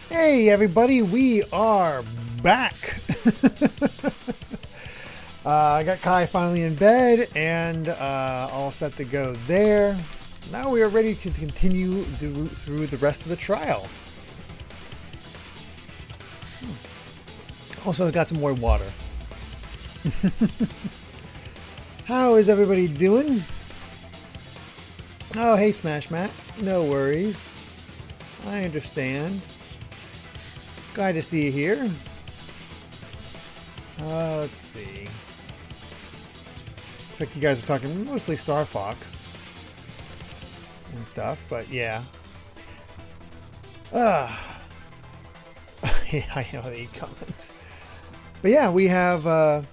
Hey everybody, we are back. I got Kai finally in bed and all set to go there. Now we are ready to continue through the rest of the trial. Also got some more water. How is everybody doing? Oh, hey Smash Matt. No worries. I understand. Glad to see you here. Let's see. Looks like you guys are talking mostly Star Fox and stuff, but yeah. Yeah, I know the comments. But yeah, we have, my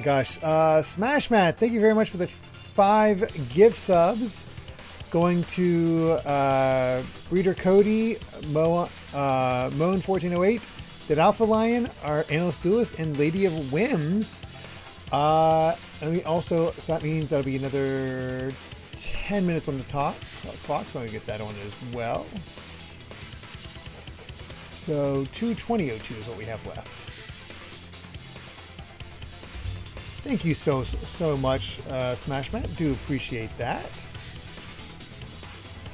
gosh, Smash Matt, thank you very much for the 5 gift subs. Going to Breeder Cody, Moan1408, Dead Alpha Lion, our Analyst Duelist, and Lady of Whims. And we also, so that means that'll be another 10 minutes on the top clock, so I'm going to get that on as well. So 2:20:02 is what we have left. Thank you so much, Smash Matt. Do appreciate that.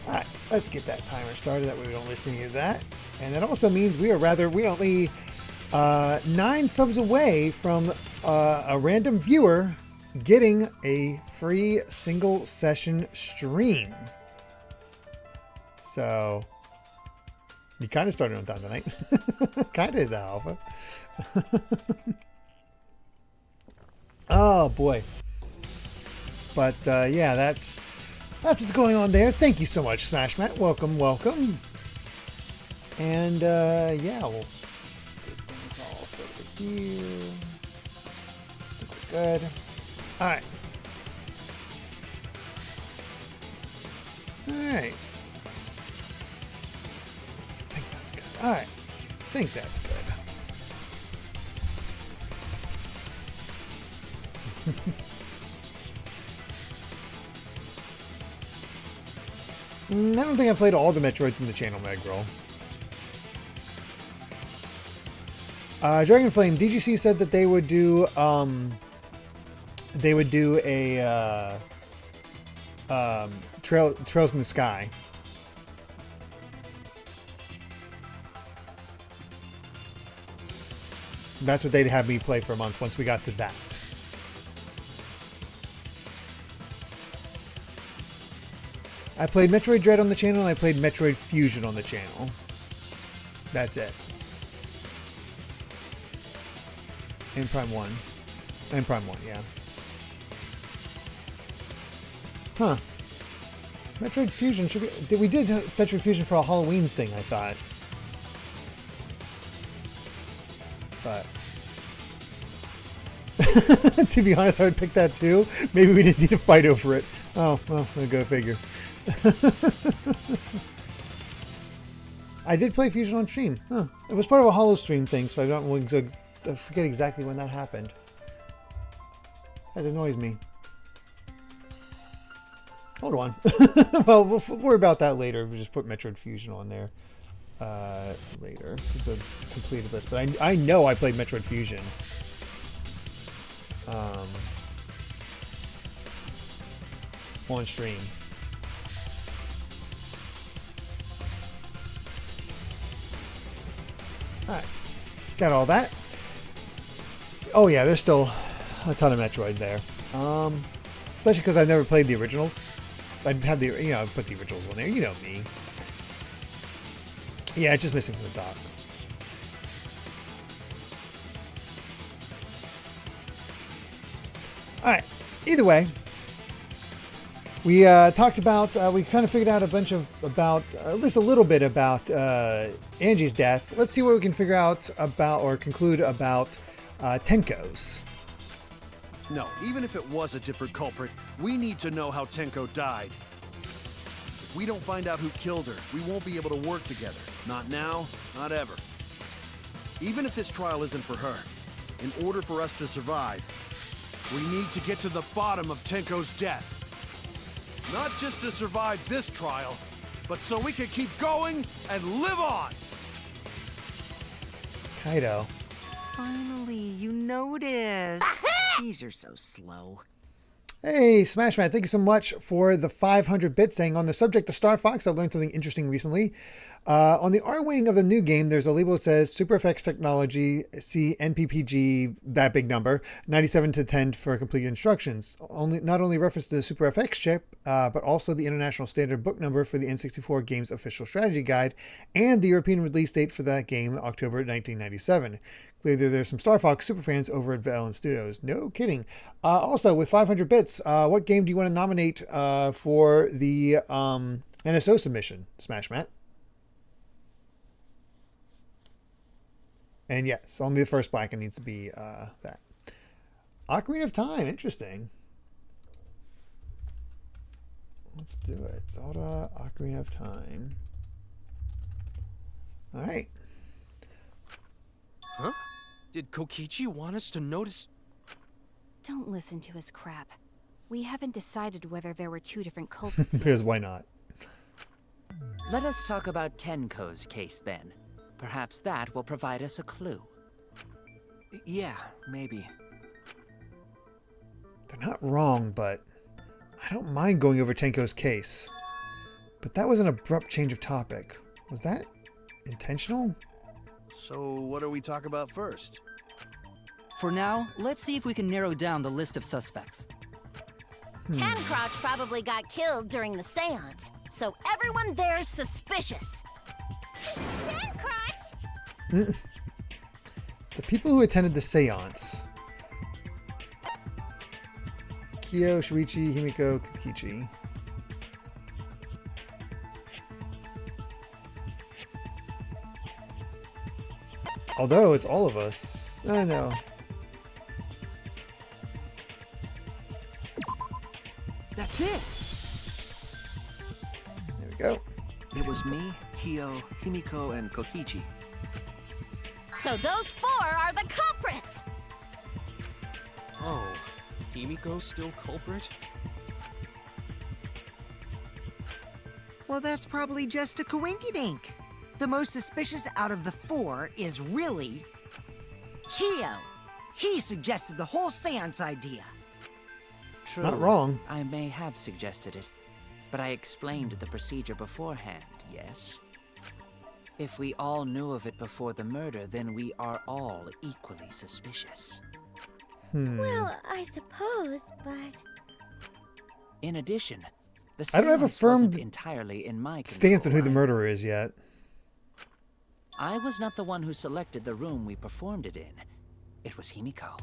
Alright, let's get that timer started. That way we don't miss any of that. And that also means we're only 9 subs away from a random viewer getting a free single session stream. So, you kind of started on time tonight. Kind of is that alpha. Oh boy. But yeah, that's what's going on there. Thank you so much, Smash Matt. Welcome, welcome. And yeah, we'll get things all set to here. I think we're good. All right. All right. I think that's good. All right. I think that's good. I don't think I played all the Metroids in the channel, Megroll. Dragon Flame, DGC said that they would do a Trails in the Sky. That's what they'd have me play for a month once we got to that. I played Metroid Dread on the channel, and I played Metroid Fusion on the channel. That's it. And Prime 1. And Prime 1, yeah. Huh. Metroid Fusion should be... We did Metroid Fusion for a Halloween thing, I thought. But... to be honest, I would pick that too. Maybe we didn't need to fight over it. Oh, well, go figure. I did play Fusion on stream. Huh. It was part of a Hollow stream thing, so I forget exactly when that happened. That annoys me. Hold on. Well, we'll worry about that later. We'll just put Metroid Fusion on there later. It's a completed list. But I know I played Metroid Fusion. On stream. Alright. Got all that. Oh yeah, there's still a ton of Metroid there. Especially because I've never played the originals. I'd have the, I'd put the originals on there. You know me. Yeah, it's just missing from the dock. Alright. Either way. We talked about, we kind of figured out a bunch of, at least a little bit about Angie's death. Let's see what we can figure out about, or conclude about Tenko's. No, even if it was a different culprit, we need to know how Tenko died. If we don't find out who killed her, we won't be able to work together. Not now, not ever. Even if this trial isn't for her, in order for us to survive, we need to get to the bottom of Tenko's death. Not just to survive this trial, but so we can keep going and live on! Kaido. Finally, you noticed. These are so slow. Hey, Smash Man, thank you so much for the 500 bits saying on the subject of Star Fox, I learned something interesting recently. On the R-Wing of the new game, there's a label that says Super FX Technology, see NPPG, that big number, 97 to 10 for complete instructions. Not only reference to the Super FX chip, but also the International Standard Book number for the N64 game's official strategy guide, and the European release date for that game, October 1997. Clearly, there's some Star Fox superfans over at Valve Studios. No kidding. Also, with 500 bits, what game do you want to nominate for the NSO submission, Smash Matt? And yes, only the first blanket needs to be that. Ocarina of Time, interesting. Let's do it. Zelda, Ocarina of Time. All right. Huh? Did Kokichi want us to notice? Don't listen to his crap. We haven't decided whether there were two different culprits yet. Because why not? Let us talk about Tenko's case then. Perhaps that will provide us a clue. Yeah, maybe. They're not wrong, but I don't mind going over Tenko's case. But that was an abrupt change of topic. Was that intentional? So what do we talk about first? For now, let's see if we can narrow down the list of suspects. Tancrotch probably got killed during the seance, so everyone there's suspicious. Tancrotch? The people who attended the seance. Kyo, Shuichi, Himiko, Kokichi. Although it's all of us. I know. That's it! There we go. It was me, Kyo, Himiko, and Kokichi. So those four are the culprits! Oh, Himiko's still culprit? Well, that's probably just a coinkydink. The most suspicious out of the four is really Kyo. He suggested the whole seance idea. True. Not wrong. I may have suggested it, but I explained the procedure beforehand, yes? If we all knew of it before the murder, then we are all equally suspicious. Well, I suppose, but... In addition, the I don't have a seance firm wasn't entirely in my Stance on who the control. murderer is yet. I was not the one who selected the room we performed it in. It was Himiko.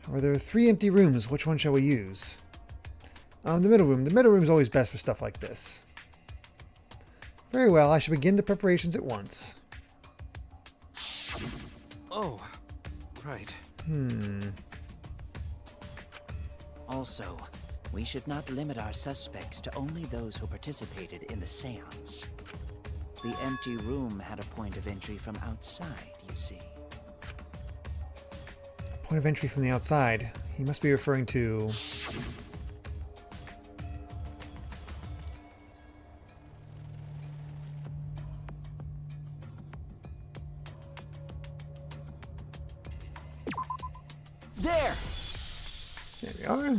However, there are 3 empty rooms. Which one shall we use? The middle room. The middle room is always best for stuff like this. Very well, I shall begin the preparations at once. Oh, right. Also, we should not limit our suspects to only those who participated in the seance. The empty room had a point of entry from outside, you see. Point of entry from the outside. He must be referring to... There! There we are.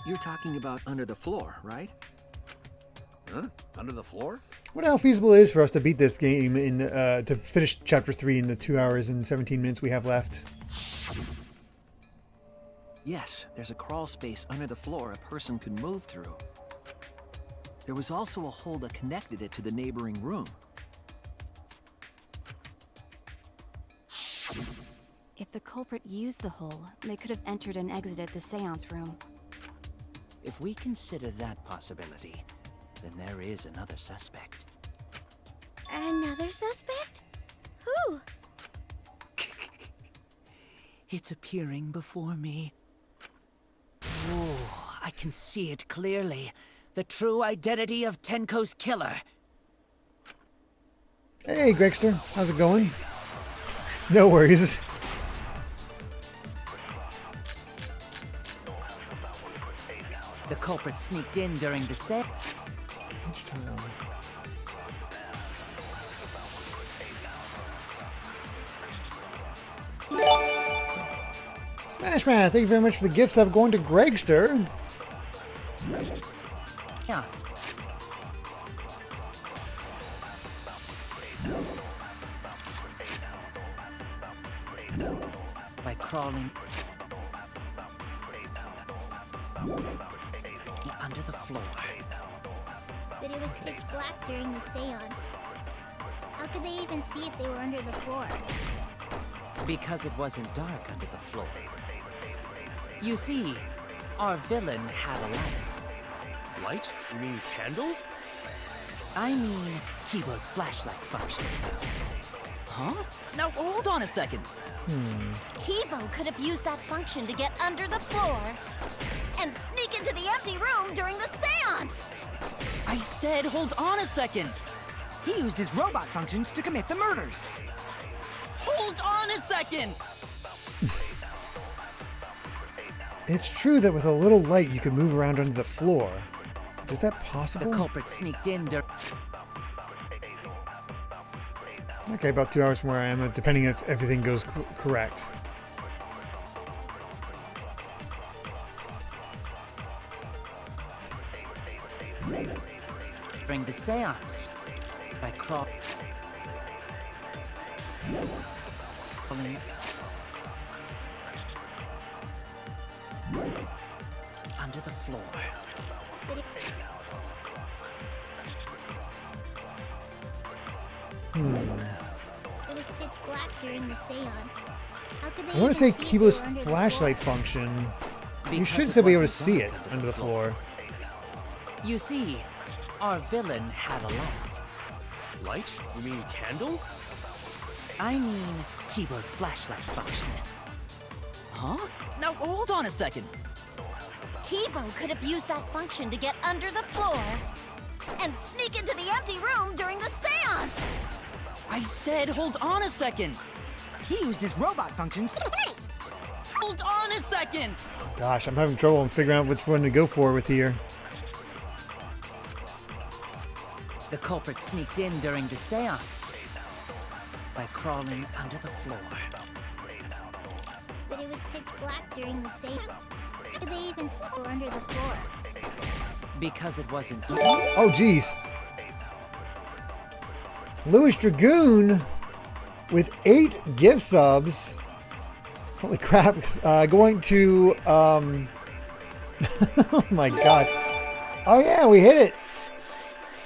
You're talking about under the floor, right? Huh? Under the floor? I wonder how feasible it is for us to beat this game in to finish Chapter 3 in the 2 hours and 17 minutes we have left. Yes, there's a crawl space under the floor a person could move through. There was also a hole that connected it to the neighboring room. If the culprit used the hole, they could have entered and exited the seance room. If we consider that possibility, then there is another suspect. Another suspect? Who? It's appearing before me. Oh, I can see it clearly. The true identity of Tenko's killer. Hey, Gregster. How's it going? No worries. The culprit sneaked in during the set. Each time. Smash Man, thank you very much for the gift sub going to Gregster. Yeah. By crawling under the floor. But it was pitch black during the seance. How could they even see if they were under the floor? Because it wasn't dark under the floor. You see, our villain had a light. Light? You mean candle? I mean, Kibo's flashlight function. Huh? Now, hold on a second. Kibo could have used that function to get under the floor and sneak into the empty room during the seance. I said hold on a second. He used his robot functions to commit the murders. Hold on a second! It's true that with a little light you can move around under the floor. Is that possible? The culprit sneaked in Okay, about 2 hours from where I am, depending if everything goes correct. during the seance. By crawling under the floor. It was pitch black during the seance. How could they I want to even say see if they Kibo's were under the flashlight floor? function. You Because should it still be able to wasn't see dark it under the floor. You see, our villain had a light. Light? You mean candle? I mean, Kibo's flashlight function. Huh? Now, hold on a second. Kibo could have used that function to get under the floor and sneak into the empty room during the seance. I said hold on a second. He used his robot functions. Hold on a second. Gosh, I'm having trouble in figuring out which one to go for with here. The culprit sneaked in during the seance by crawling under the floor. But it was pitch black during the seance. How could they even see if they were under the floor? Because it wasn't Oh, jeez. Louis Dragoon with 8 gift subs. Holy crap. Going to, oh my god. Oh yeah, we hit it.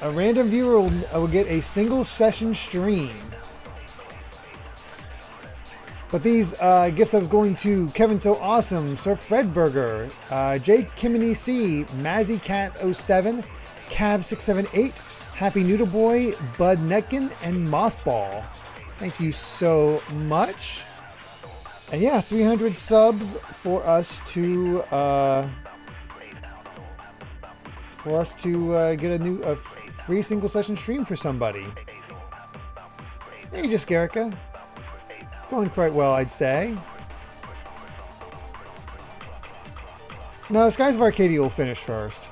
A random viewer will get a single session stream. But these gift subs going to Kevin So Awesome, Sir Fredburger, Jake Kimini C, Mazzy Cat 07, Cab 678, Happy Noodle Boy, Bud Netkin, and Mothball. Thank you so much. And yeah, 300 subs for us to get a free single session stream for somebody. Hey, just Garrica. Going quite well, I'd say. No, Skies of Arcadia will finish first.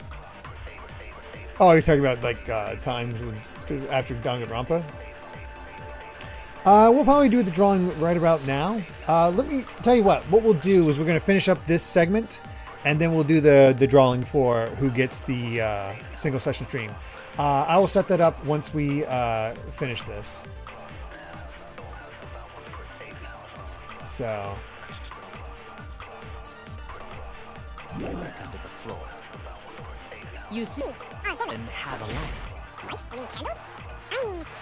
Oh, you're talking about like times after Danganronpa? We'll probably do the drawing right about now. Let me tell you what we'll do is we're going to finish up this segment and then we'll do the drawing for who gets the single session stream. I will set that up once we finish this. So. dark under the floor. You see, and had a light.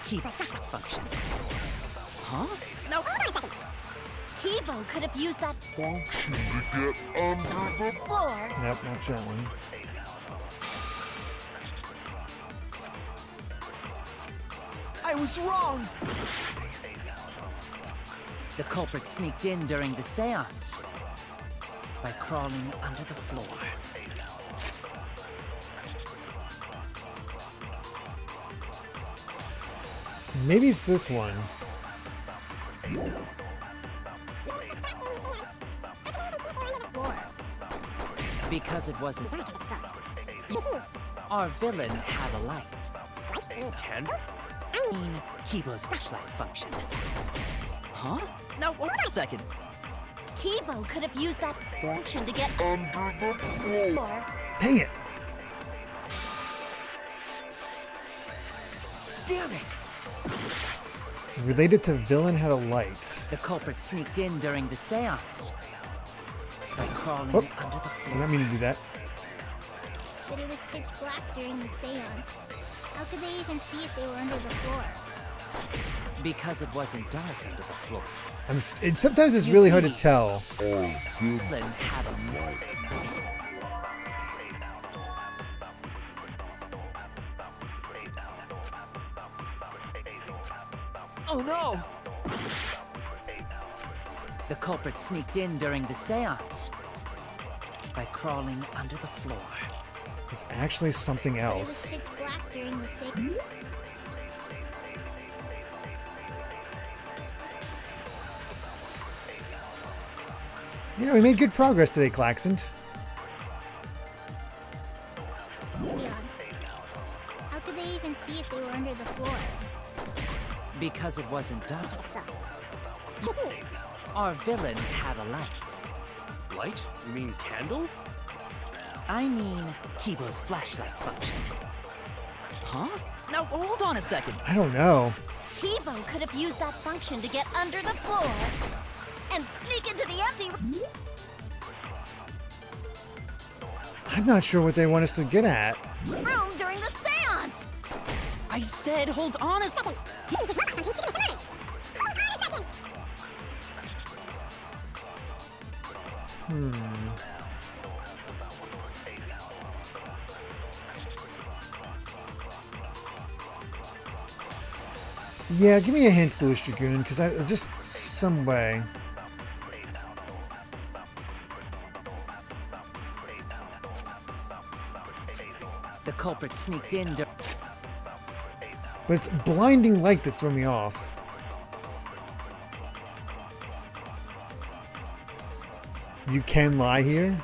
Keep function. Huh? No. Kibo could have used that function to get under the floor. Nope, not that one. I was wrong. The culprit sneaked in during the seance by crawling under the floor. Maybe it's this one. Because it wasn't. Our villain had a light. Candle? I mean, Kibo's flashlight function. Huh? Now, hold on a second. Kibo could have used that function to get under the floor. Dang it! Damn it! Related to villain had a light. The culprit sneaked in during the seance by crawling Oh, under the did floor. not mean to do that. But it was pitch black during the seance. How could they even see if they were under the floor? Because it wasn't dark under the floor. Sometimes it's You really hard to see. tell. Villain had a light. Oh no! The culprit sneaked in during the seance by crawling under the floor. It's actually something But it was else. pitch black during the seance. Yeah, we made good progress today, Klaxon. How could they even see if they were under the floor? Because it wasn't dark. Our villain had a light. Light? You mean candle? I mean, Kibo's flashlight function. Huh? Now, hold on a second. I don't know. Kibo could have used that function to get under the floor and sneak into the empty room. I'm not sure what they want us to get at. During the seance. I said, hold on a second. Yeah, give me a hint, Foolish Dragoon, because I just some way. The culprit sneaked in during... But it's blinding light that's throwing me off. You can lie here?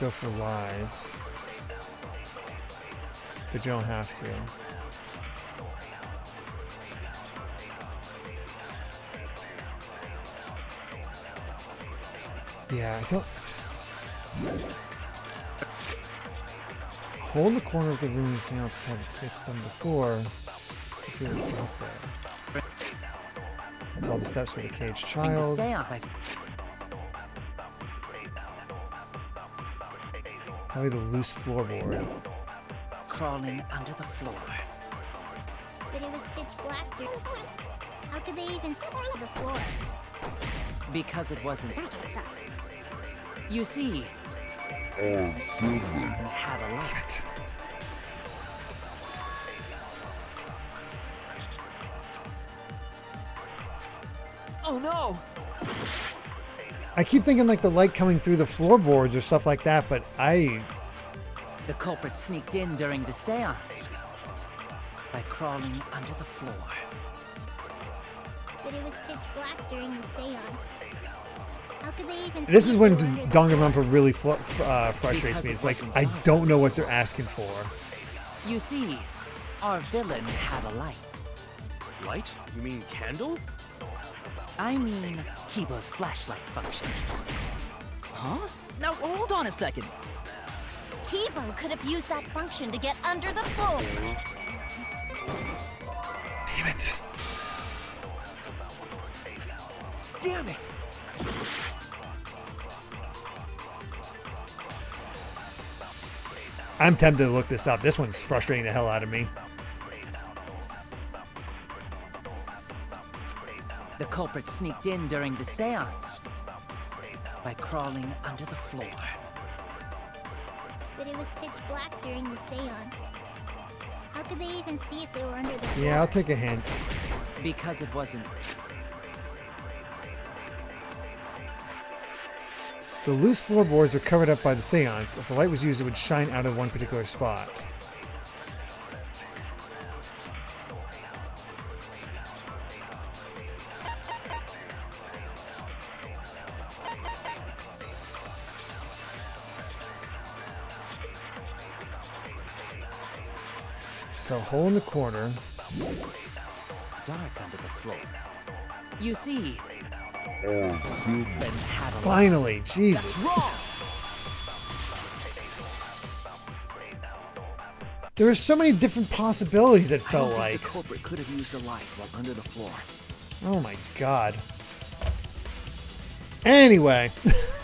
Go for lies. But you don't have to. Yeah, I don't... Hold the corner of the room and see how it's had space on before. Let's see what's dropped there. That's all the steps for the caged the child. seance. Probably the loose floorboard. Crawling under the floor. But it was pitch black during. How could they even see the floor? Because it wasn't... You see, had a light. Oh no! I keep thinking like the light coming through the floorboards or stuff like that, but The culprit sneaked in during the seance by crawling under the floor. But it was pitch black during the seance. How could they even this see is if when they were under the Danganronpa really frustrates Because me. it It's like, wasn't I dark. don't know what they're asking for. You see, our villain had a light. Light? You mean candle? I mean, Kibo's flashlight function. Huh? Now, hold on a second. Kibo could have used that function to get under the floor. Damn it. Damn it! I'm tempted to look this up. This one's frustrating the hell out of me. The culprit sneaked in during the seance by crawling under the floor. But it was pitch black during the seance. How could they even see if they were under the floor? Yeah, I'll take a hint. Because it wasn't... The loose floorboards are covered up by the seance. If the light was used, it would shine out of one particular spot. So, hole in the corner. Dark under the floor. You see. Finally, Jesus. There were so many different possibilities, it felt like. The culprit could have used a light while under the floor. Oh my god. Anyway,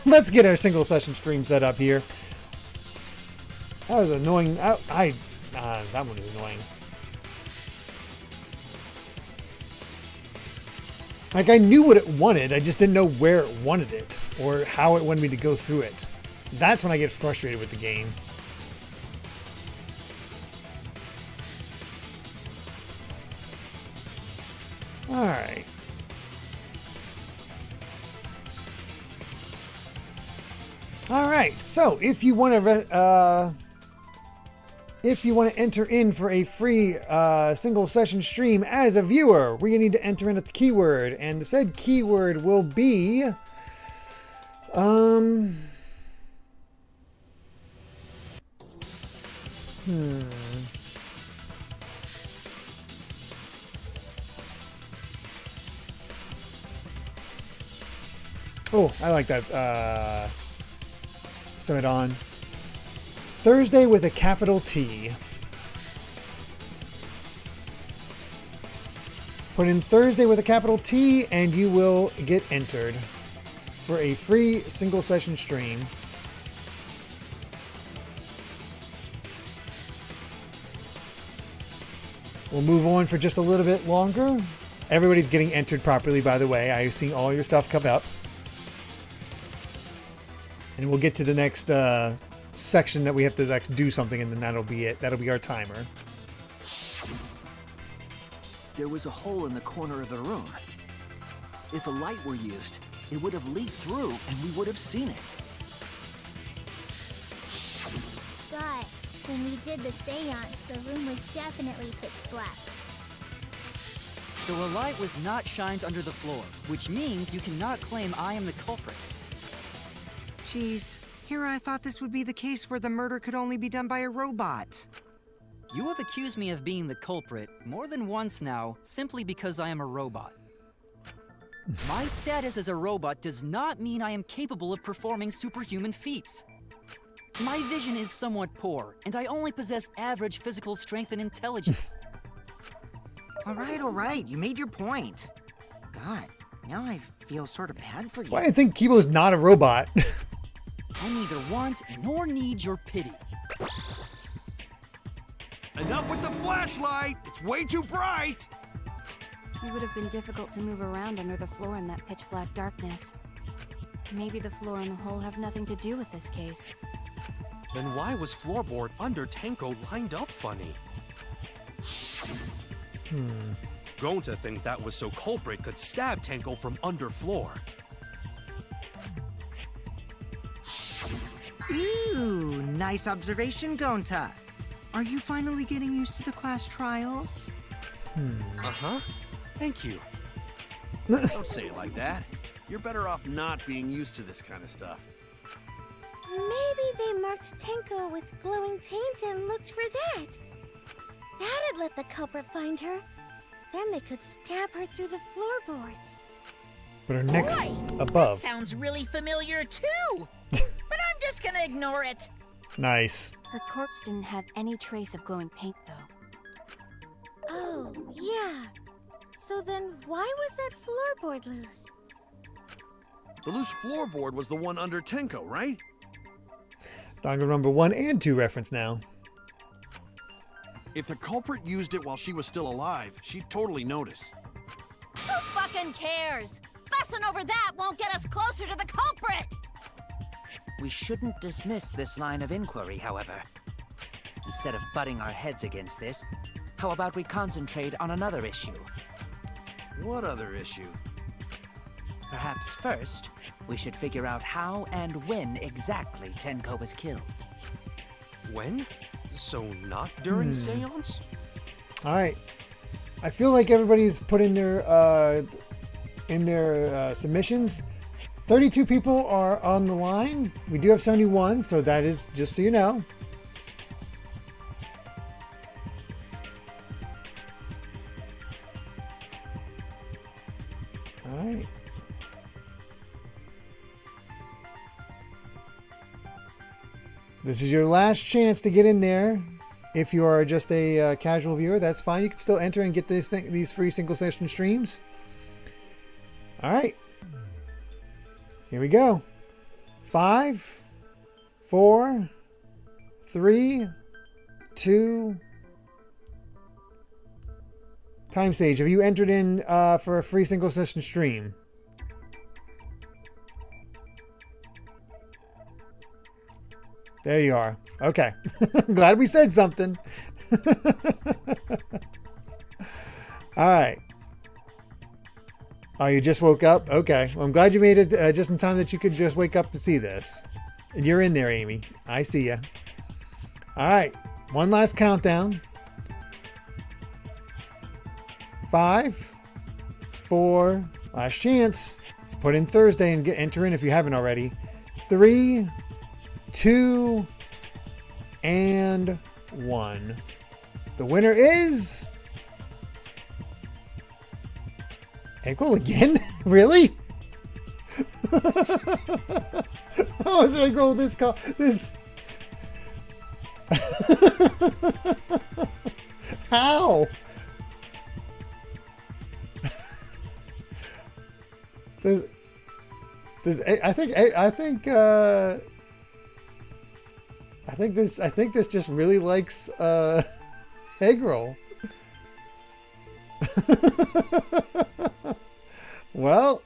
let's get our single session stream set up here. That was annoying. That one was annoying. Like, I knew what it wanted, I just didn't know where it wanted it, or how it wanted me to go through it. That's when I get frustrated with the game. Alright. Alright, so if you want to enter in for a free single session stream as a viewer, we're going to need to enter in a keyword, and the said keyword will be Oh, I like that. Sub-a-Thon. Thursday with a capital T. Put in Thursday with a capital T and you will get entered for a free single session stream. We'll move on for just a little bit longer. Everybody's getting entered properly, by the way. I've seen all your stuff come up. And we'll get to the next section that we have to do something, and then that'll be it. That'll be our timer. There was a hole in the corner of the room. If a light were used, it would have leaked through and we would have seen it. But when we did the seance, the room was definitely pitch black. So a light was not shined under the floor, which means you cannot claim I am the culprit. Jeez, here I thought this would be the case where the murder could only be done by a robot. You have accused me of being the culprit more than once now, simply because I am a robot. My status as a robot does not mean I am capable of performing superhuman feats. My vision is somewhat poor, and I only possess average physical strength and intelligence. All right, you made your point. God, now I feel sort of bad for you. That's why I think Kibo's not a robot. I neither want nor need your pity. Enough with the flashlight! It's way too bright! It would have been difficult to move around under the floor in that pitch black darkness. Maybe the floor and the hole have nothing to do with this case. Then why was floorboard under Tenko lined up funny? Grown to think that was so culprit could stab Tenko from under floor. Ooh, nice observation, Gonta. Are you finally getting used to the class trials? Uh-huh. Thank you. Don't say it like that. You're better off not being used to this kind of stuff. Maybe they marked Tenko with glowing paint and looked for that. That'd let the culprit find her. Then they could stab her through the floorboards. But her neck's Boy, above. That sounds really familiar too. But I'm just gonna ignore it. Nice. Her corpse didn't have any trace of glowing paint, though. Oh, yeah. So then why was that floorboard loose? The loose floorboard was the one under Tenko, right? Danganronpa 1 and 2 reference now. If the culprit used it while she was still alive, she'd totally notice. Who fucking cares? Fussing over that won't get us closer to the culprit! We shouldn't dismiss this line of inquiry, however. Instead of butting our heads against this, how about we concentrate on another issue? What other issue? Perhaps first, we should figure out how and when exactly Tenko was killed. When? So not during seance? Alright. I feel like everybody's put in their submissions. 32 people are on the line. We do have 71, so that is just so you know. This is your last chance to get in there. If you are just a casual viewer, that's fine. You can still enter and get these free single session streams. All right. Here we go. 5, 4, 3, 2. Time stage. Have you entered in for a free single session stream? There you are. Okay. Glad we said something. All right. Oh, you just woke up? Okay. Well, I'm glad you made it just in time that you could just wake up to see this. And you're in there, Amy. I see you. All right. One last countdown. 5, 4, last chance. So put in Thursday and enter in if you haven't already. 3, 2, and 1. The winner is April again? Really? How is April this call? This. How? I think this just really likes egg roll. Well,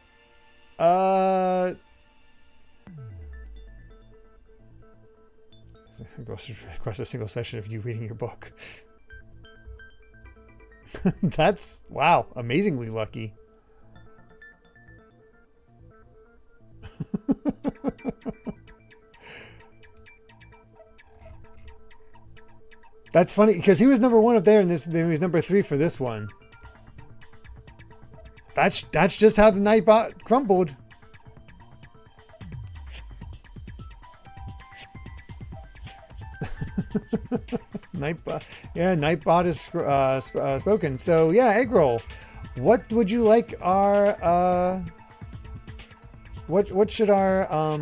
request a single session of you reading your book. That's, wow, amazingly lucky. That's funny because he was number 1 up there, and then he was number 3 for this one. That's just how the Nightbot crumbled. Nightbot, yeah, Nightbot is spoken. So yeah, egg roll. What would you like our what should our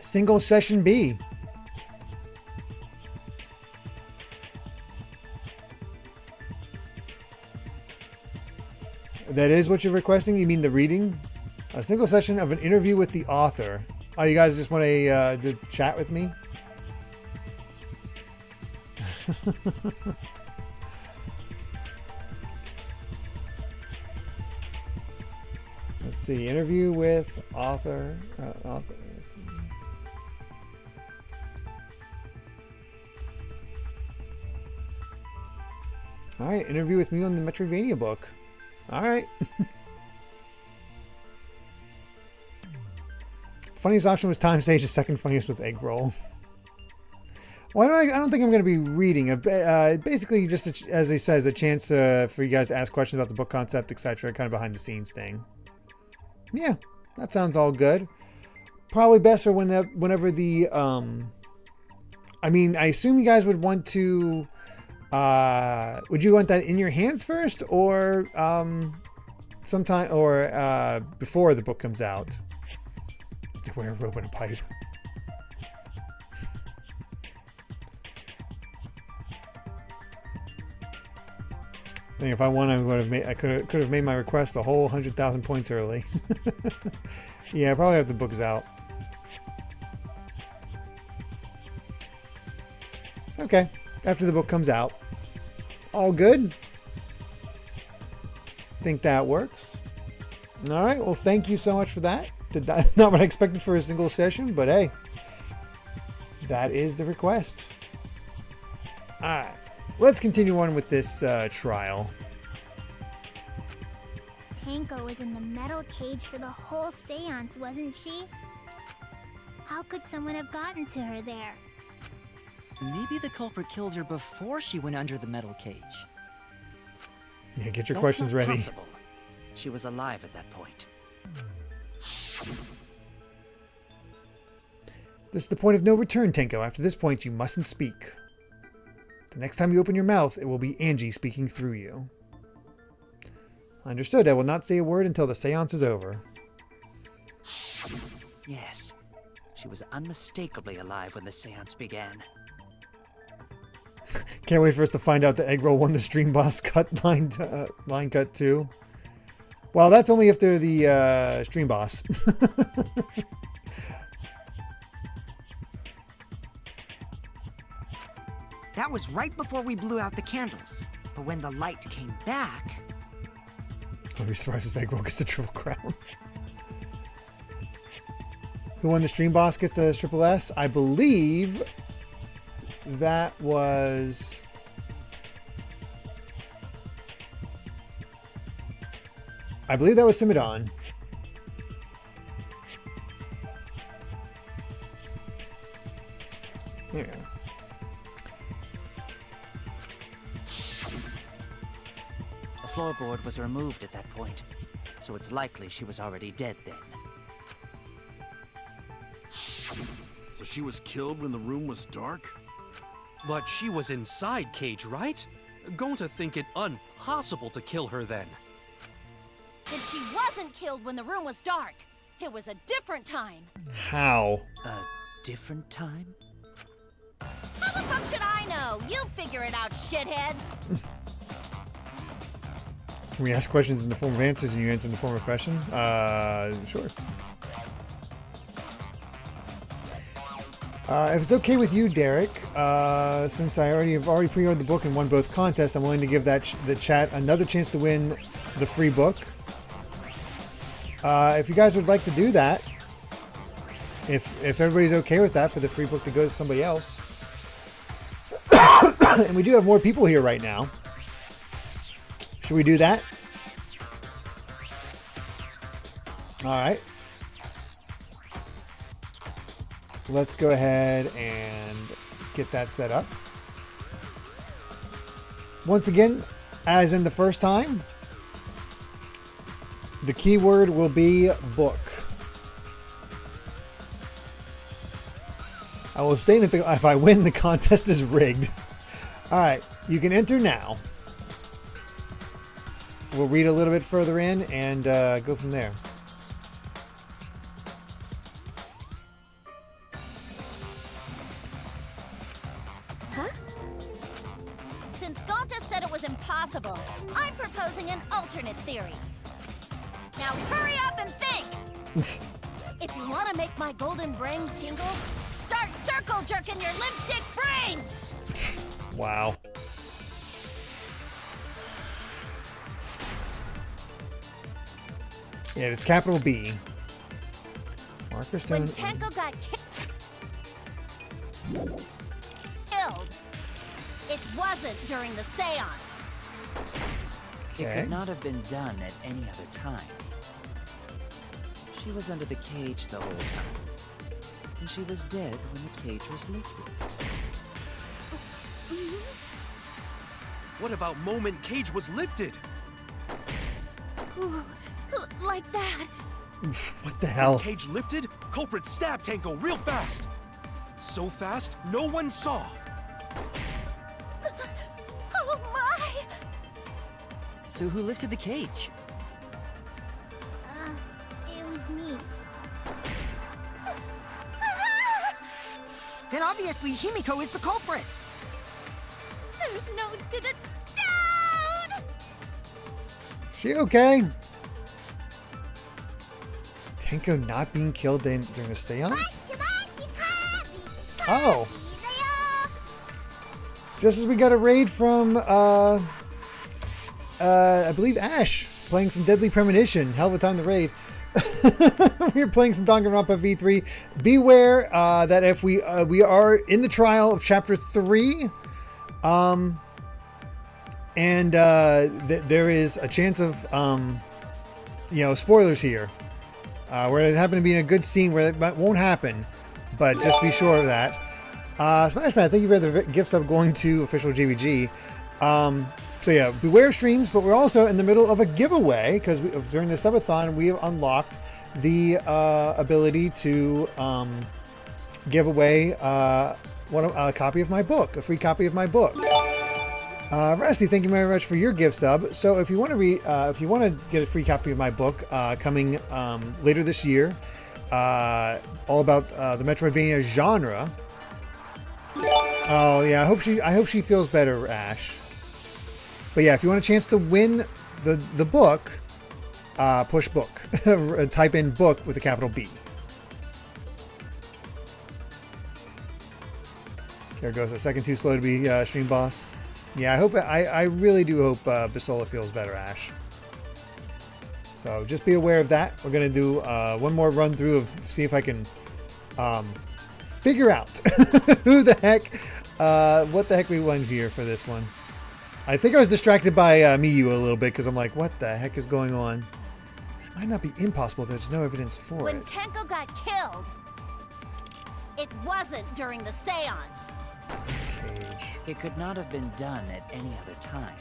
single session be? That is what you're requesting? You mean the reading? A single session of an interview with the author. Oh, you guys just want to chat with me? Let's see. Interview with author. All right. Interview with me on the Metroidvania book. All right. Funniest option was time stage. The second funniest was egg roll. Well, I don't think I'm going to be reading. Basically, just as he says, a chance for you guys to ask questions about the book concept, etc. Kind of behind the scenes thing. Yeah, that sounds all good. Probably best for whenever the. I mean, I assume you guys would want to. Would you want that in your hands first, or sometime, or before the book comes out? To wear a robe and a pipe. I think if I won, I could have made my request a whole 100,000 points early. Yeah, I probably have the books out. Okay, after the book comes out. All good. Think that works. All right, well, thank you so much for that. Not what I expected for a single session, but hey, that is the request. All right. Let's continue on with this trial. Tanko was in the metal cage for the whole seance, wasn't she? How could someone have gotten to her there? Maybe the culprit killed her before she went under the metal cage. Yeah, get your questions ready. Possible. She was alive at that point. This is the point of no return, Tanko. After this point, you mustn't speak. The next time you open your mouth, it will be Angie speaking through you. Understood. I will not say a word until the seance is over. Yes. She was unmistakably alive when the seance began. Can't wait for us to find out the egg roll won the stream boss cut line cut too. Well, that's only if they're the stream boss. That was right before we blew out the candles. But when the light came back... I'll be surprised if egg roll gets the triple crown. Who won the stream boss gets the triple S? I believe that was... Sub-a-Thon. There you go. The floorboard was removed at that point, so it's likely she was already dead then. So she was killed when the room was dark? But she was inside Cage, right? Going to think it impossible to kill her then. Then she wasn't killed when the room was dark. It was a different time. How? A different time? How the fuck should I know? You figure it out, shitheads. Can we ask questions in the form of answers and you answer in the form of question? Sure. If it's okay with you, Derek, since I have already pre-ordered the book and won both contests, I'm willing to give that the chat another chance to win the free book. If you guys would like to do that, if everybody's okay with that, for the free book to go to somebody else, and we do have more people here right now. Should we do that? All right. Let's go ahead and get that set up. Once again, as in the first time, the keyword will be book. I will abstain if I win, the contest is rigged. All right, you can enter now. We'll read a little bit further in and go from there. Huh? Since Gonta said it was impossible, I'm proposing an alternate theory. Now hurry up and think! If you want to make my golden brain tingle, start circle jerking your limp dick brains! Wow. Yeah, it's capital B. Marker stone. When Tenko got killed, it wasn't during the seance. It Okay. could not have been done at any other time. She was under the cage the whole time. And she was dead when the cage was lifted. What about moment Cage was lifted? Ooh, like that. What the hell? Cage lifted, culprit stabbed Tenko real fast. So fast, no one saw. Oh my! So who lifted the cage? It was me. Then obviously Himiko is the culprit. There's no doubt! She okay? Tenko not being killed during the seance? Oh. Just as we got a raid from, I believe Ash, playing some Deadly Premonition. Hell of a time to raid. We were playing some Danganronpa V3. Beware that if we are in the trial of Chapter 3, and there is a chance of, spoilers here. Where it happened to be in a good scene where it won't happen, but just be sure of that. Smashman, thank you for the gift sub going to official GVG. So yeah, beware streams, but we're also in the middle of a giveaway because during the Sub-a-Thon we have unlocked the ability to give away a copy of my book, a free copy of my book. Rusty, thank you very much for your gift sub. So if you want to get a free copy of my book coming later this year, all about the Metroidvania genre. Oh yeah, I hope she feels better, Ash. But yeah, if you want a chance to win the book, push book. Type in book with a capital B. There goes a second too slow to be stream boss. Yeah, I really do hope Basola feels better, Ash. So just be aware of that. We're gonna do one more run through of see if I can figure out who the heck, what the heck we won here for this one. I think I was distracted by Miyu a little bit because I'm like, what the heck is going on? It might not be impossible. There's no evidence for When it. Tenko got killed, it wasn't during the seance. Cage. It could not have been done at any other time.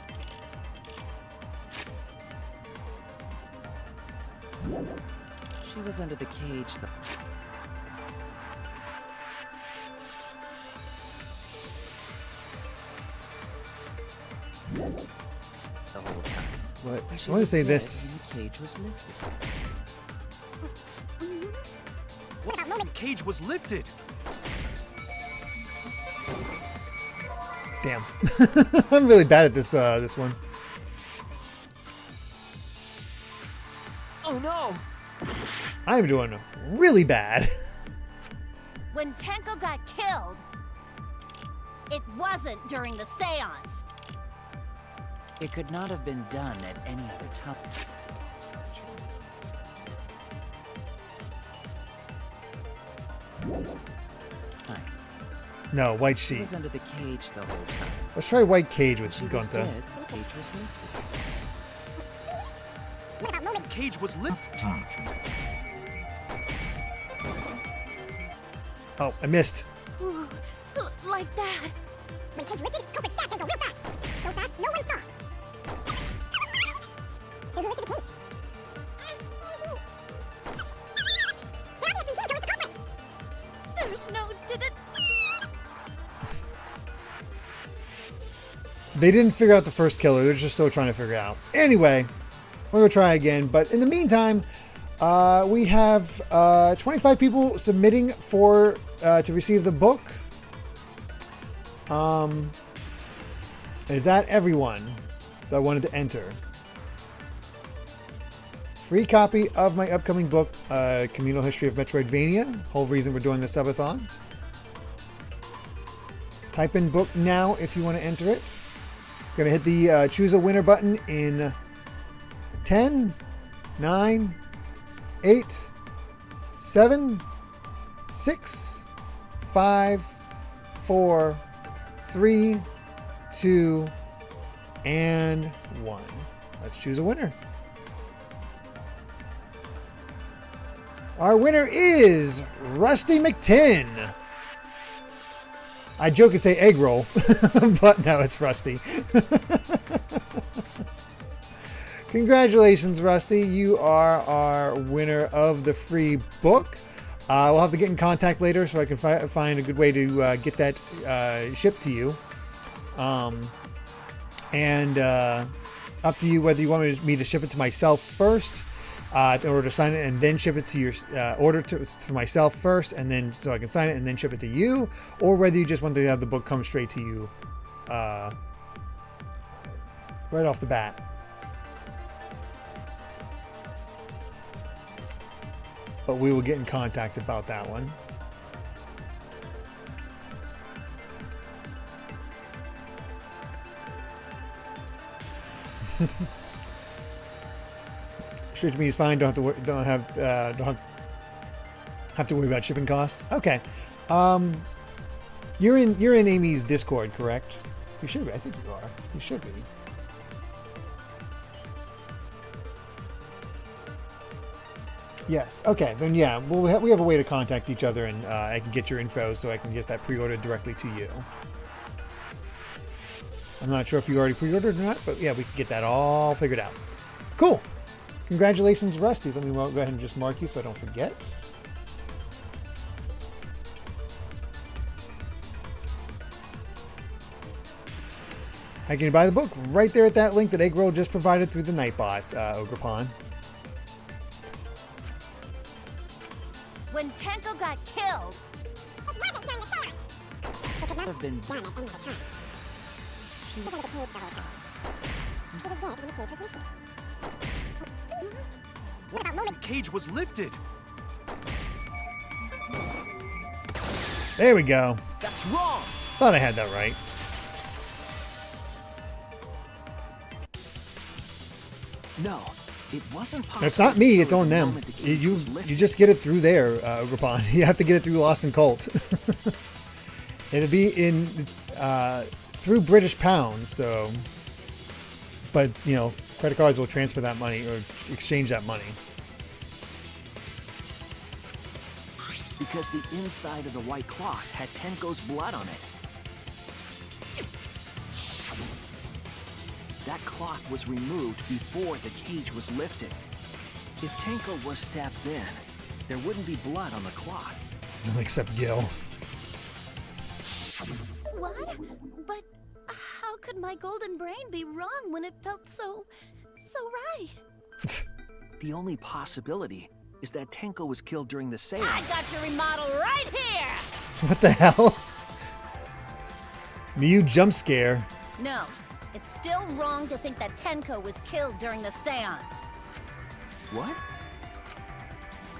She was under the cage the whole time. What? I She want to was say dead this. when the cage was lifted. The cage was lifted. Damn. I'm really bad at this this one. Oh no! I'm doing really bad. When Tenko got killed, it wasn't during the seance. It could not have been done at any other time. No, white She sheet. was under the cage the whole time. Let's try white cage with She was Gunta. dead. The cage was lifted. The cage was lifted. Oh, I missed. Ooh, like that. When cage lifted, culprit stabbed Tango real fast. So fast, no one saw. So who lifted the cage? It obviously Himiko was the culprit. There's no did it. They didn't figure out the first killer. They're just still trying to figure it out. Anyway, we're going to try again. But in the meantime, we have 25 people submitting for to receive the book. Is that everyone that wanted to enter? Free copy of my upcoming book, Communal History of Metroidvania. Whole reason we're doing the Sub-a-Thon. Type in book now if you want to enter it. Gonna hit the choose a winner button in 10, 9, 8, 7, 6, 5, 4, 3, 2, and 1. Let's choose a winner. Our winner is Rusty McTin. I joke and say egg roll, but no, it's Rusty. Congratulations, Rusty. You are our winner of the free book. We'll have to get in contact later so I can find a good way to get that shipped to you. And up to you whether you want me to ship it to myself first in order to sign it and then ship it to your for myself first and then so I can sign it and then ship it to you, or whether you just want to have the book come straight to you right off the bat. But we will get in contact about that one. Straight to me is fine. Don't have to worry about shipping costs. Okay. You're in Amy's Discord, correct? You should be. I think you are. You should be. Yes. Okay. Then yeah, we have a way to contact each other, and I can get your info so I can get that pre-ordered directly to you. I'm not sure if you already pre-ordered or not, but yeah, we can get that all figured out. Cool. Congratulations, Rusty. Let me go ahead and just mark you so I don't forget. How can you buy the book? Right there at that link that Eggroll just provided through the Nightbot, Ogrepon. When Tenko got killed, It wasn't during the seance. It could not have been done at any other time. She was under the cage the whole time. She was dead when the cage was lifted. What about Luna? The cage was lifted. There we go. That's wrong! Thought I had that right. No, it wasn't possible. That's not me. to It's kill on the them. moment the cage You was lifted. just get it through there, Rapon. You have to get it through Lost and Colt. It'll be in through British pounds. So, but you know, credit cards will transfer that money or exchange that money. Because the inside of the white cloth had Tenko's blood on it. That cloth was removed before the cage was lifted. If Tenko was stabbed then, there wouldn't be blood on the cloth. Except Gil. what? But how could my golden brain be wrong when it felt so right? The only possibility is that Tenko was killed during the seance. I got your remodel right here! What the hell? Mew jump scare. No, it's still wrong to think that Tenko was killed during the seance. What?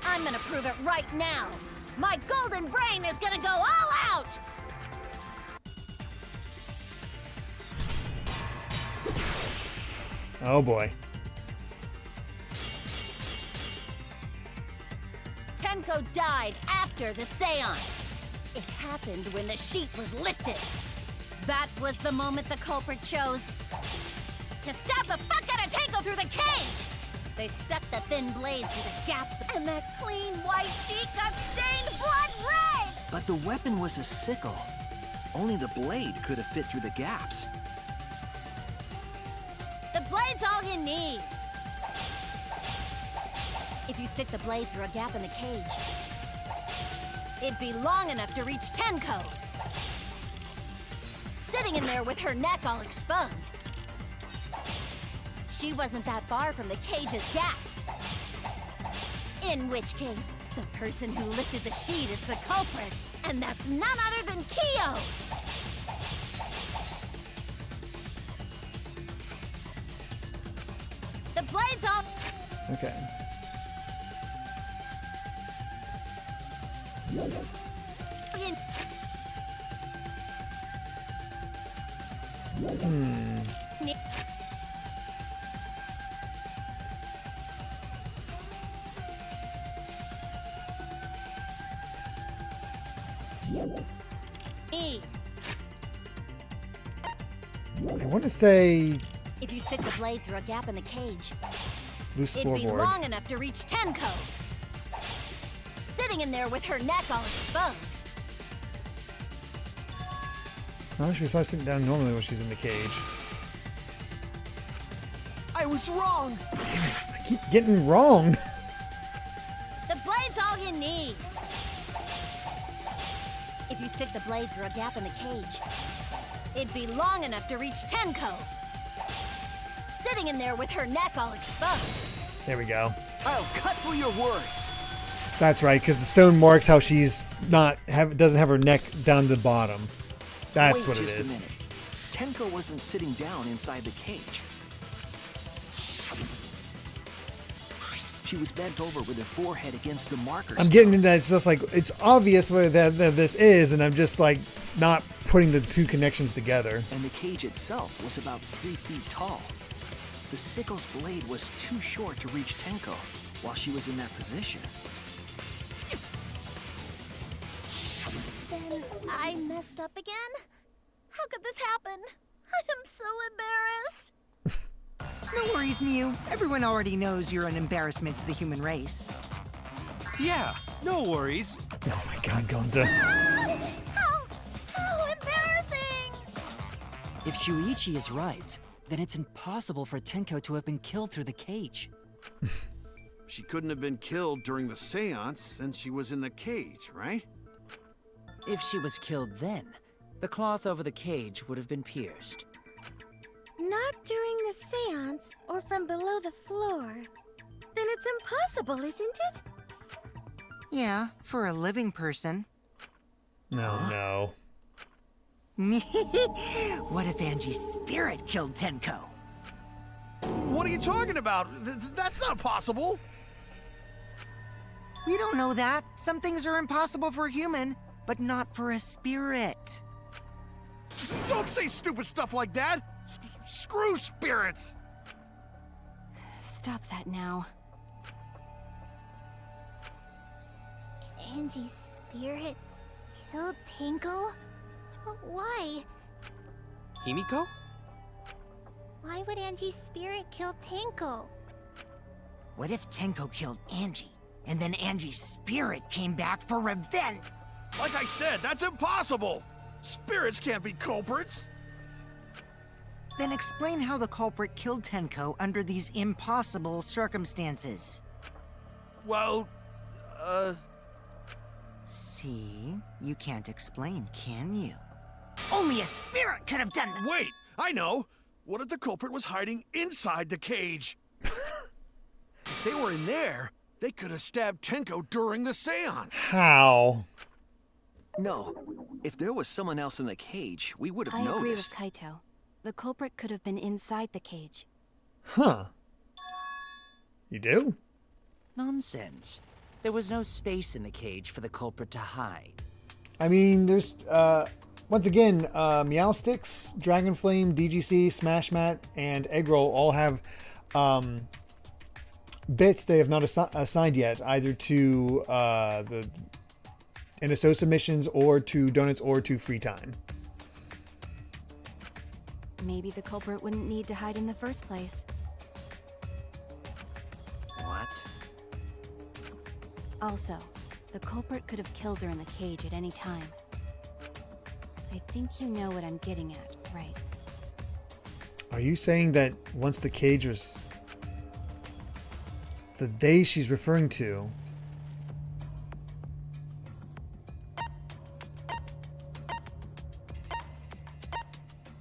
I'm gonna prove it right now. My golden brain is gonna go all out! Oh boy. Tenko died after the seance. It happened when the sheet was lifted. That was the moment the culprit chose to stab the fuck out of Tenko through the cage. They stuck the thin blade through the gaps, and that clean white sheet got stained blood red! But the weapon was a sickle. Only the blade could have fit through the gaps. The blade's all you need. If you stick the blade through a gap in the cage, it'd be long enough to reach Tenko. Sitting in there with her neck all exposed. She wasn't that far from the cage's gaps. In which case, the person who lifted the sheet is the culprit, and that's none other than Kyo! The blade's all... Okay. I want to say If you stick the blade through a gap in the cage, loose it'd be floorboard. long enough to reach Tenko. Sitting in there with her neck all exposed. No, she was probably sitting down normally when she's in the cage. I was wrong! I keep getting wrong. The blade's all you need. If you stick the blade through a gap in the cage, it'd be long enough to reach Tenko. Sitting in there with her neck all exposed. There we go. I'll cut through your words! That's right, because the stone marks how she's doesn't have her neck down to the bottom. That's Wait what it just is. a minute. Tenko wasn't sitting down inside the cage. She was bent over with her forehead against the marker. I'm getting into that stuff like it's obvious what that this is, and I'm just like not putting the two connections together. And the cage itself was about 3 feet tall. The sickle's blade was too short to reach Tenko while she was in that position. Then I messed up again? How could this happen? I am so embarrassed. No worries, Mew. Everyone already knows you're an embarrassment to the human race. Yeah, no worries. Oh my God, Gonta. How embarrassing! If Shuichi is right, then it's impossible for Tenko to have been killed through the cage. She couldn't have been killed during the seance since she was in the cage, right? If she was killed then, the cloth over the cage would have been pierced. Not during the seance or from below the floor. Then it's impossible, isn't it? Yeah, for a living person. No. What if Angie's spirit killed Tenko? What are you talking about? That's not possible. We don't know that. Some things are impossible for a human, but not for a spirit. Don't say stupid stuff like that. Screw spirits. Stop that now. Angie's spirit killed Tenko? Why? Himiko? Why would Angie's spirit kill Tenko? What if Tenko killed Angie, and then Angie's spirit came back for revenge? Like I said, that's impossible. Spirits can't be culprits. Then explain how the culprit killed Tenko under these impossible circumstances. Well, See? You can't explain, can you? Only a spirit could have done that! Wait, I know. What if the culprit was hiding inside the cage? If they were in there, they could have stabbed Tenko during the seance. How? No. If there was someone else in the cage, we would have I agree with noticed. Kaito. The culprit could have been inside the cage. Huh. You do? Nonsense. There was no space in the cage for the culprit to hide. I mean, there's, once again, Meowsticks, Dragonflame, DGC, Smash Mat, and Eggroll all have, bits they have not assigned yet, either to, the NSO submissions or to donuts or to free time. Maybe the culprit wouldn't need to hide in the first place. What? Also, the culprit could have killed her in the cage at any time. I think you know what I'm getting at, right? Are you saying that once the cage was... the they she's referring to...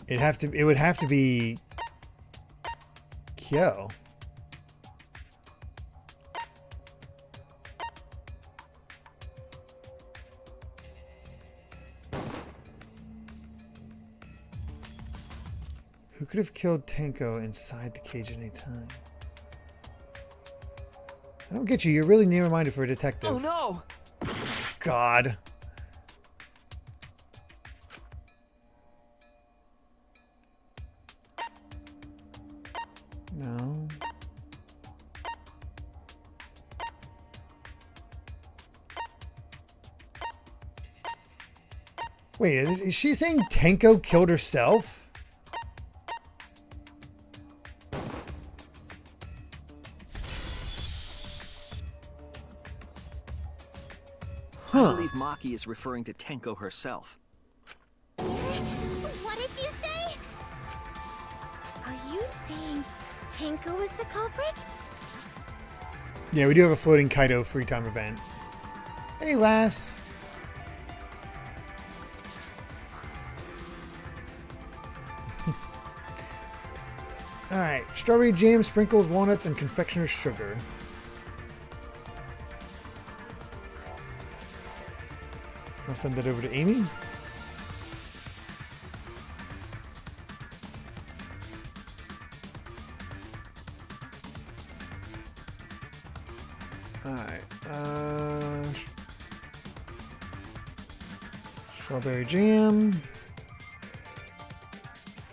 it would have to be Kyo. Who could have killed Tenko inside the cage at any time? I don't get you. You're really narrow-minded for a detective. Oh no! God. No. Wait, is she saying Tenko killed herself? I believe Maki is referring to Tenko herself. What did you say? Are you saying Tenko is the culprit? Yeah, we do have a floating Kaido free time event. Hey, lass. Alright, strawberry jam, sprinkles, walnuts, and confectioner's sugar. I'll send that over to Amy. Alright, strawberry jam,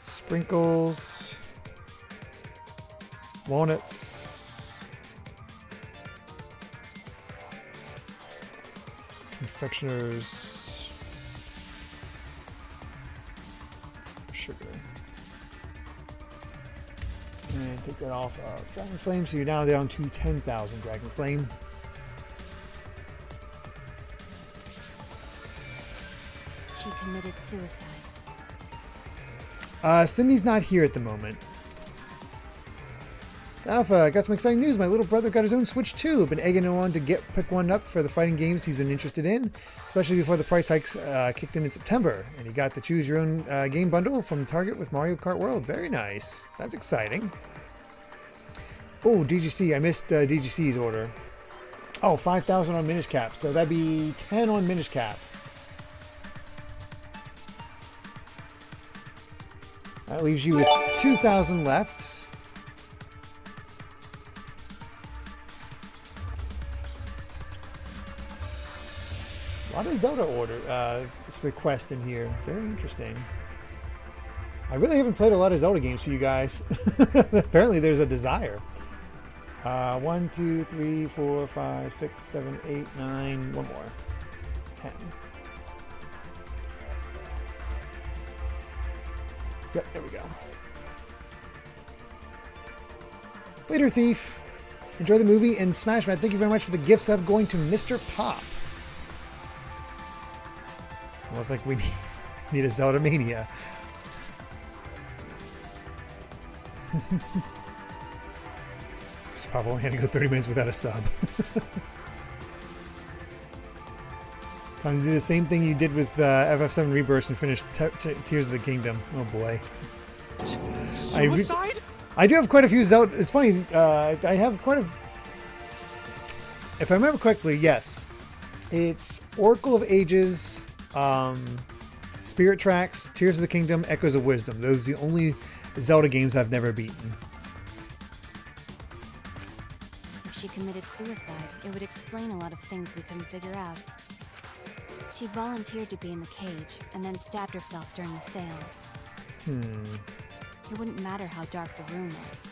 sprinkles, walnuts, confectioner's sugar. And take that off of Dragon Flame, so you're now down to 10,000 Dragon Flame. She committed suicide. Cindy's not here at the moment. Alpha, got some exciting news. My little brother got his own Switch 2. I've been egging him on to pick one up for the fighting games he's been interested in, especially before the price hikes kicked in September. And he got the choose your own game bundle from Target with Mario Kart World. Very nice. That's exciting. Oh, DGC. I missed DGC's order. Oh, 5,000 on Minish Cap. So that'd be 10 on Minish Cap. That leaves you with 2,000 left. A lot of Zelda requests in here. Very interesting. I really haven't played a lot of Zelda games for you guys. Apparently there's a desire. 1, 2, 3, 4, 5, 6, 7, 8, 9. One more. 10. Yep, there we go. Later, Thief. Enjoy the movie, and Smash Man, thank you very much for the gift sub going to Mr. Pop. It's almost like we need a Zelda Mania. Mr. Pop only had to go 30 minutes without a sub. Time to do the same thing you did with FF7 Rebirth and finish Tears of the Kingdom. Oh boy. Suicide? I do have quite a few Zelda. It's funny. I have quite a. If I remember correctly, yes, it's Oracle of Ages, Spirit Tracks, Tears of the Kingdom, Echoes of Wisdom. Those are the only Zelda games I've never beaten. If she committed suicide, it would explain a lot of things we couldn't figure out. She volunteered to be in the cage and then stabbed herself during the seance. It wouldn't matter how dark the room was.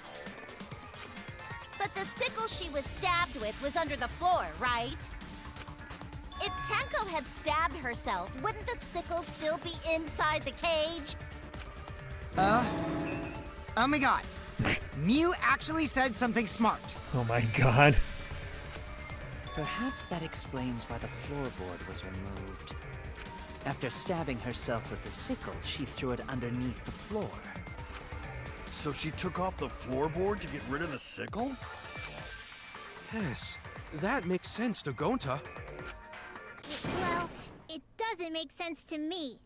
But the sickle she was stabbed with was under the floor, right? If Tenko had stabbed herself, wouldn't the sickle still be inside the cage? Oh my god. Mew actually said something smart. Oh my god. Perhaps that explains why the floorboard was removed. After stabbing herself with the sickle, she threw it underneath the floor. So she took off the floorboard to get rid of the sickle? Yes, that makes sense to Gonta. Well, it doesn't make sense to me.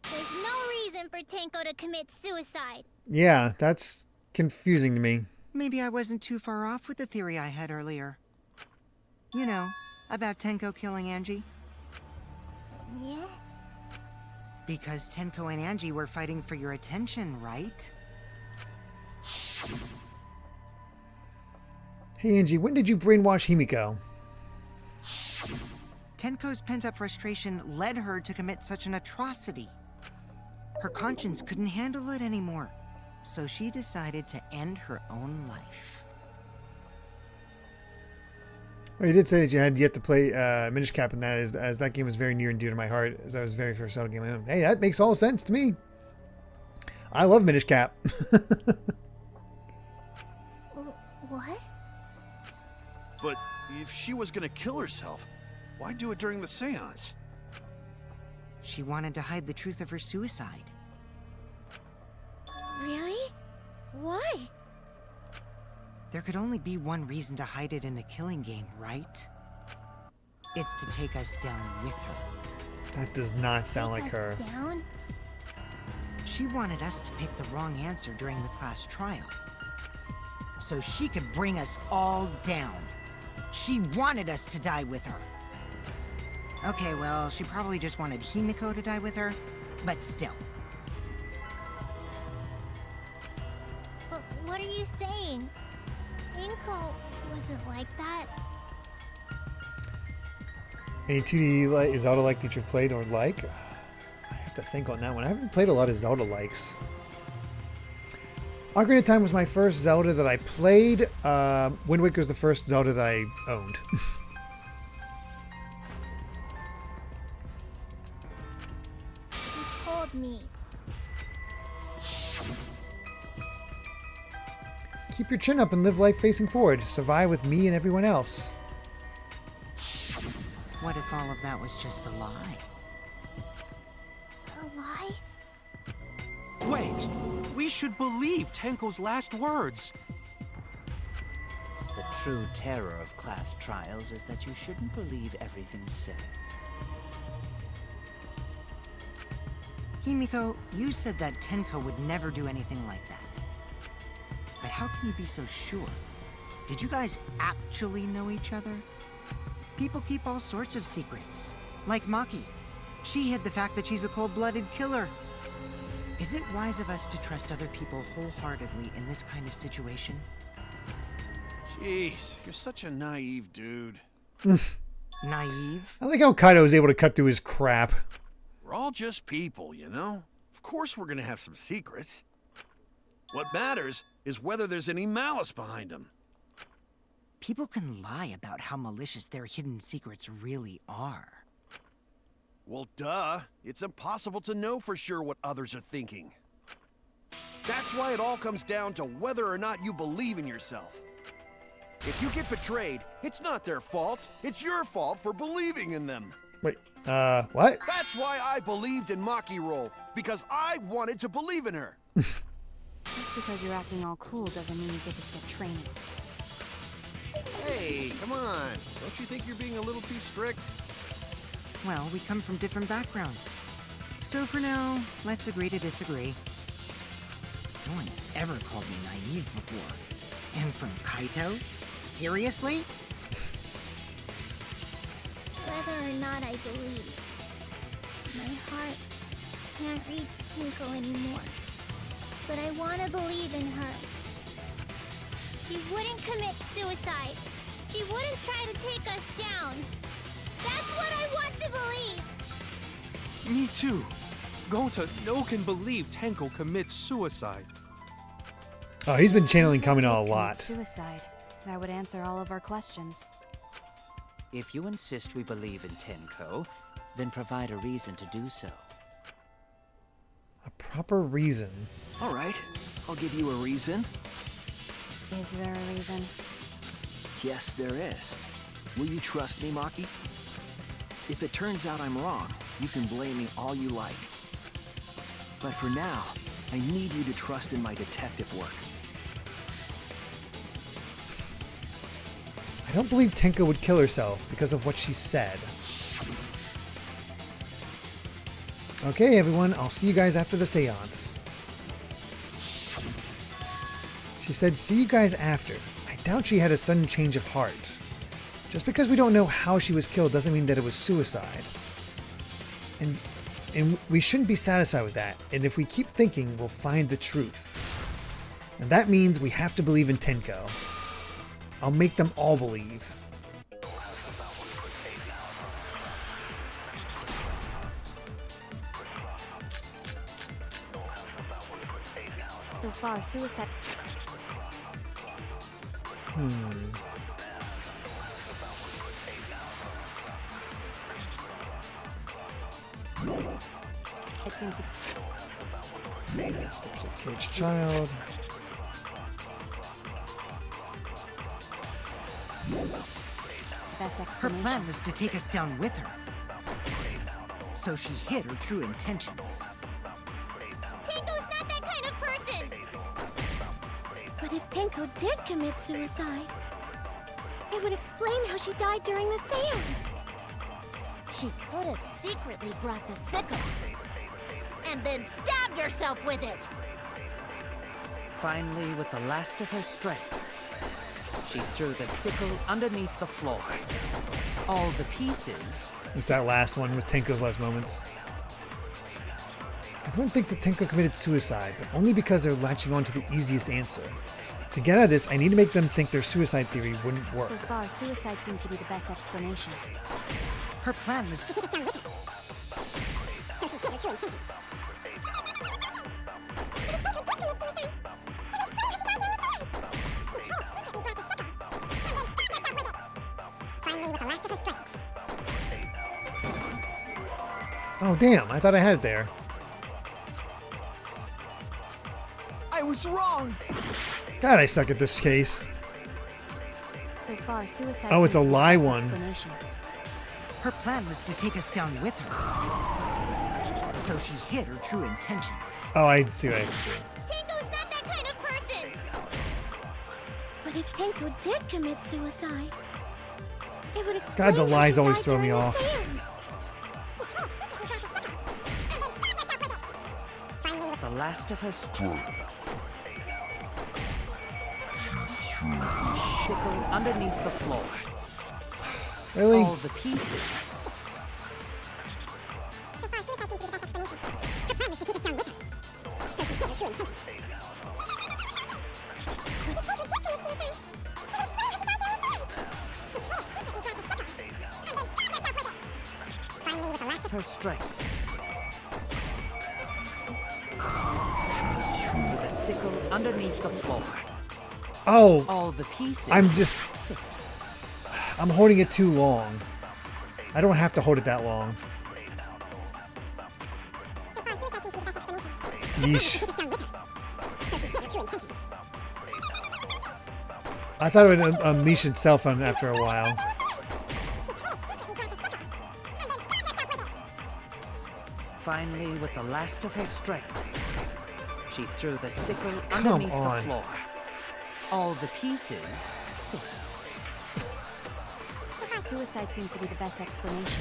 There's no reason for Tenko to commit suicide. Yeah, that's confusing to me. Maybe I wasn't too far off with the theory I had earlier. You know, about Tenko killing Angie. Yeah? Because Tenko and Angie were fighting for your attention, right? Hey Angie, when did you brainwash Himiko? Tenko's pent-up frustration led her to commit such an atrocity. Her conscience couldn't handle it anymore, so she decided to end her own life. Well, you did say that you had yet to play Minish Cap, and that is, as that game was very near and dear to my heart, as that was the very first Zelda game I owned. Hey, that makes all sense to me. I love Minish Cap. What? But if she was gonna kill herself, why do it during the seance? She wanted to hide the truth of her suicide. Really? Why? There could only be one reason to hide it in a killing game, right? It's to take us down with her. That does not sound like her. Down? She wanted us to pick the wrong answer during the class trial, so she could bring us all down. She wanted us to die with her. Okay, well, she probably just wanted Himiko to die with her, but still. But what are you saying? Tenko wasn't like that. Any 2D Zelda-like that you've played or like? I have to think on that one. I haven't played a lot of Zelda-likes. Ocarina of Time was my first Zelda that I played. Wind Waker was the first Zelda that I owned. She told me. Keep your chin up and live life facing forward. Survive with me and everyone else. What if all of that was just a lie? A lie? Wait, we should believe Tenko's last words. The true terror of class trials is that you shouldn't believe everything said. Himiko, you said that Tenko would never do anything like that. But how can you be so sure? Did you guys actually know each other? People keep all sorts of secrets. Like Maki. She hid the fact that she's a cold-blooded killer. Is it wise of us to trust other people wholeheartedly in this kind of situation? Jeez, you're such a naive dude. Naive? I like how Kaido is able to cut through his crap. We're all just people, you know? Of course we're gonna have some secrets. What matters is whether there's any malice behind them. People can lie about how malicious their hidden secrets really are. Well, duh. It's impossible to know for sure what others are thinking. That's why it all comes down to whether or not you believe in yourself. If you get betrayed, it's not their fault. It's your fault for believing in them. Wait, what? That's why I believed in Maki Roll, because I wanted to believe in her. Just because you're acting all cool doesn't mean you get to skip training. Hey, come on. Don't you think you're being a little too strict? Well, we come from different backgrounds. So for now, let's agree to disagree. No one's ever called me naive before. And from Kaito? Seriously? Whether or not I believe, my heart can't reach Twinkle anymore. But I want to believe in her. She wouldn't commit suicide. She wouldn't try to take us down. That's what I want to believe. Me too. Gonta, no can believe Tenko commits suicide. Oh, he's been channeling Kamina a lot. Suicide. That would answer all of our questions. If you insist we believe in Tenko, then provide a reason to do so. A proper reason. All right, I'll give you a reason. Is there a reason? Yes, there is. Will you trust me, Maki? If it turns out I'm wrong, you can blame me all you like. But for now, I need you to trust in my detective work. I don't believe Tenko would kill herself because of what she said. Okay, everyone, I'll see you guys after the seance. She said, see you guys after. I doubt she had a sudden change of heart. Just because we don't know how she was killed doesn't mean that it was suicide. And we shouldn't be satisfied with that. And if we keep thinking, we'll find the truth. And that means we have to believe in Tenko. I'll make them all believe. So far, suicide... It seems... Steps of caged child. Best Her explanation. plan was to take us down with her. So she hid her true intentions. Tenko's not that kind of person! But if Tenko did commit suicide, it would explain how she died during the seance. She could have secretly brought the sickle and then stabbed herself with it. Finally, with the last of her strength, she threw the sickle underneath the floor. All the pieces... It's that last one with Tenko's last moments. Everyone thinks that Tenko committed suicide, but only because they're latching on to the easiest answer. To get out of this, I need to make them think their suicide theory wouldn't work. So far, suicide seems to be the best explanation. Her plan was... Oh, damn. I thought I had it there. I was wrong! God, I suck at this case. So far, suicide Oh, it's seems a to be the lie best one. explanation. Her plan was to take us down with her. So she hid her true intentions. Oh, I see what I did. Tenko's not that kind of person! But if Tenko did commit suicide, it would explain God, the how lies she always died throw me during the off. seance. The last of her strength. sickle underneath the floor. Really? All the pieces. Her strength. With a sickle underneath the floor. Oh, All the pieces. I'm holding it too long. I don't have to hold it that long. Yeesh. I thought it would unleash itself after a while. Finally, with the last of her strength, she threw the sickle Come underneath on. the floor. All the pieces. Suicide seems to be the best explanation.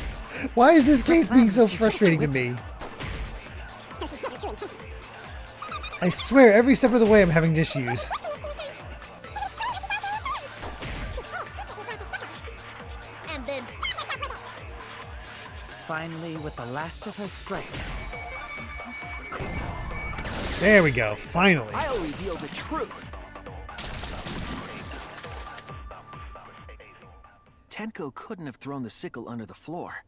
Why is this case being so frustrating to me? I swear, every step of the way I'm having issues. And then Finally, with the last of her strength. There we go, finally. I'll reveal the truth. Tenko couldn't have thrown the sickle under the floor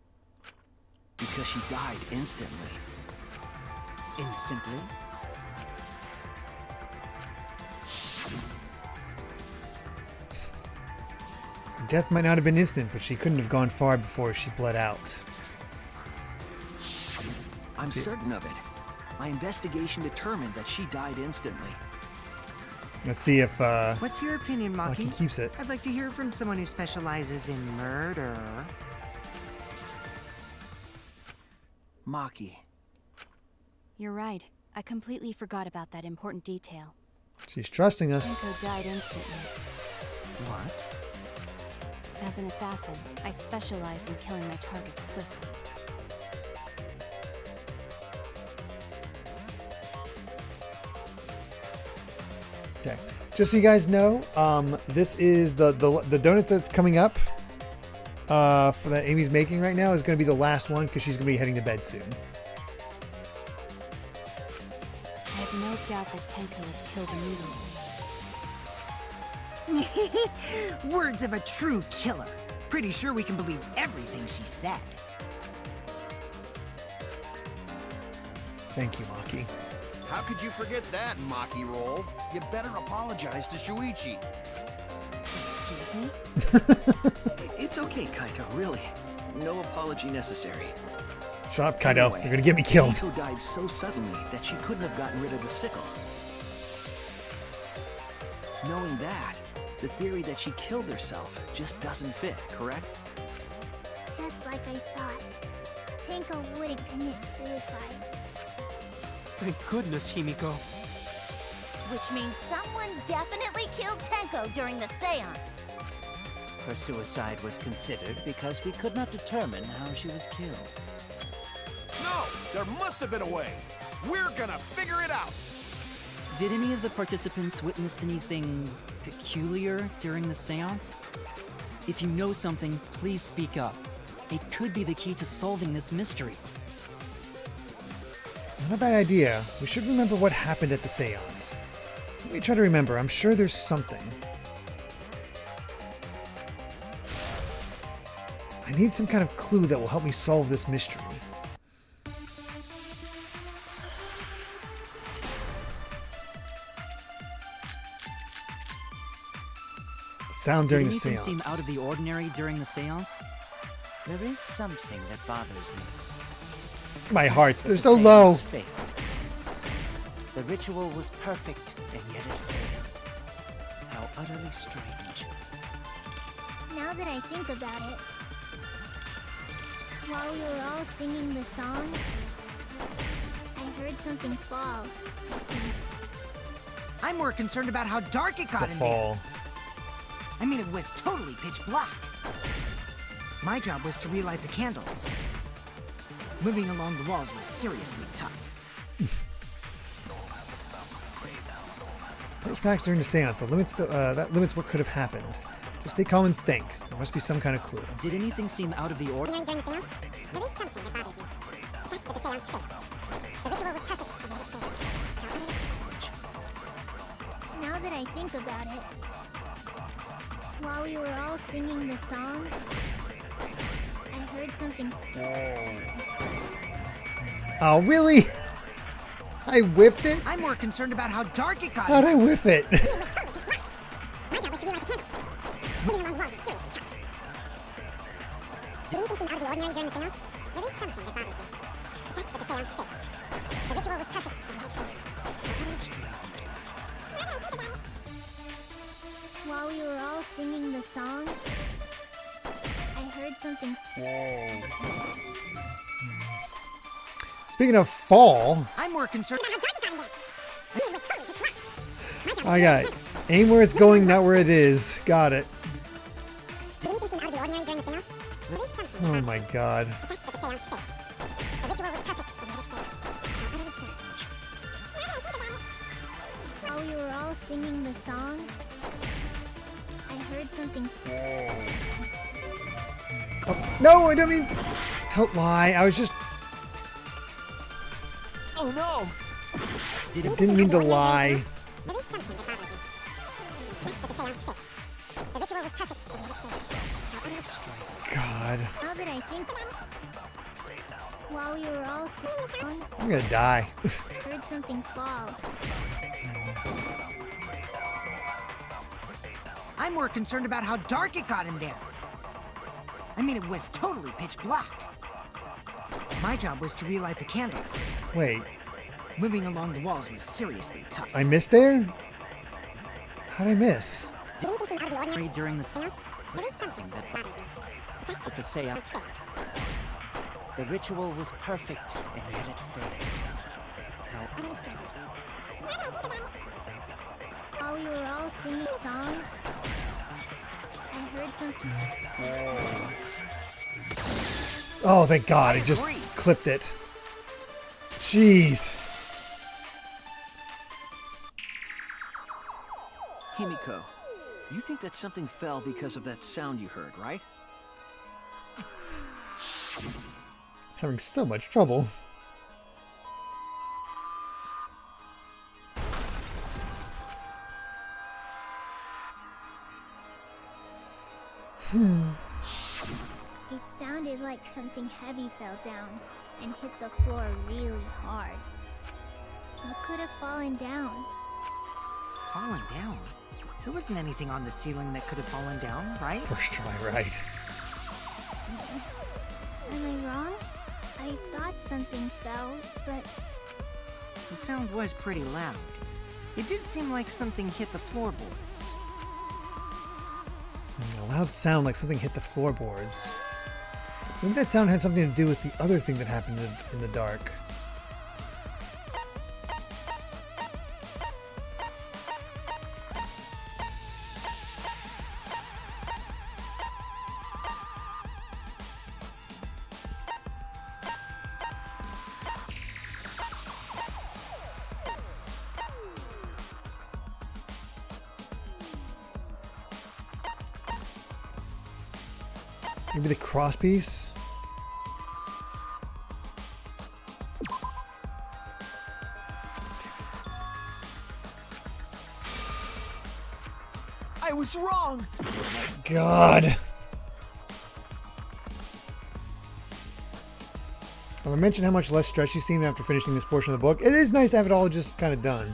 because she died instantly. Instantly. Death might not have been instant, but she couldn't have gone far before she bled out. I'm certain of it. My investigation determined that she died instantly. Let's see if What's your opinion, Maki? Maki keeps it. I'd like to hear from someone who specializes in murder. Maki. You're right. I completely forgot about that important detail. She's trusting us. Tenko died instantly. What? As an assassin, I specialize in killing my targets swiftly. Okay. Just so you guys know, this is the donut that's coming up for that Amy's making right now is going to be the last one because she's going to be heading to bed soon. I have no doubt that Tenko was killed immediately. Words of a true killer. Pretty sure we can believe everything she said. Thank you, Maki. How could you forget that, Maki roll? You better apologize to Shuichi. Excuse me? It's okay, Kaito, really. No apology necessary. Shut up, Kaido. Anyway, You're going to get me killed. Kaito died so suddenly that she couldn't have gotten rid of the sickle. Knowing that, the theory that she killed herself just doesn't fit, correct? Just like I thought. Tenko wouldn't commit suicide. Thank goodness, Himiko. which means someone definitely killed Tenko during the seance. Her suicide was considered because we could not determine how she was killed. No! There must have been a way! We're gonna figure it out! Did any of the participants witness anything peculiar during the seance? If you know something, please speak up. It could be the key to solving this mystery. Not a bad idea. We should remember what happened at the seance. Let me try to remember. I'm sure there's something. I need some kind of clue that will help me solve this mystery. Sound during the Did anything seance. seem out of the ordinary during the seance? There is something that bothers me. My hearts, they're The so low. seance failed. The ritual was perfect, and yet it failed. How utterly strange. Now that I think about it, while we were all singing the song, I heard something fall. I'm more concerned about how dark it got The in fall. there. I mean, it was totally pitch black. My job was to relight the candles. Moving along the walls was seriously tough. Flashbacks during the seance. That limits what could have happened. Just stay calm and think. There must be some kind of clue. Did anything seem out of the order? During the seance, there is something that bothers me. The fact that the seance failed. The ritual was perfect, and yet it failed. How utter Now that I think about it, while we were all singing the song, I heard something. Oh, really? I whiffed it? I'm more concerned about how dark it got. How'd I whiff it? My job was to relight the candles. Moving along the walls was seriously tough. Did anything seem out of the ordinary during the seance? There is something that bothers me. The fact that the seance failed. The ritual was perfect, and yet it failed. Now that I think about it. While we were all singing the song, I heard something. Speaking of fall, I'm more concerned. I got it. Aim where it's going, not where it is. Got it. Did anything seem out of the ordinary during the seance? There is something. Oh my god. The fact that the seance failed. The ritual was perfect, and yet it failed. How utterly strange. Now that I think about it. While we were all singing the song, I heard something. Oh, no, I don't mean to lie. I was just... Oh no! I didn't mean to lie. There is something that bothers me. The fact that the seance failed. The ritual was perfect, and yet it failed. How utterly strange. God. Now that I think about it, while we were all singing the song, I'm gonna die. I heard something fall. I'm more concerned about how dark it got in there. I mean, it was totally pitch black. My job was to relight the candles. Wait, Moving along the walls was seriously tough. I missed there? How'd I miss? Did anything seem out of the ordinary During the seance, There is something that bothers me. The fact that the seance, failed. the ritual was perfect, and yet it failed. How Utterly strange. Now that I think about it. While we were all singing the song, I heard something. Oh, thank God. I just clipped it. Jeez. Himiko, you think that something fell because of that sound you heard, right? Having so much trouble. It sounded like something heavy fell down and hit the floor really hard. What could have fallen down? Fallen down? There wasn't anything on the ceiling that could have fallen down, right? First try, right? Am I wrong? I thought something fell, but The sound was pretty loud. It did seem like something hit the floorboards. A loud sound like something hit the floorboards. Maybe that sound had something to do with the other thing that happened in the dark. Maybe the crosspiece? I was wrong! God! I mentioned how much less stressed you seemed after finishing this portion of the book. It is nice to have it all just kind of done.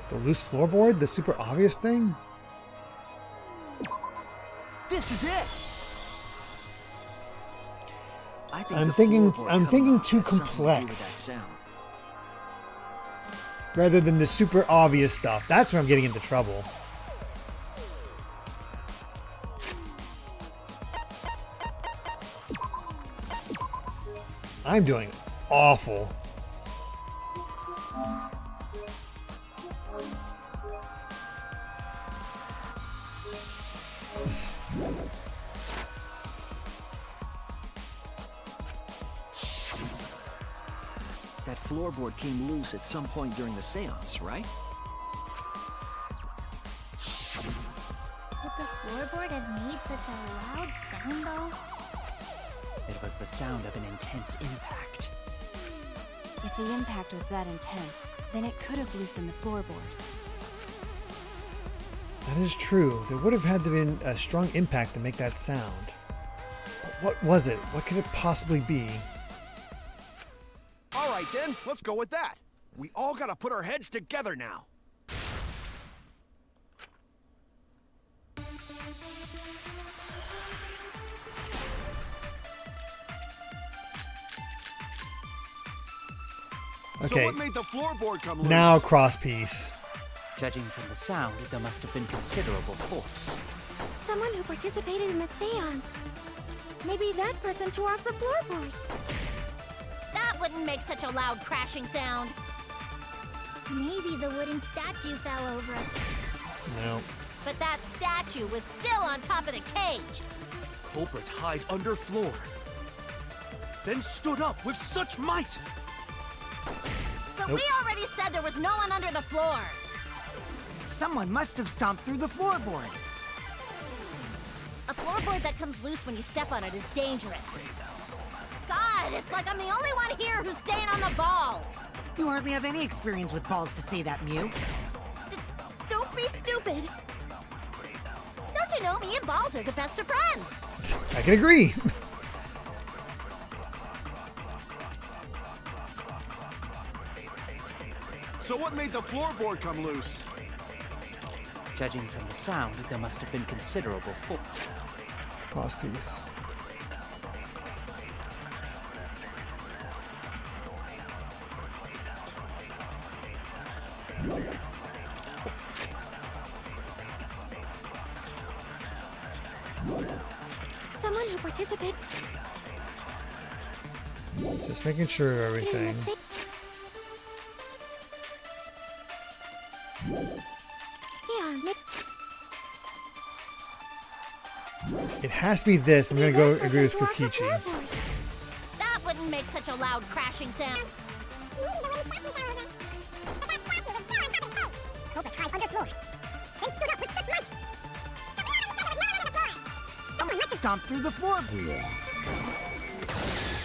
The loose floorboard? The super obvious thing? This is it! I think I'm the thinking floorboard I'm cut thinking off too had something to do with that complex. sound. Rather than the super obvious stuff. That's where I'm getting into trouble. I'm doing awful. That floorboard came loose at some point during the seance, right? Would the floorboard have made such a loud sound, though? It was the sound of an intense impact. If the impact was that intense, then it could have loosened the floorboard. That is true. There would have had to been a strong impact to make that sound. But what was it? What could it possibly be? All right, then. Let's go with that. We all gotta put our heads together now. Okay. So what made the floorboard come loose? Now crosspiece. Judging from the sound, there must have been considerable force. Someone who participated in the seance. Maybe that person tore off the floorboard. That wouldn't make such a loud crashing sound. Maybe the wooden statue fell over. No. But that statue was still on top of the cage. Culprit hide under floor. Then stood up with such might. But Nope. we already said there was no one under the floor. Someone must have stomped through the floorboard. A floorboard that comes loose when you step on it is dangerous. God, it's like I'm the only one here who's staying on the ball. You hardly have any experience with balls to say that, Mew. Don't be stupid. Don't you know me and balls are the best of friends? I can agree. So what made the floorboard come loose? Judging from the sound, there must have been considerable force. Crosspiece. Someone who participated Just making sure of in everything. the seance. It has to be this. I'm gonna go agree with Kokichi. That wouldn't make such a loud crashing sound. Culprit hide under floor. Then stood up with such might. Someone must have stomped through the floorboard.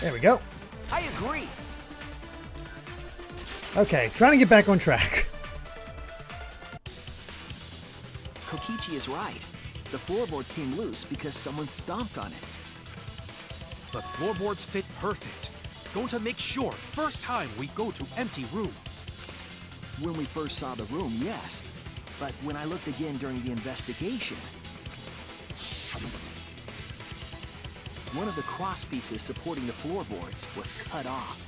There we go. I agree. Okay, trying to get back on track. Kokichi is right. The floorboard came loose because someone stomped on it. But floorboards fit perfect. Going to make sure first time we go to empty room. When we first saw the room, yes. But when I looked again during the investigation, one of the cross pieces supporting the floorboards was cut off.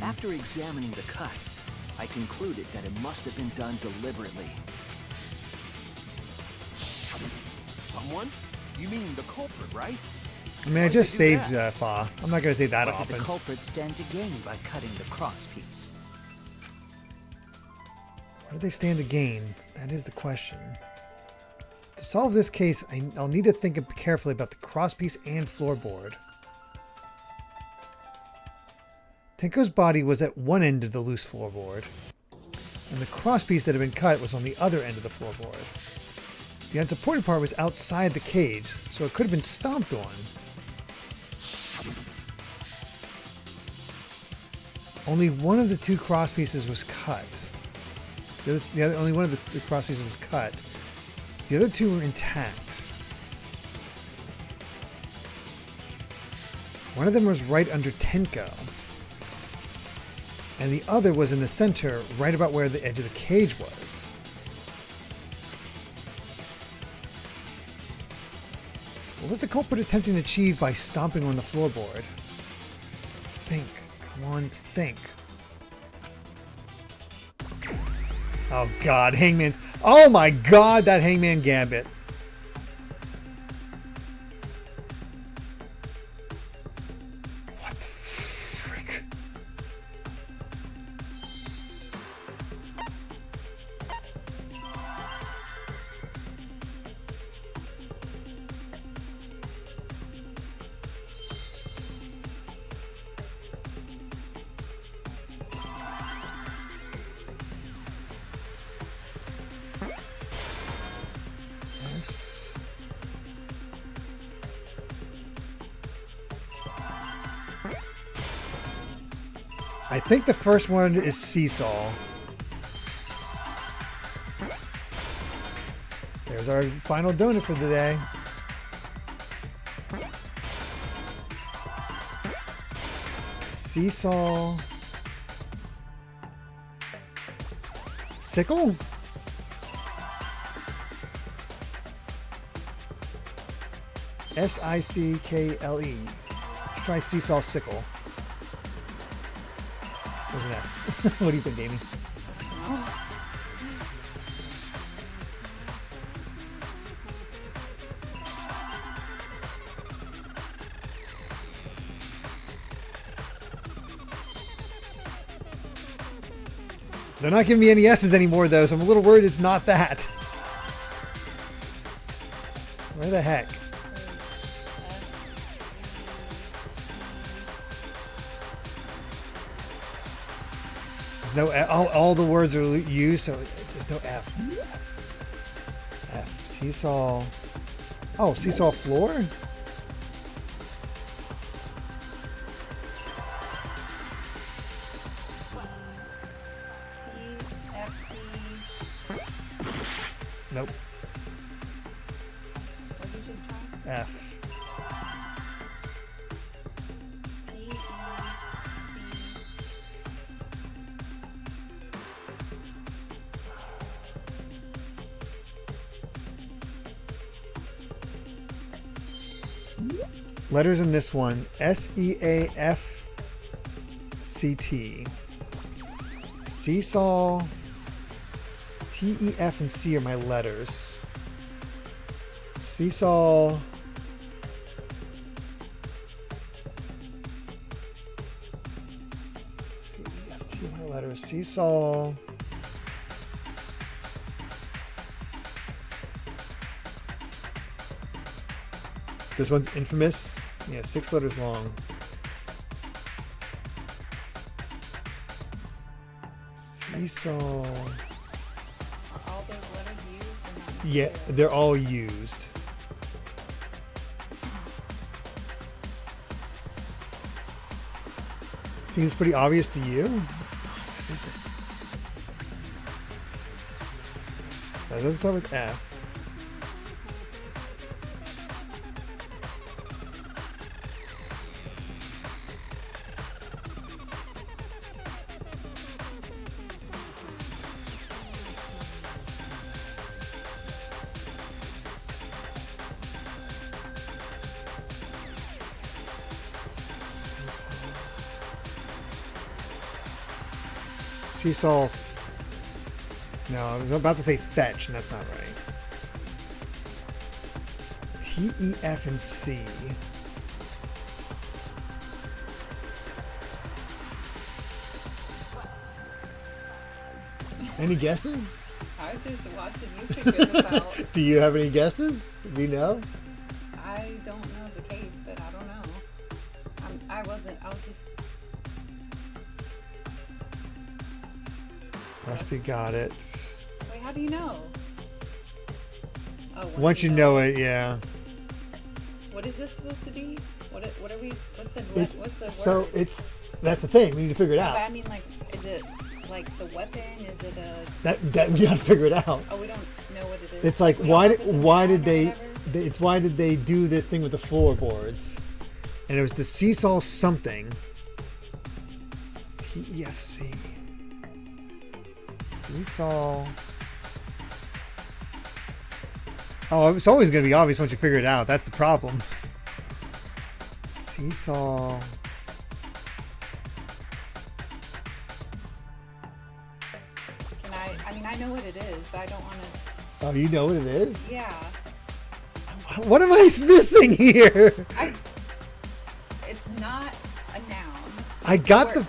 After examining the cut, I concluded that it must have been done deliberately. Someone? You mean the culprit, right? I mean, I Why'd just they do saved that? Fa. I'm not gonna say that What did often. the culprit stand to gain by cutting the crosspiece? What do they stand to gain? That is the question. To solve this case, I'll need to think carefully about the crosspiece and floorboard. Tenko's body was at one end of the loose floorboard, and the crosspiece that had been cut was on the other end of the floorboard. The unsupported part was outside the cage, so it could have been stomped on. Only one of the two crosspieces was cut. Only one of the crosspieces was cut. The other two were intact. One of them was right under Tenko, and the other was in the center, right about where the edge of the cage was. What was the culprit attempting to achieve by stomping on the floorboard? Think. Come on, think. Oh God, Hangman's. Oh my God, that Hangman Gambit. What the frick? Yes. I think the first one is Seesaw. There's our final donut for the day. Seesaw. Sickle? S-I-C-K-L-E. Let's try Seesaw Sickle. There's an S. What do you think, Amy? They're not giving me any S's anymore, though, so I'm a little worried it's not that. Where the heck? No, all the words are used, so there's no F. F. Seesaw. Oh, seesaw floor? Nope. What did you just try? F. T-E-C. Letters in this one. S-E-A-F-C-T. Seesaw. T, E, F, and C are my letters. Seesaw. C, E, F, T are my letters. Seesaw. This one's infamous. Yeah, 6 letters long. Seesaw. Are all those letters used? Yeah, they're all used. Seems pretty obvious to you. What is it? Let's start with F. Seesaw. No, I was about to say fetch, and that's not right. T, E, F, and C. Any guesses? I was just watching you figure this out. Do you have any guesses? Do you know? I don't know the case, but I don't know. I was just... Rusty got it. Wait, how do you know? Oh, once you know it, yeah. What is this supposed to be? What are we? What's the word? So that's the thing. We need to figure it out. But I mean, like, is it like the weapon? Is it a that we gotta figure it out. Oh, we don't know what it is. It's like why did they do this thing with the floorboards? And it was the seesaw something. TEFC. Seesaw. Oh, it's always going to be obvious once you figure it out. That's the problem. Seesaw. I mean, I know what it is, but I don't want to... Oh, you know what it is? Yeah. What am I missing here? It's not a noun. I got the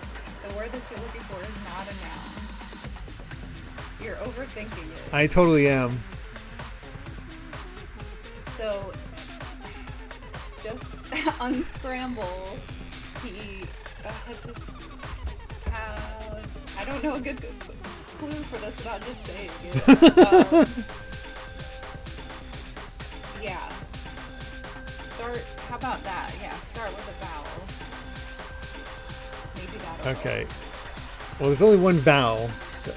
word that you're looking for is not a noun. You're overthinking it. I totally am. So, just unscramble T. Let's just have... I don't know a good clue for this without just saying it. Yeah. Start... How about that? Yeah, start with a vowel. Maybe that'll Okay. help. Well, there's only one vowel. So...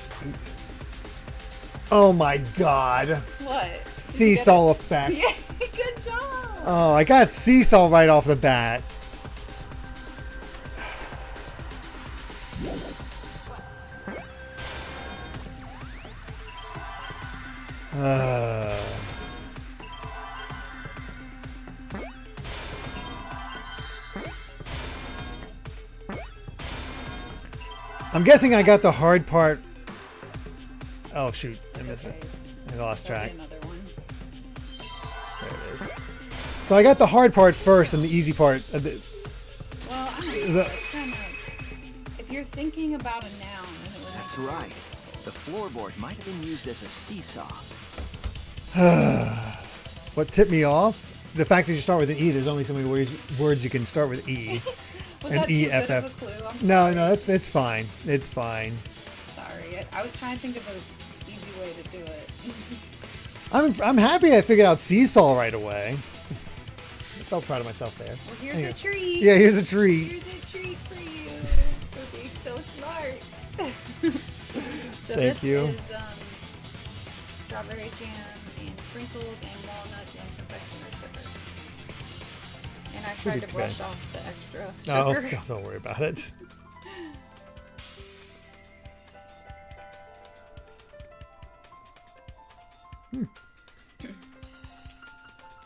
Oh my god. What? Seesaw effect. Yeah, good job. Oh, I got seesaw right off the bat. I'm guessing I got the hard part. Oh shoot, I missed it. I lost track. There it is. So I got the hard part first and the easy part. Well, I don't know. It's kind of... If you're thinking about a noun... That's right. The floorboard might have been used as a seesaw. What tipped me off? The fact that you start with an E. There's only so many words you can start with E. Was and that E too F good of F. a clue? I'm No, sorry. no, it's fine. It's fine. Sorry, I was trying to think of an easy way to do it. I'm happy I figured out seesaw right away. I felt proud of myself there. Well, here's a treat. Yeah, here's a treat. Here's a treat for you for being so smart. So Thank you. This is strawberry jam and sprinkles and walnuts and confectioner sugar. And I tried to brush off the extra sugar. Oh, God, don't worry about it.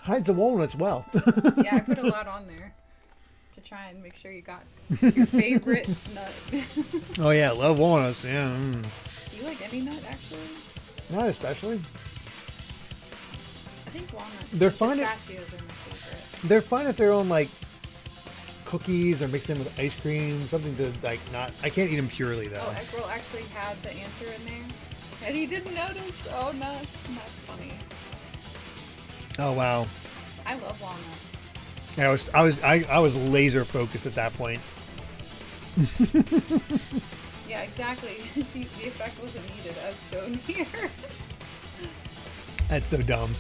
Hides the walnuts well. Yeah, I put a lot on there to try and make sure you got your favorite nut. Oh yeah, love walnuts. Yeah. Do you like any nut actually? Not especially. I think walnuts. They're fine. Pistachios are my favorite. They're fine if they're on like cookies or mixed in with ice cream, something to like not. I can't eat them purely though. Oh, Eggroll actually had the answer in there, and he didn't notice. Oh no, that's funny. Oh wow. I love walnuts. I was laser focused at that point. Yeah, exactly. See, the effect wasn't needed as shown here. That's so dumb.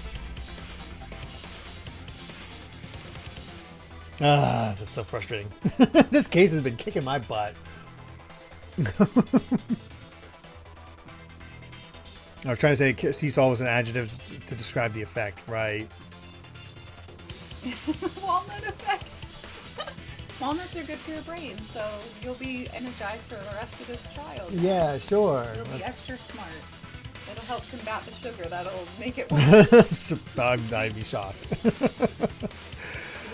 Ah, that's so frustrating. This case has been kicking my butt. I was trying to say seesaw was an adjective to describe the effect, right? Walnut effect. Walnuts are good for your brain, so you'll be energized for the rest of this trial. Yeah, sure. You'll be extra smart. It'll help combat the sugar. That'll make it worse. I'd be shocked. Do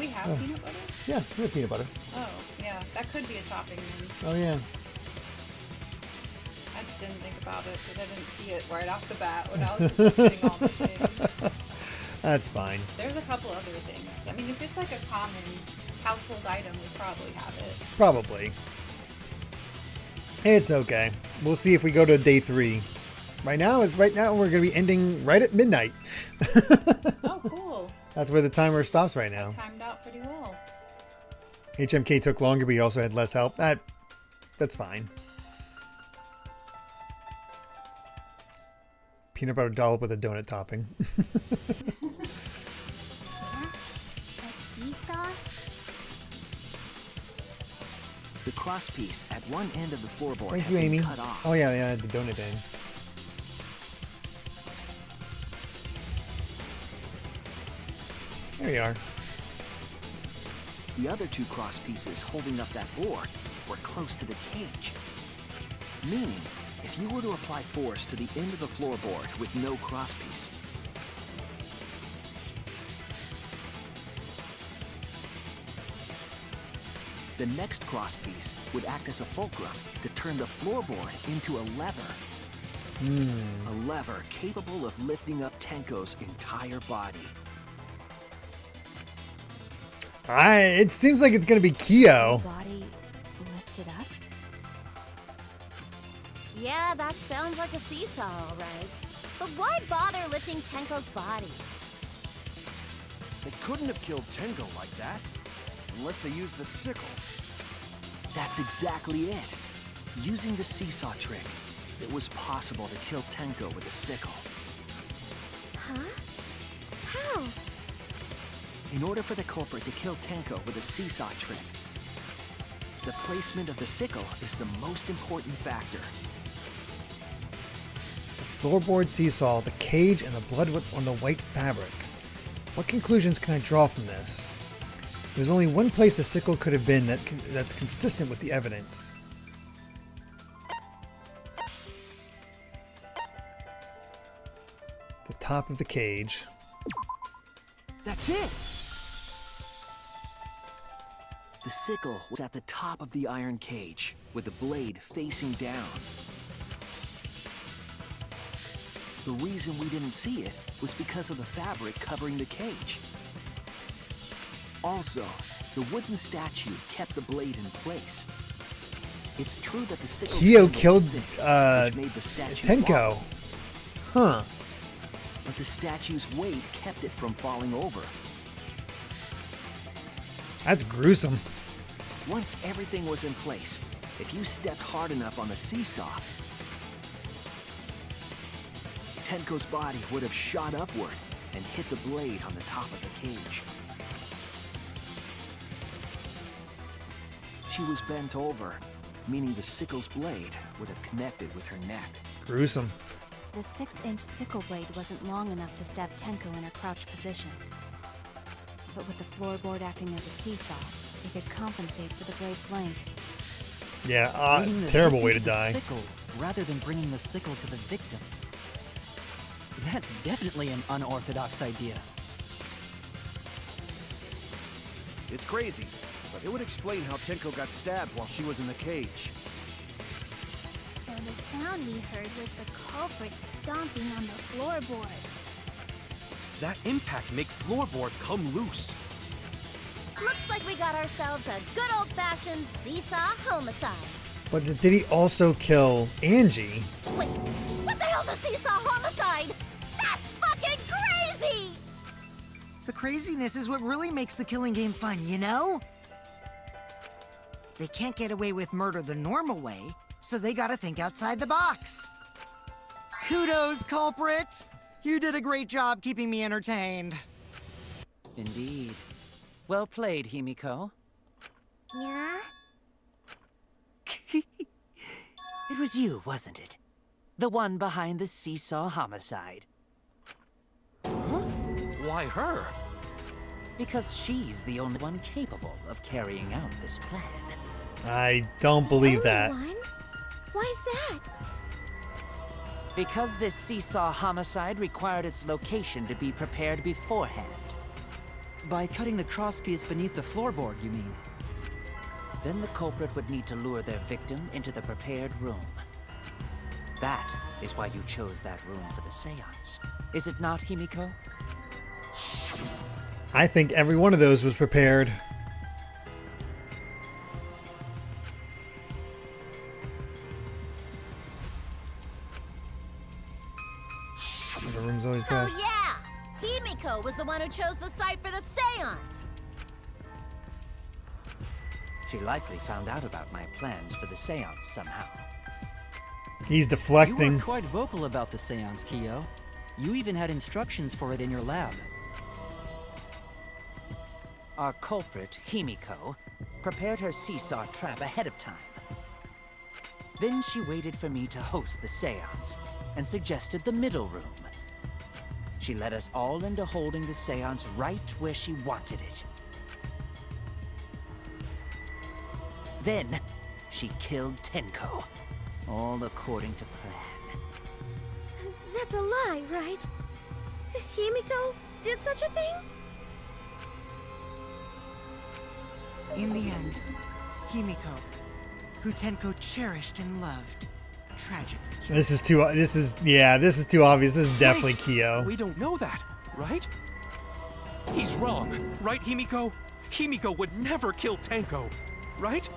we have peanut butter? Yeah, we have peanut butter. Oh, yeah. That could be a topping then. Oh, yeah. I just didn't think about it because I didn't see it right off the bat when I was listing all the things. That's fine. There's a couple other things. I mean, if it's like a common household item, we probably have it. Probably. It's okay. We'll see if we go to day 3. Right now we're going to be ending right at midnight. Oh, cool. That's where the timer stops right now. Timed out pretty well. HMK took longer, but he also had less help. That's fine. Peanut butter dollop with a donut topping. A seesaw? The cross piece at one end of the floorboard Thank had you, been Amy. cut off. Oh yeah, I had the donut in. There you are. The other 2 cross pieces holding up that board were close to the cage. Meaning, if you were to apply force to the end of the floorboard with no crosspiece, the next crosspiece would act as a fulcrum to turn the floorboard into a lever. A lever capable of lifting up Tenko's entire body. It seems like it's gonna be Kyo. Body lifted up? Yeah, that sounds like a seesaw, all right. But why bother lifting Tenko's body? They couldn't have killed Tenko like that. Unless they used the sickle. That's exactly it. Using the seesaw trick, it was possible to kill Tenko with a sickle. Huh? How? In order for the culprit to kill Tenko with a seesaw trick, the placement of the sickle is the most important factor. The floorboard seesaw, the cage, and the blood on the white fabric. What conclusions can I draw from this? There's only one place the sickle could have been that's consistent with the evidence. The top of the cage. That's it! The sickle was at the top of the iron cage, with the blade facing down. The reason we didn't see it was because of the fabric covering the cage. Also, the wooden statue kept the blade in place. It's true that the sickle Kyo killed made the statue Tenko. fall, Huh. but the statue's weight kept it from falling over. That's gruesome. Once everything was in place, if you stepped hard enough on the seesaw, Tenko's body would have shot upward and hit the blade on the top of the cage. She was bent over, meaning the sickle's blade would have connected with her neck. Gruesome. The 6-inch sickle blade wasn't long enough to stab Tenko in her crouch position. But with the floorboard acting as a seesaw, it could compensate for the blade's length. Yeah, Bringing the terrible victim way to to the die. Sickle, rather than bringing the sickle to the victim. That's definitely an unorthodox idea. It's crazy, but it would explain how Tenko got stabbed while she was in the cage. So the sound we heard was the culprit stomping on the floorboard. That impact make floorboard come loose. Looks like we got ourselves a good old-fashioned seesaw homicide. But did he also kill Angie? Wait, what the hell's a seesaw homicide? That's fucking crazy! The craziness is what really makes the killing game fun, you know? They can't get away with murder the normal way, so they gotta think outside the box. Kudos, culprit! You did a great job keeping me entertained. Indeed. Well played, Himiko. Yeah? It was you, wasn't it? The one behind the seesaw homicide. Why her? Because she's the only one capable of carrying out this plan. I don't believe that. Only one? Why's that? Because this seesaw homicide required its location to be prepared beforehand. By cutting the crosspiece beneath the floorboard, you mean? Then the culprit would need to lure their victim into the prepared room. That is why you chose that room for the seance. Is it not, Himiko? I think every one of those was prepared. The room's always best. Oh yeah! Himiko was the one who chose the site for the seance! She likely found out about my plans for the seance somehow. He's You deflecting. were quite vocal about the seance, Kyo. You even had instructions for it in your lab. Our culprit, Himiko, prepared her seesaw trap ahead of time. Then she waited for me to host the seance and suggested the middle room. She led us all into holding the seance right where she wanted it. Then, she killed Tenko, all according to plan. That's a lie, right? Himiko did such a thing? In the end, Himiko, who Tenko cherished and loved, Tragic. This is too obvious. This is definitely Wait, Kyo. We don't know that, right? He's wrong, right, Himiko? Himiko would never kill Tenko, right?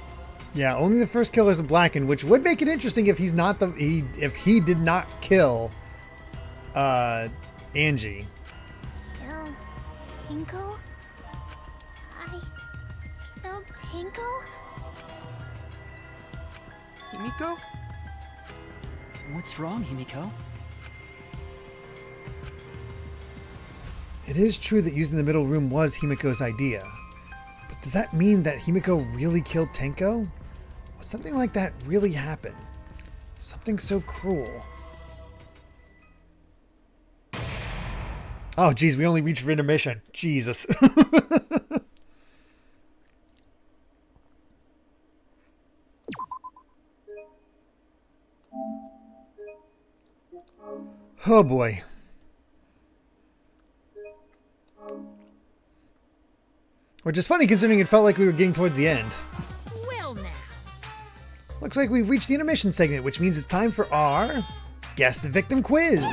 Yeah, only the first killer's a blackened, which would make it interesting if he's not if he did not kill Angie. Kill Tenko? I killed Tenko? Himiko? What's wrong, Himiko? It is true that using the middle room was Himiko's idea. But does that mean that Himiko really killed Tenko? Would something like that really happen? Something so cruel. Oh, geez, we only reached for intermission. Jesus. Oh, boy. Which is funny considering it felt like we were getting towards the end. Well now. Looks like we've reached the intermission segment, which means it's time for our Guess the Victim quiz.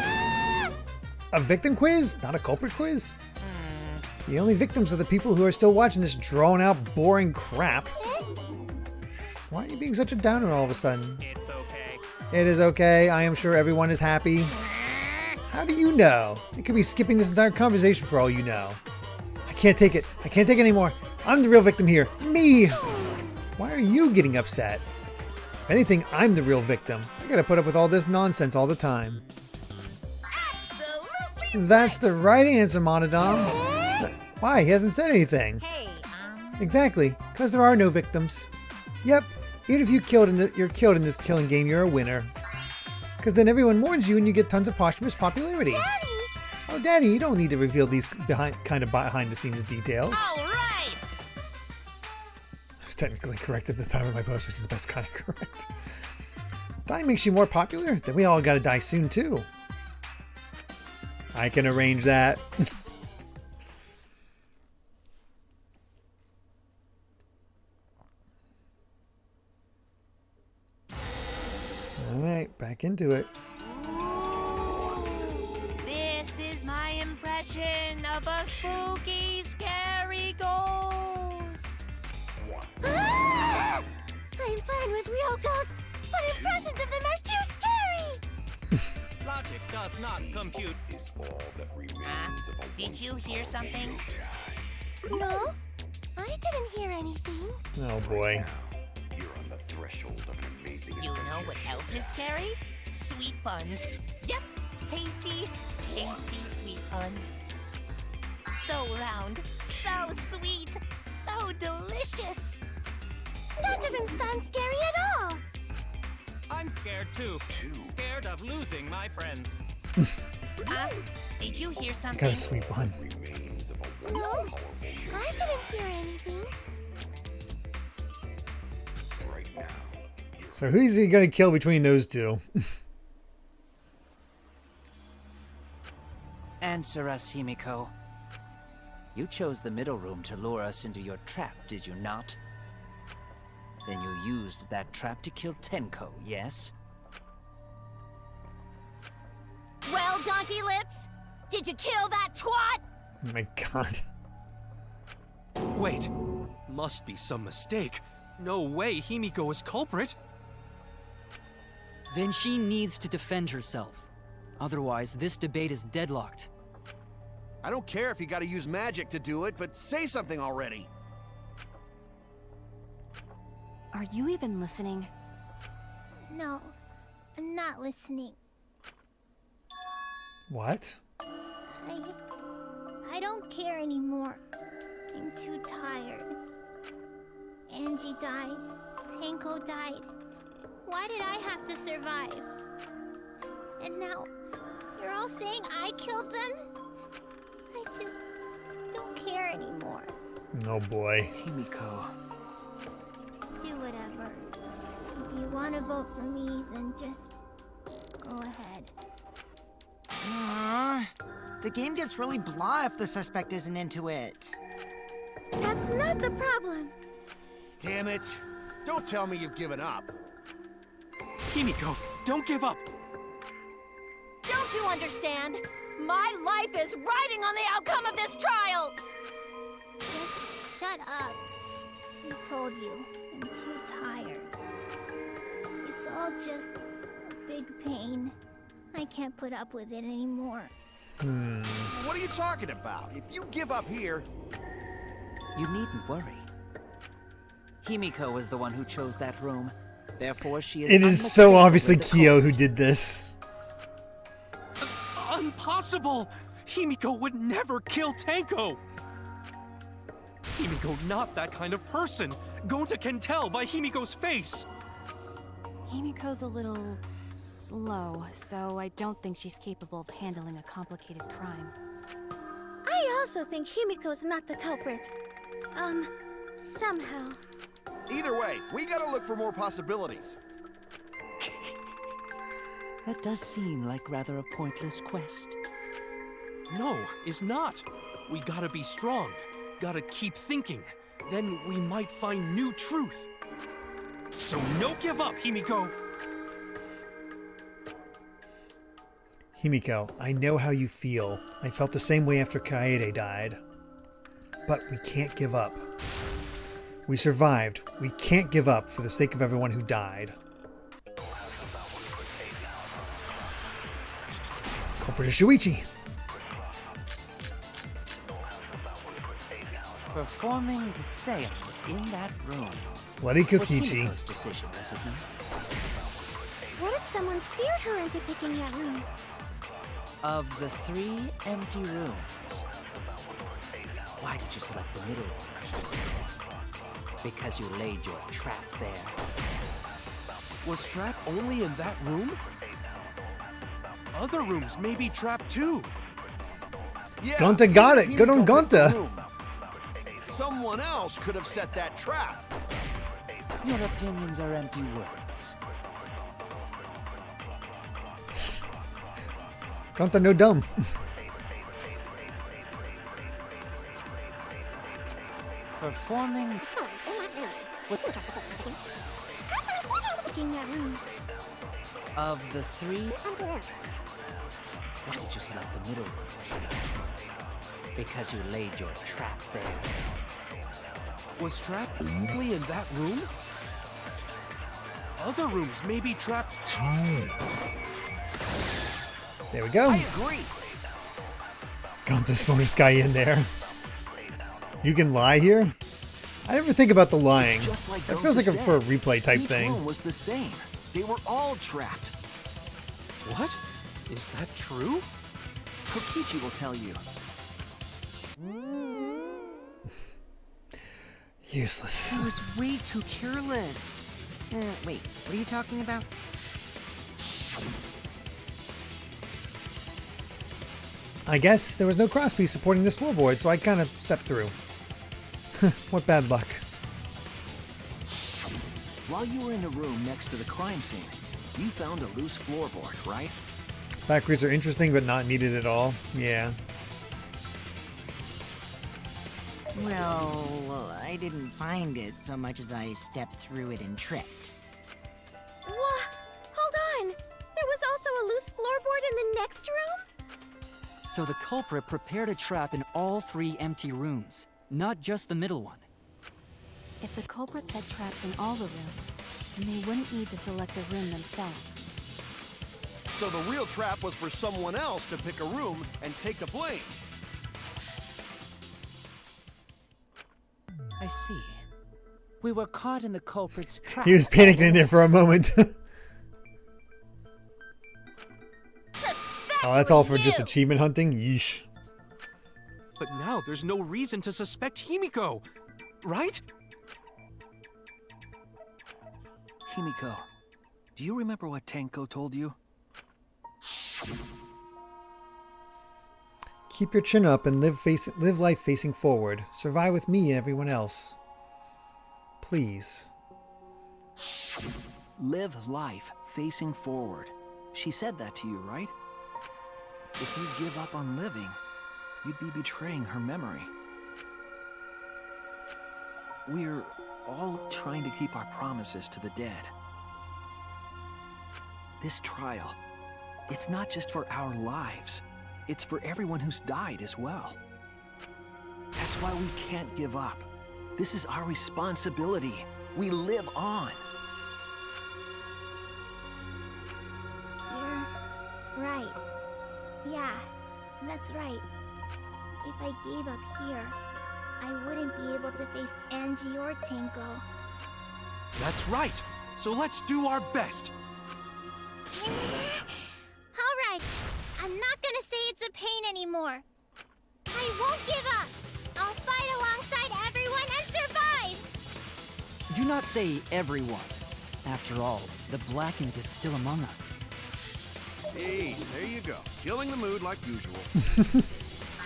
A victim quiz? Not a culprit quiz? The only victims are the people who are still watching this drawn-out, boring crap. Why are you being such a downer all of a sudden? It's okay. It is okay. I am sure everyone is happy. How do you know? It could be skipping this entire conversation for all you know. I can't take it. I can't take it anymore. I'm the real victim here. Me! Why are you getting upset? If anything, I'm the real victim. I gotta put up with all this nonsense all the time. Absolutely. That's the right answer, Monodon. Why? He hasn't said anything. Hey, Exactly, because there are no victims. Yep, even if you're killed in this killing game, you're a winner. Because then everyone mourns you and you get tons of posthumous popularity. Daddy! Oh, Daddy, you don't need to reveal these behind-the-scenes details. all right. I was technically correct at the time of my post, which is the best kind of correct. Dying makes you more popular? Then we all gotta die soon, too. I can arrange that. Alright, back into it. This is my impression of a spooky, scary ghost. Ah! I'm fine with real ghosts, but impressions of them are too scary! Logic does not compute. Is all that remains of a Did you hear something? No, I didn't hear anything. Oh boy. You're on the threshold of an amazing You adventure. know what else is scary? Sweet buns. Yep, tasty, tasty sweet buns. So round, so sweet, so delicious. That doesn't sound scary at all! I'm scared too. Scared of losing my friends. Did you hear I something? got a sweet bun. Remains of a once No, powerful I didn't hear anything. right now. So who's he gonna kill between those two? Answer us, Himiko. You chose the middle room to lure us into your trap, did you not? Then you used that trap to kill Tenko, yes? Well, Donkey Lips, did you kill that twat? Oh my god. Wait, must be some mistake. No way Himiko is culprit. Then she needs to defend herself. Otherwise, this debate is deadlocked. I don't care if you gotta use magic to do it, but say something already. Are you even listening? No, I'm not listening. What? I don't care anymore. I'm too tired. Angie died. Tenko died. Why did I have to survive? And now, you're all saying I killed them? I just don't care anymore. Oh boy. Himiko. Do whatever. If you want to vote for me, then just go ahead. The game gets really blah if the suspect isn't into it. That's not the problem. Damn it. Don't tell me you've given up. Himiko, Don't give up. Don't you understand? My life is riding on the outcome of this trial! Just shut up. I told you, I'm too tired. It's all just a big pain. I can't put up with it anymore. What are you talking about? If you give up here... You needn't worry. Himiko was the one who chose that room. Therefore, she is It is so unmistakably obviously the Kyo who did this. Impossible! Himiko would never kill Tenko! Himiko not that kind of person. Gonta can tell by Himiko's face. Himiko's a little slow, so I don't think she's capable of handling a complicated crime. I also think Himiko's not the culprit. Somehow. Either way, we gotta look for more possibilities. That does seem like rather a pointless quest. No, it's not. We gotta be strong. Gotta keep thinking. Then we might find new truth. So no give up, Himiko! Himiko, I know how you feel. I felt the same way after Kaede died. But we can't give up. We survived. We can't give up for the sake of everyone who died. Culprit is Shuichi. Performing the seance in that room. Bloody Was Kokichi. Himiko's decision, was it not? What if someone steered her into picking that room? Of the 3 empty rooms, why did you select the middle one? Because you laid your trap there. Was trap only in that room? Other rooms may be trapped too. Yeah, Gonta got it. Himiko Good on picked the Gonta. room. Someone else could have set that trap. Your opinions are empty words. Gonta no dumb. Performing Picking that room. of the 3. Why did you select the middle room? Because you laid your trap there. Was trap only in that room? Other rooms may be trapped. There we go. I agree. Gonta's smartest guy in there. You can lie here? I never think about the lying. Just like It feels like Gonta for a said, replay type each thing. room was the same. They were all trapped. What? Is that true? Kokichi will tell you. Useless. He was way too careless. Wait, what are you talking about? I guess there was no crosspiece supporting this floorboard, so I kind of stepped through. What bad luck. While you were in the room next to the crime scene, you found a loose floorboard, right? Backreads are interesting, but not needed at all. Yeah. Well, I didn't find it so much as I stepped through it and tripped. What? Hold on! There was also a loose floorboard in the next room? So the culprit prepared a trap in all 3 empty rooms, not just the middle one. If the culprit set traps in all the rooms, then they wouldn't need to select a room themselves. So the real trap was for someone else to pick a room and take the blame. I see. We were caught in the culprit's trap. He was panicked in there for a moment. Oh, that's all for just achievement hunting? Yeesh. But now there's no reason to suspect Himiko, right? Himiko, do you remember what Tenko told you? Keep your chin up and live life facing forward. Survive with me and everyone else. Please. Live life facing forward. She said that to you, right? If you give up on living, you'd be betraying her memory. We're all trying to keep our promises to the dead. This trial, it's not just for our lives. It's for everyone who's died as well. That's why we can't give up. This is our responsibility. We live on. You're right. Yeah, that's right. If I gave up here, I wouldn't be able to face Angie or Tenko. That's right. So let's do our best. Alright, I'm not gonna say it's a pain anymore. I won't give up. I'll fight alongside everyone and survive! Do not say everyone. After all, the Blackened is still among us. Jeez, there you go. Killing the mood like usual.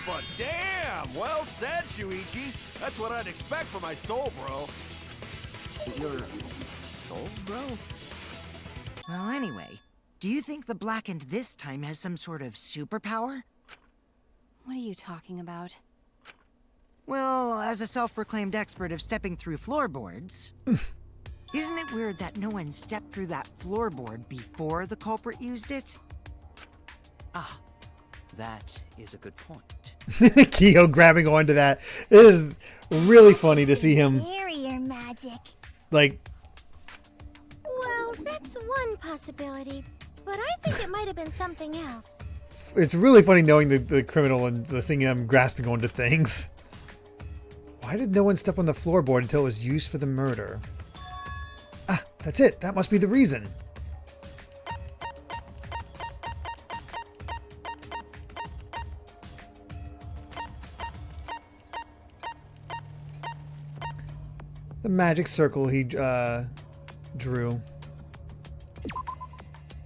But damn, well said, Shuichi. That's what I'd expect for my soul, bro. Your soul, bro? Well, anyway, do you think the Blackened this time has some sort of superpower? What are you talking about? Well, as a self-proclaimed expert of stepping through floorboards, isn't it weird that no one stepped through that floorboard before the culprit used it? Ah, that is a good point. Kyo grabbing onto that. It is really funny to see him, Barrier magic. like, Well, that's one possibility, but I think it might have been something else. it's really funny knowing the criminal and the thing him grasping onto things. Why did no one step on the floorboard until it was used for the murder? Ah, that's it. That must be the reason. The magic circle he drew.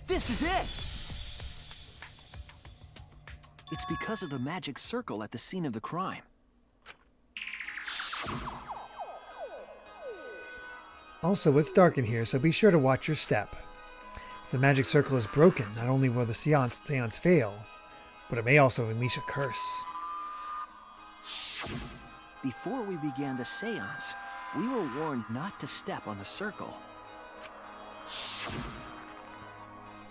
This is it! It's because of the magic circle at the scene of the crime. Also, it's dark in here, so be sure to watch your step. If the magic circle is broken, not only will the seance fail, but it may also unleash a curse. Before we began the seance, we were warned not to step on the circle.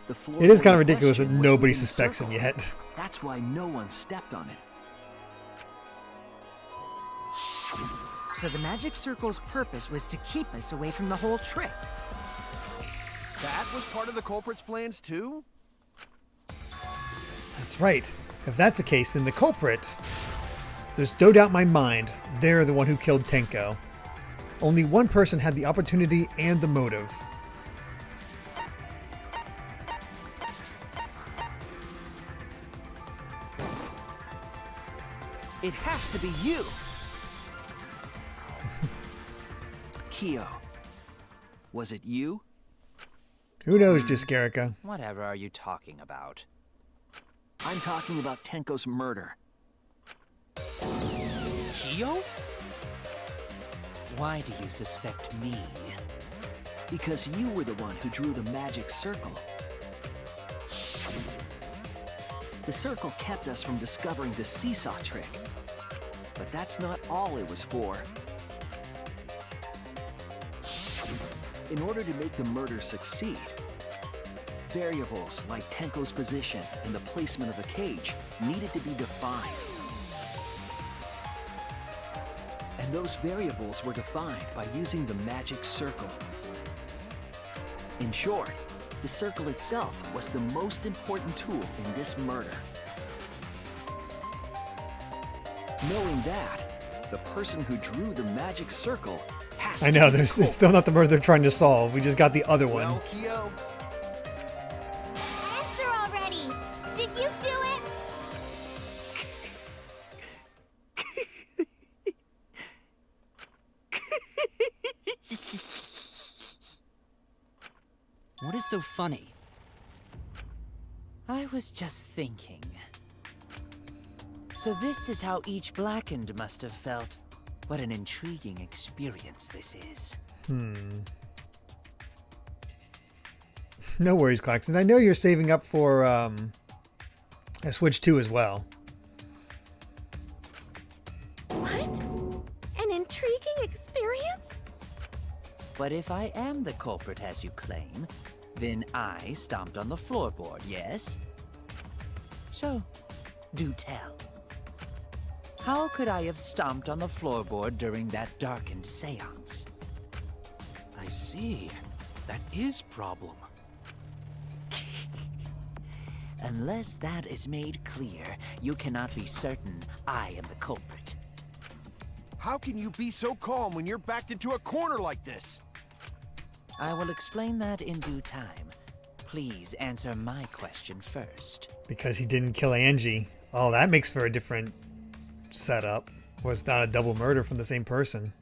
The It is kind of floor in ridiculous that question was nobody within the suspects him circle. yet. That's why no one stepped on it. So the magic circle's purpose was to keep us away from the whole trick. That was part of the culprit's plans too? That's right. If that's the case, then the culprit... There's no doubt in my mind, they're the one who killed Tenko. Only one person had the opportunity and the motive. It has to be you! Kyo, was it you? Who knows, Jiskerica? Whatever are you talking about? I'm talking about Tenko's murder. Kyo? Why do you suspect me? Because you were the one who drew the magic circle. The circle kept us from discovering the seesaw trick. But that's not all it was for. In order to make the murder succeed, variables like Tenko's position and the placement of the cage needed to be defined. And those variables were defined by using the magic circle. In short, the circle itself was the most important tool in this murder. Knowing that, the person who drew the magic circle has I know, to be it's still not the murder they're trying to solve. We just got the other one. Well, Kyo, Answer already! Did you do it? What is so funny? I was just thinking. So this is how each Blackened must have felt. What an intriguing experience this is. No worries, Klaxon. I know you're saving up for a Switch 2 as well. What? An intriguing experience? But if I am the culprit as you claim, Then I stomped on the floorboard, yes? So, do tell. How could I have stomped on the floorboard during that darkened seance? I see. That is problem. Unless that is made clear, you cannot be certain I am the culprit. How can you be so calm when you're backed into a corner like this? I will explain that in due time. Please answer my question first. Because he didn't kill Angie. Oh, that makes for a different setup. Was not a double murder from the same person.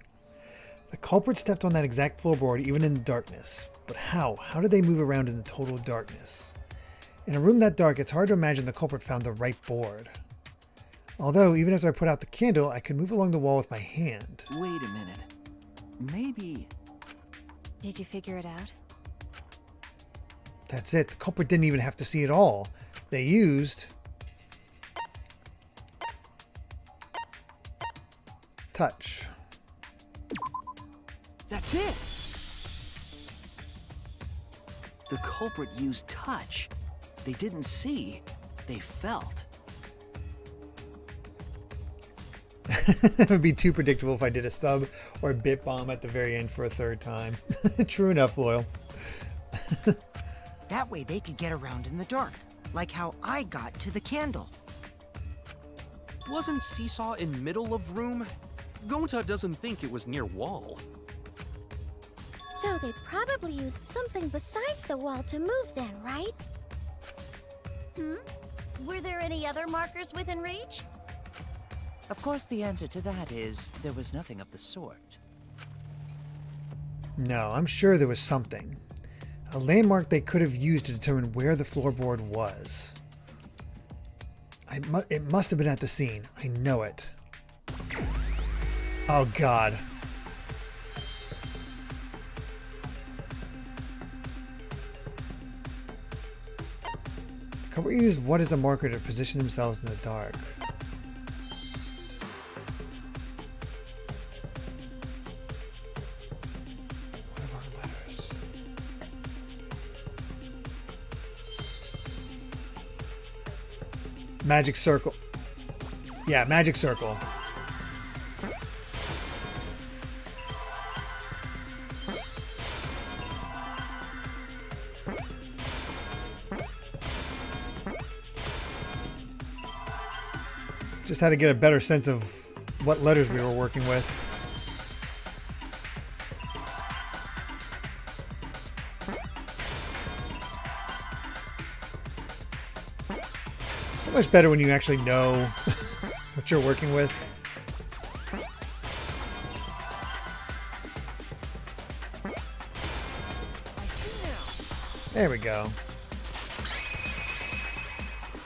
The culprit stepped on that exact floorboard even in the darkness. But how? How did they move around in the total darkness? In a room that dark, it's hard to imagine the culprit found the right board. Although, even after I put out the candle, I could move along the wall with my hand. Wait a minute. Maybe... Did you figure it out? That's it. The culprit didn't even have to see it all. They used... touch. That's it! The culprit used touch. They didn't see. They felt. It would be too predictable if I did a sub or a bit bomb at the very end for a third time. True enough, Loyal. That way they could get around in the dark, like how I got to the candle. Wasn't Seesaw in middle of room? Gonta doesn't think it was near wall. So they probably used something besides the wall to move then, right? Were there any other markers within reach? Of course, the answer to that is there was nothing of the sort. No, I'm sure there was something. A landmark they could have used to determine where the floorboard was. It must have been at the scene. I know it. Oh, God. The couple used what is a marker to position themselves in the dark. What are our letters? Magic circle. Yeah, magic circle. Just had to get a better sense of what letters we were working with. So much better when you actually know what you're working with. There we go.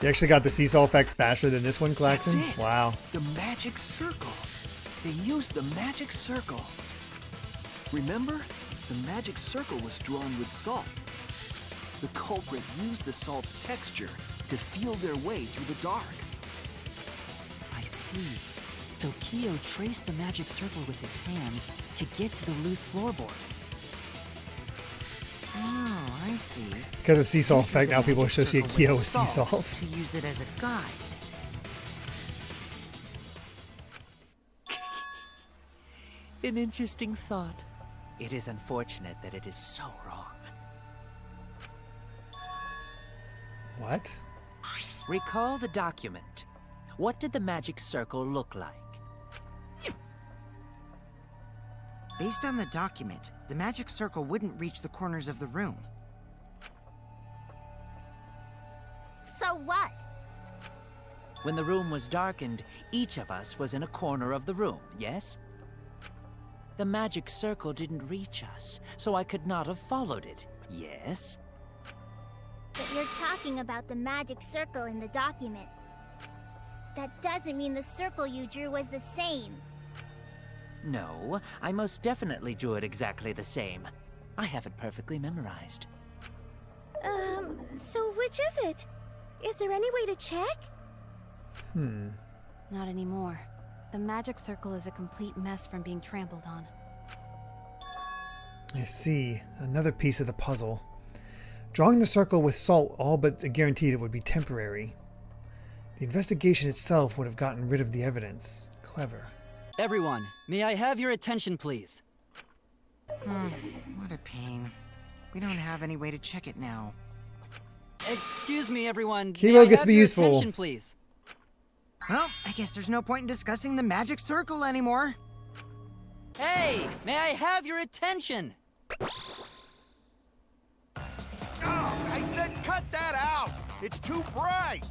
You actually got the seesaw effect faster than this one, Klaxon? That's it. Wow. The magic circle. They used the magic circle. Remember? The magic circle was drawn with salt. The culprit used the salt's texture to feel their way through the dark. I see. So Kyo traced the magic circle with his hands to get to the loose floorboard. Oh, I see. Because of seesaw effect, now people Magic associate circle Kyo with salt seesaws. to use it as a guide. An interesting thought. It is unfortunate that it is so wrong. What? Recall the document. What did the magic circle look like? Based on the document, the magic circle wouldn't reach the corners of the room. So what? When the room was darkened, each of us was in a corner of the room, yes? The magic circle didn't reach us, so I could not have followed it, yes? But you're talking about the magic circle in the document. That doesn't mean the circle you drew was the same. No, I most definitely drew it exactly the same. I have it perfectly memorized. So which is it? Is there any way to check? Not anymore. The magic circle is a complete mess from being trampled on. I see. Another piece of the puzzle. Drawing the circle with salt all but guaranteed it would be temporary. The investigation itself would have gotten rid of the evidence. Clever. Everyone, may I have your attention, please? What a pain. We don't have any way to check it now. Excuse me, everyone. Kilo May I gets to have be your useful. attention, please? Well, I guess there's no point in discussing the magic circle anymore. Hey, may I have your attention? Oh, I said cut that out! It's too bright!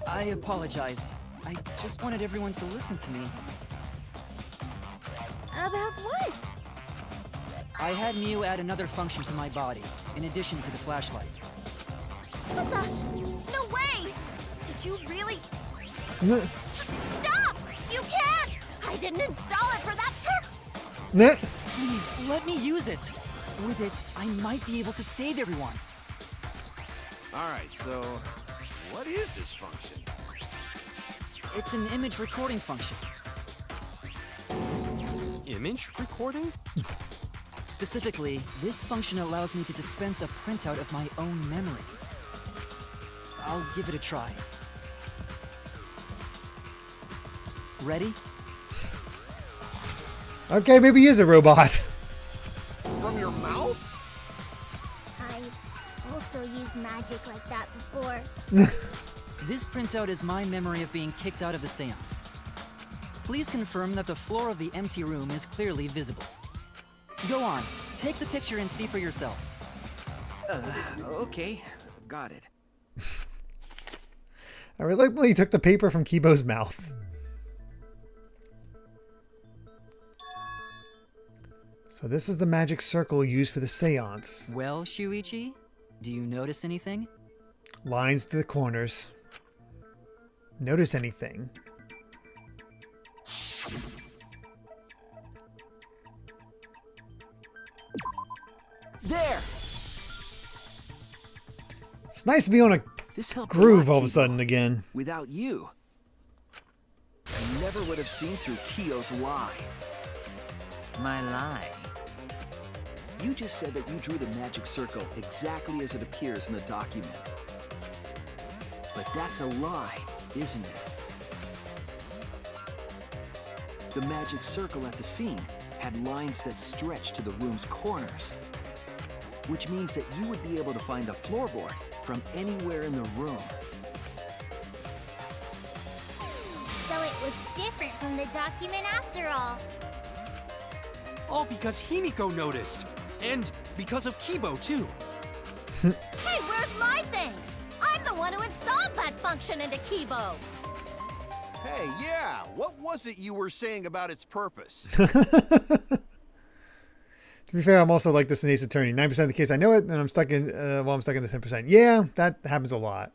I apologize. I just wanted everyone to listen to me. About what? I had Mew add another function to my body, in addition to the flashlight. What the? No way! Did you really? Nah. Stop! You can't! I didn't install it for that Nah. Please, let me use it. With it, I might be able to save everyone. Alright, so what is this function? It's an image recording function. Image recording? Specifically, this function allows me to dispense a printout of my own memory. I'll give it a try. Ready? Okay, maybe he is a robot. From your mouth? I also used magic like that before. This printout is my memory of being kicked out of the seance. Please confirm that the floor of the empty room is clearly visible. Go on, take the picture and see for yourself. Okay. Got it. I reluctantly took the paper from Kibo's mouth. So this is the magic circle used for the seance. Well, Shuichi, do you notice anything? Lines to the corners. Notice anything? There! It's nice to be on a This helped groove a lot, all of a Kibo. sudden again. Without you, I never would have seen through Kiyo's lie. My lie. You just said that you drew the magic circle exactly as it appears in the document. But that's a lie, isn't it? The magic circle at the scene had lines that stretched to the room's corners, which means that you would be able to find the floorboard from anywhere in the room. So it was different from the document after all. All because Himiko noticed. And because of Kibo, too. Hey, where's my things? I'm the one who installed that function into Kibo. Hey, yeah, what was it you were saying about its purpose? To be fair, I'm also like this in Ace Attorney. 9% of the case I know it, and I'm stuck in. I'm stuck in the 10%. Yeah, that happens a lot.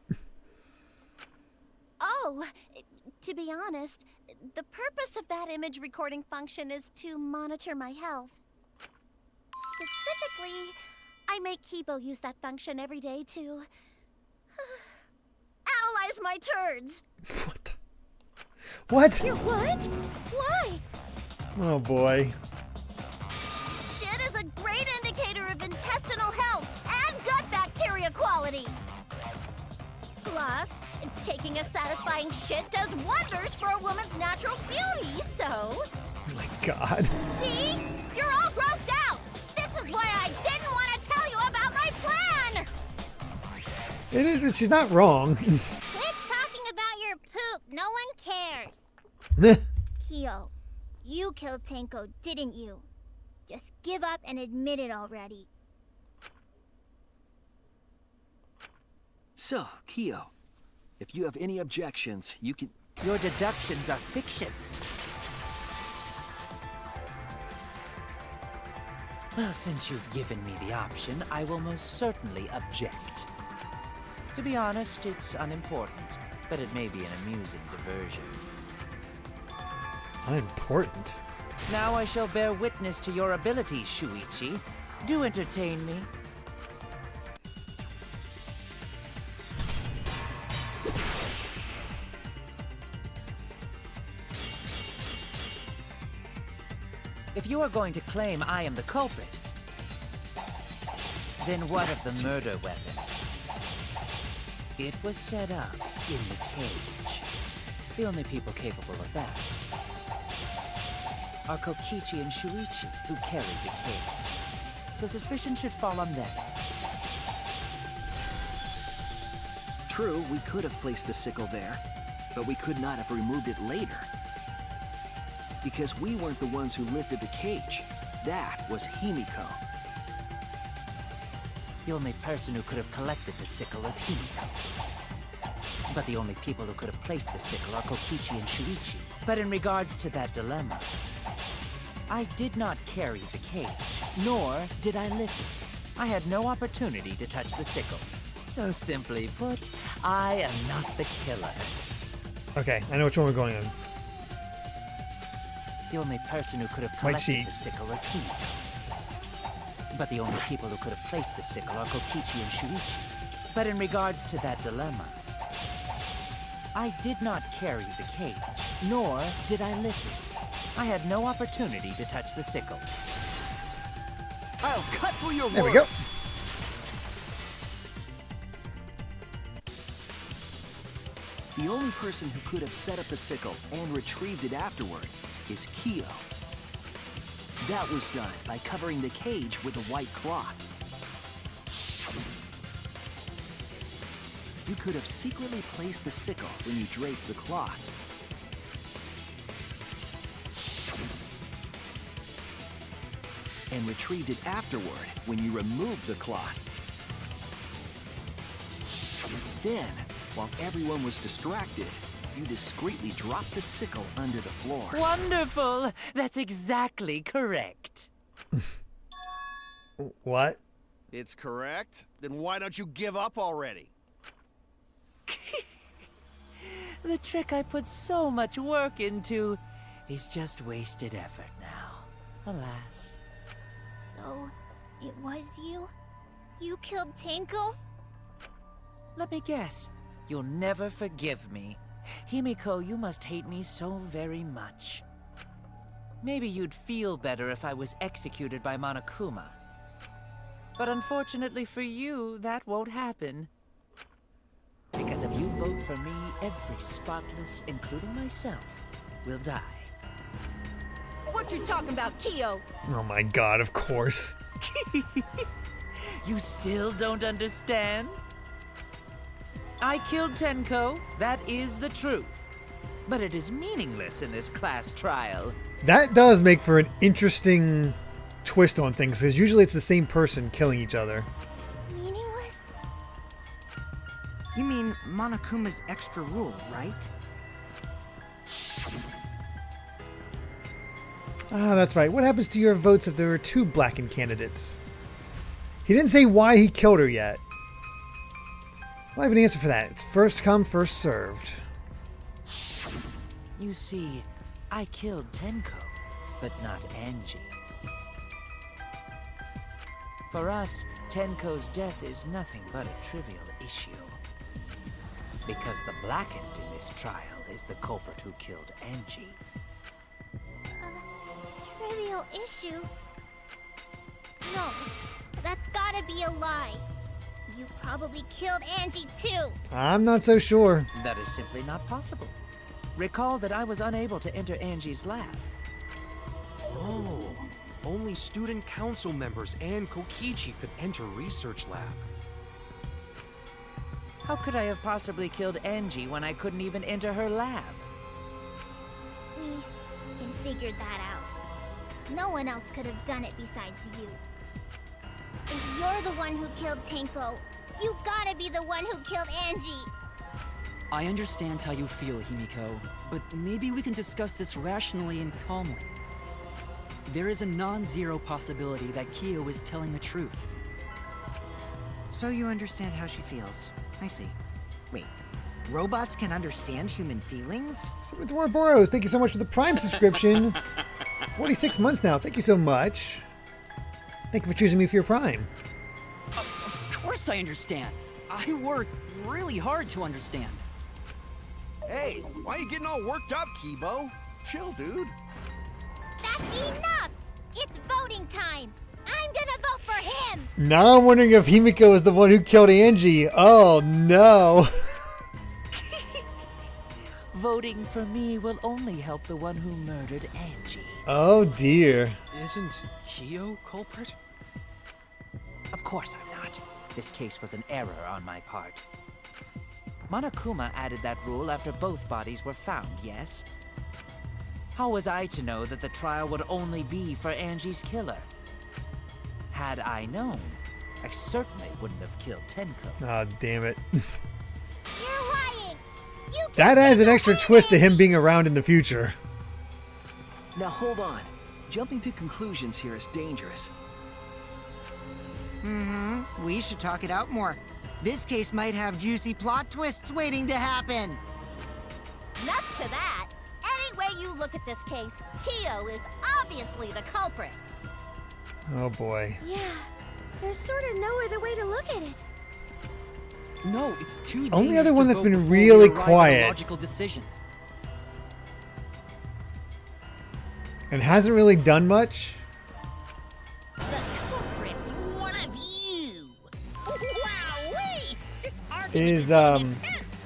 Oh, to be honest, the purpose of that image recording function is to monitor my health. Specifically, I make Kibo use that function every day to analyze my turds. What? Your what? Why? Oh boy. Shit is a great indicator of intestinal health and gut bacteria quality. Plus, taking a satisfying shit does wonders for a woman's natural beauty, so... Oh my god. See? You're all grossed out! This is why I didn't want to tell you about my plan! It is. She's not wrong. Quit talking about your poop. No one cares. Kyo, you killed Tenko, didn't you? Just give up and admit it already. So, Kiyo, if you have any objections, you can... Your deductions are fiction. Well, since you've given me the option, I will most certainly object. To be honest, it's unimportant, but it may be an amusing diversion. Unimportant. Now I shall bear witness to your abilities, Shuichi. Do entertain me. If you are going to claim I am the culprit, Then what of the murder weapon? It was set up in the cage. The only people capable of that are Kokichi and Shuichi, who carried the cage. So suspicion should fall on them. True, we could have placed the sickle there, but we could not have removed it later. Because we weren't the ones who lifted the cage. That was Himiko. The only person who could have collected the sickle is Himiko. But the only people who could have placed the sickle are Kokichi and Shuichi. But in regards to that dilemma, I did not carry the cage, nor did I lift it. I had no opportunity to touch the sickle. So simply put, I am not the killer. Okay, I know which one we're going on. The only person who could have collected the sickle is Himiko. But the only people who could have placed the sickle are Kokichi and Shuichi. But in regards to that dilemma, I did not carry the cage, nor did I lift it. I had no opportunity to touch the sickle. I'll cut through your There words. we go. The only person who could have set up the sickle and retrieved it afterward is Kyo. That was done by covering the cage with a white cloth. You could have secretly placed the sickle when you draped the cloth. And retrieved it afterward when you removed the cloth. Then, while everyone was distracted, you discreetly dropped the sickle under the floor. Wonderful! That's exactly correct. What? It's correct? Then why don't you give up already? The trick I put so much work into is just wasted effort now. Alas. So, it was you? You killed Tenko? Let me guess. You'll never forgive me. Himiko, you must hate me so very much. Maybe you'd feel better if I was executed by Monokuma. But unfortunately for you, that won't happen. Because if you vote for me, every spotless, including myself, will die. What you talking about, Kyo? Oh my god, of course. You still don't understand? I killed Tenko, that is the truth. But it is meaningless in this class trial. That does make for an interesting twist on things, because usually it's the same person killing each other. Meaningless? You mean Monokuma's extra rule, right? Ah, that's right. What happens to your votes if there are two blackened candidates? He didn't say why he killed her yet. Well, I have an answer for that. It's first come, first served. You see, I killed Tenko, but not Angie. For us, Tenko's death is nothing but a trivial issue. Because the blackened in this trial is the culprit who killed Angie. Trivial issue? No, that's gotta be a lie. You probably killed Angie too. I'm not so sure. That is simply not possible. Recall that I was unable to enter Angie's lab. Oh, only student council members and Kokichi could enter research lab. How could I have possibly killed Angie when I couldn't even enter her lab? We can figure that out. No one else could have done it besides you. If you're the one who killed Tenko, you gotta be the one who killed Angie. I understand how you feel, Himiko, but maybe we can discuss this rationally and calmly. There is a non-zero possibility that Kyo is telling the truth. So you understand how she feels. I see. Wait, robots can understand human feelings? With Ouroboros, thank you so much for the Prime subscription. 46 months now. Thank you so much. Thank you for choosing me for your Prime. Of course I understand. I worked really hard to understand. Hey, why are you getting all worked up, Kibo? Chill, dude. That's enough! It's voting time! I'm gonna vote for him! Now I'm wondering if Himiko is the one who killed Angie. Oh no. Voting for me will only help the one who murdered Angie. Oh dear. Isn't Kyo culprit? Of course I'm not. This case was an error on my part. Monokuma added that rule after both bodies were found, yes? How was I to know that the trial would only be for Angie's killer? Had I known, I certainly wouldn't have killed Tenko. Oh, damn it. You're lying! You That adds an extra twist to him being around in the future. Now hold on. Jumping to conclusions here is dangerous. We should talk it out more. This case might have juicy plot twists waiting to happen. Nuts to that! Any way you look at this case, Kyo is obviously the culprit. Oh boy. Yeah, there's sort of no other way to look at it. No, it's too dangerous. Only other one to that's vote been before really we arrive at a quiet. logical decision. And hasn't really done much. The culprit's one of you! Wowee! This argument Is intense.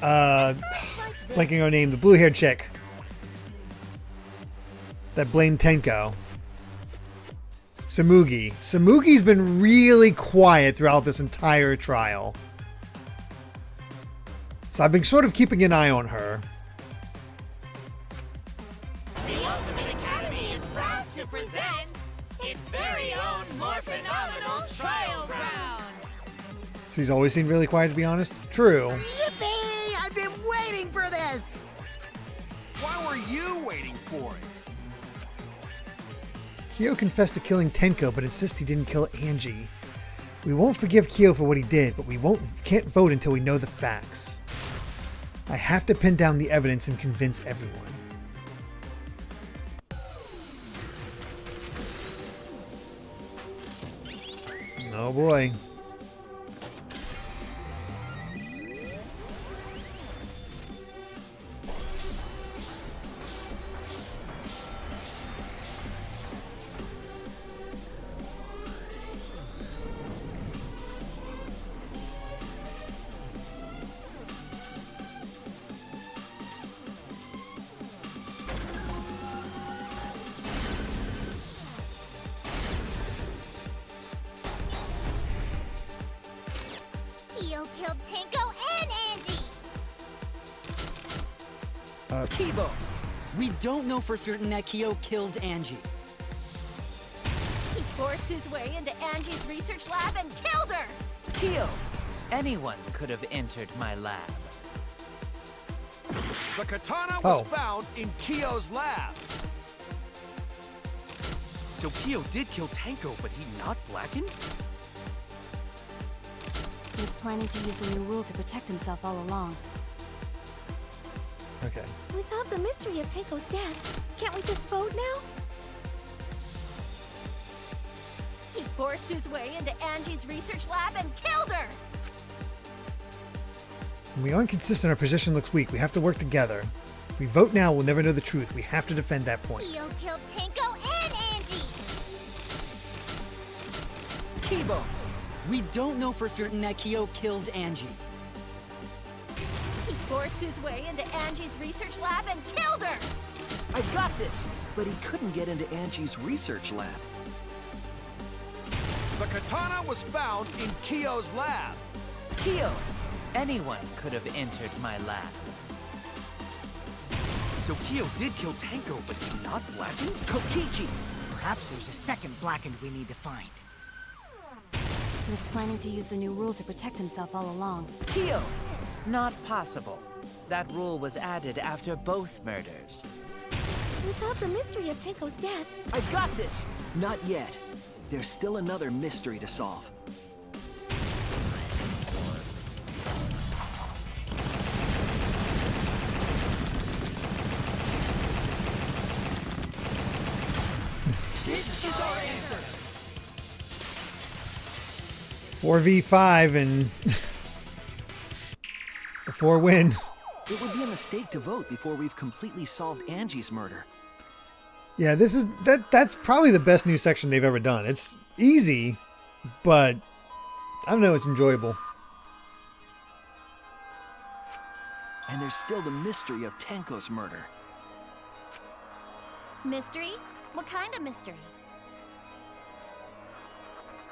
blanking her name, the blue-haired chick that blamed Tenko. Samugi. Samugi's been really quiet throughout this entire trial. So I've been sort of keeping an eye on her. The Ultimate Academy is proud to present its very own more phenomenal trial grounds. She's always seemed really quiet, to be honest. True. Yippee! I've been waiting for this! Why were you waiting for it? Kyo confessed to killing Tenko, but insists he didn't kill Angie. We won't forgive Kyo for what he did, but we can't vote until we know the facts. I have to pin down the evidence and convince everyone. Oh boy. Kyo killed Tenko and Angie! Kibo, we don't know for certain that Kyo killed Angie. He forced his way into Angie's research lab and killed her! Kyo! Anyone could have entered my lab. The katana was Oh. found in Kyo's lab. So Kyo did kill Tenko, but he not blackened? He was planning to use the new rule to protect himself all along. Okay. We solved the mystery of Teiko's death. Can't we just vote now? He forced his way into Angie's research lab and killed her! We aren't consistent. Our position looks weak. We have to work together. If we vote now, we'll never know the truth. We have to defend that point. Kyo killed Tenko and Angie! Kibo, we don't know for certain that Kyo killed Angie. He forced his way into Angie's research lab and killed her! I got this! But he couldn't get into Angie's research lab. The katana was found in Kyo's lab. Kyo! Anyone could have entered my lab. So Kyo did kill Tenko, but he not blackened? Kokichi! Perhaps there's a second blackened we need to find. He was planning to use the new rule to protect himself all along. Kyo! Not possible. That rule was added after both murders. We solved the mystery of Teiko's death. I got this! Not yet. There's still another mystery to solve. This is our answer! 4v5 and the 4 win. It would be a mistake to vote before we've completely solved Angie's murder. Yeah, that's probably the best new section they've ever done. It's easy, but I don't know, it's enjoyable. And there's still the mystery of Tenko's murder. Mystery? What kind of mystery?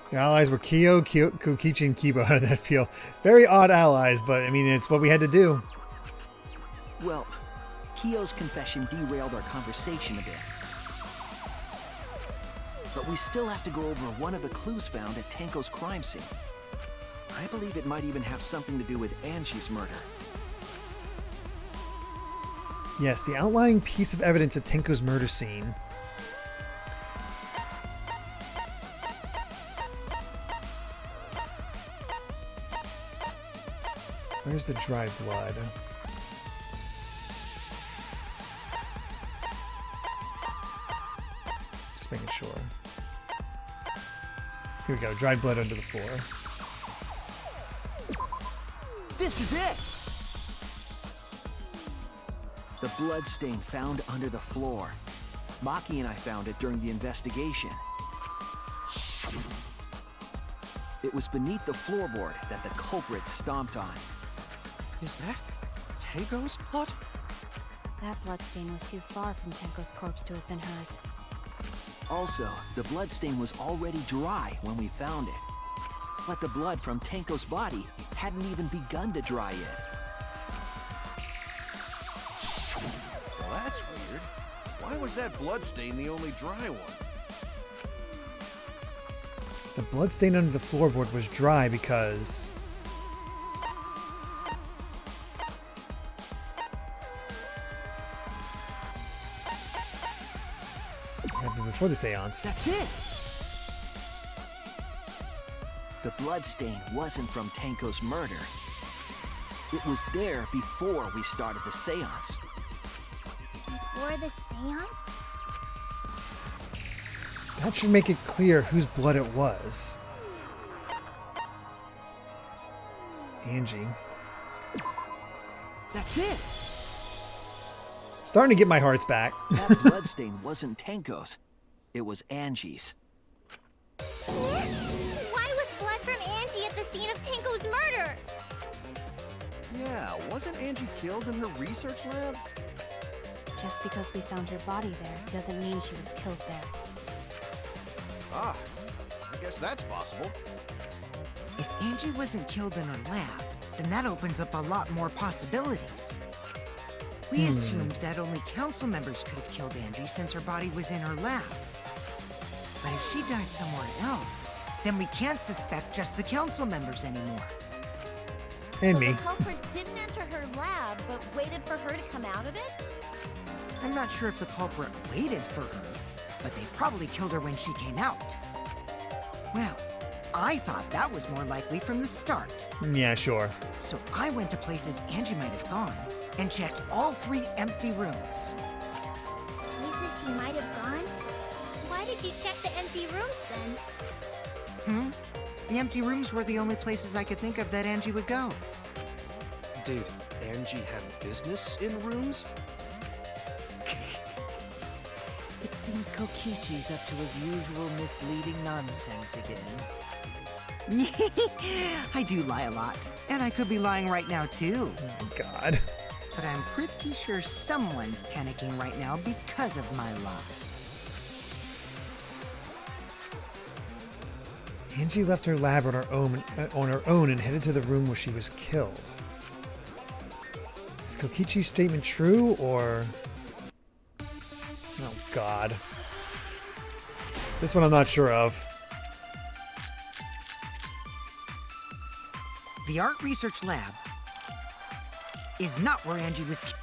The allies were Kyo, Kokichi, and Kiba. How did that feel? Very odd allies, but I mean, it's what we had to do. Well, Kyo's confession derailed our conversation a bit. But we still have to go over one of the clues found at Tenko's crime scene. I believe it might even have something to do with Angie's murder. Yes, the outlying piece of evidence at Tenko's murder scene. Where's the dried blood? Just making sure. Here we go, dried blood under the floor. This is it! The blood stain found under the floor. Maki and I found it during the investigation. It was beneath the floorboard that the culprit stomped on. Is that Tenko's blood? That bloodstain was too far from Tenko's corpse to have been hers. Also, the blood stain was already dry when we found it. But the blood from Tenko's body hadn't even begun to dry yet. Well, that's weird. Why was that bloodstain the only dry one? The bloodstain under the floorboard was dry because... it happened before the seance. That's it! The bloodstain wasn't from Tenko's murder. It was there before we started the seance. Before the seance? That should make it clear whose blood it was. Angie. That's it! Starting to get my hearts back. That bloodstain wasn't Tenko's. It was Angie's. Why was blood from Angie at the scene of Tenko's murder? Yeah, wasn't Angie killed in her research lab? Just because we found her body there doesn't mean she was killed there. Ah, I guess that's possible. If Angie wasn't killed in her lab, then that opens up a lot more possibilities. We assumed that only council members could have killed Angie since her body was in her lab. But if she died somewhere else, then we can't suspect just the council members anymore. And So me. the culprit didn't enter her lab, but waited for her to come out of it? I'm not sure if the culprit waited for her, but they probably killed her when she came out. Well, I thought that was more likely from the start. Yeah, sure. So I went to places Angie might have gone and checked all 3 empty rooms. Places she might have gone? Why did you check the empty rooms then? The empty rooms were the only places I could think of that Angie would go. Did Angie have business in rooms? It seems Kokichi's up to his usual misleading nonsense again. I do lie a lot, and I could be lying right now too. Oh, God. But I'm pretty sure someone's panicking right now because of my lie. Angie left her lab on her own and headed to the room where she was killed. Is Kokichi's statement true, or... oh, God. This one I'm not sure of. The art research lab is not where Angie was killed.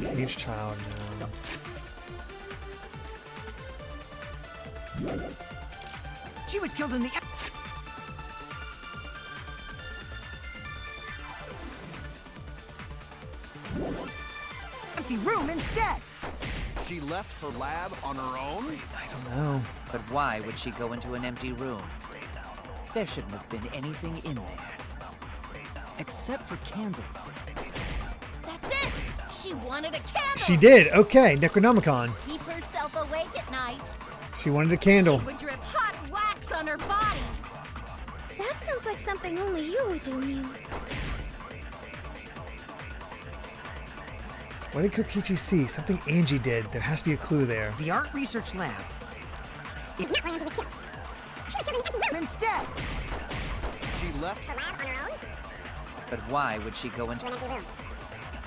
Cage child, no. She was killed in the... empty room instead. She left her lab on her own? I don't know. But why would she go into an empty room? There shouldn't have been anything in there. Except for candles. That's it! She wanted a candle! She did. Okay, Necronomicon. Keep herself awake at night. She wanted a candle. She would drip hot wax on her body. That sounds like something only you would do, Mew. What did Kokichi see? Something Angie did. There has to be a clue there. The art research lab. It's not where Angie was killed. She was killed in the empty room instead. She left her lab on her own? But why would she go into an empty room?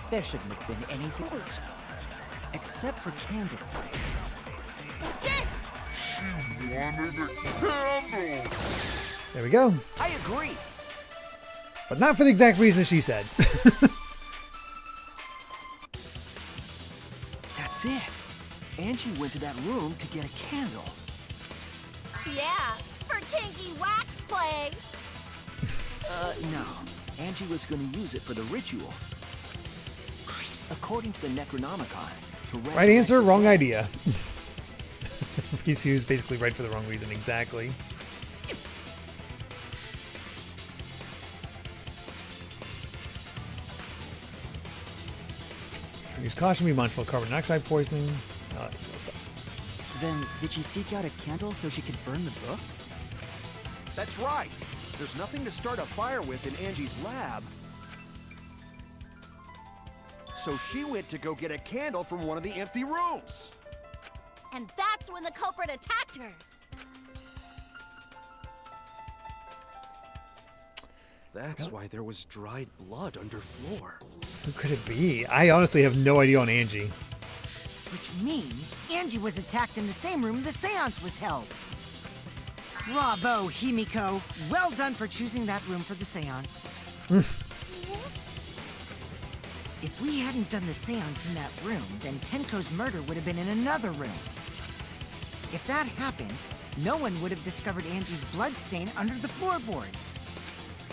There shouldn't have been anything. Except for candles. That's it! She wanted a candle. There we go. I agree. But not for the exact reason she said. That's it. Angie went to that room to get a candle. Yeah, for kinky wax play. No. Angie was going to use it for the ritual. According to the Necronomicon, to Right answer, wrong idea. He's used basically right for the wrong reason, exactly. Use caution, be mindful of carbon monoxide poisoning. All that stuff. Then, did she seek out a candle so she could burn the book? That's right. There's nothing to start a fire with in Angie's lab. So she went to go get a candle from one of the empty rooms. And that's when the culprit attacked her. That's why there was dried blood under floor. Who could it be? I honestly have no idea on Angie. Which means Angie was attacked in the same room the seance was held. Bravo, Himiko. Well done for choosing that room for the seance. If we hadn't done the seance in that room, then Tenko's murder would have been in another room. If that happened, no one would have discovered Angie's bloodstain under the floorboards.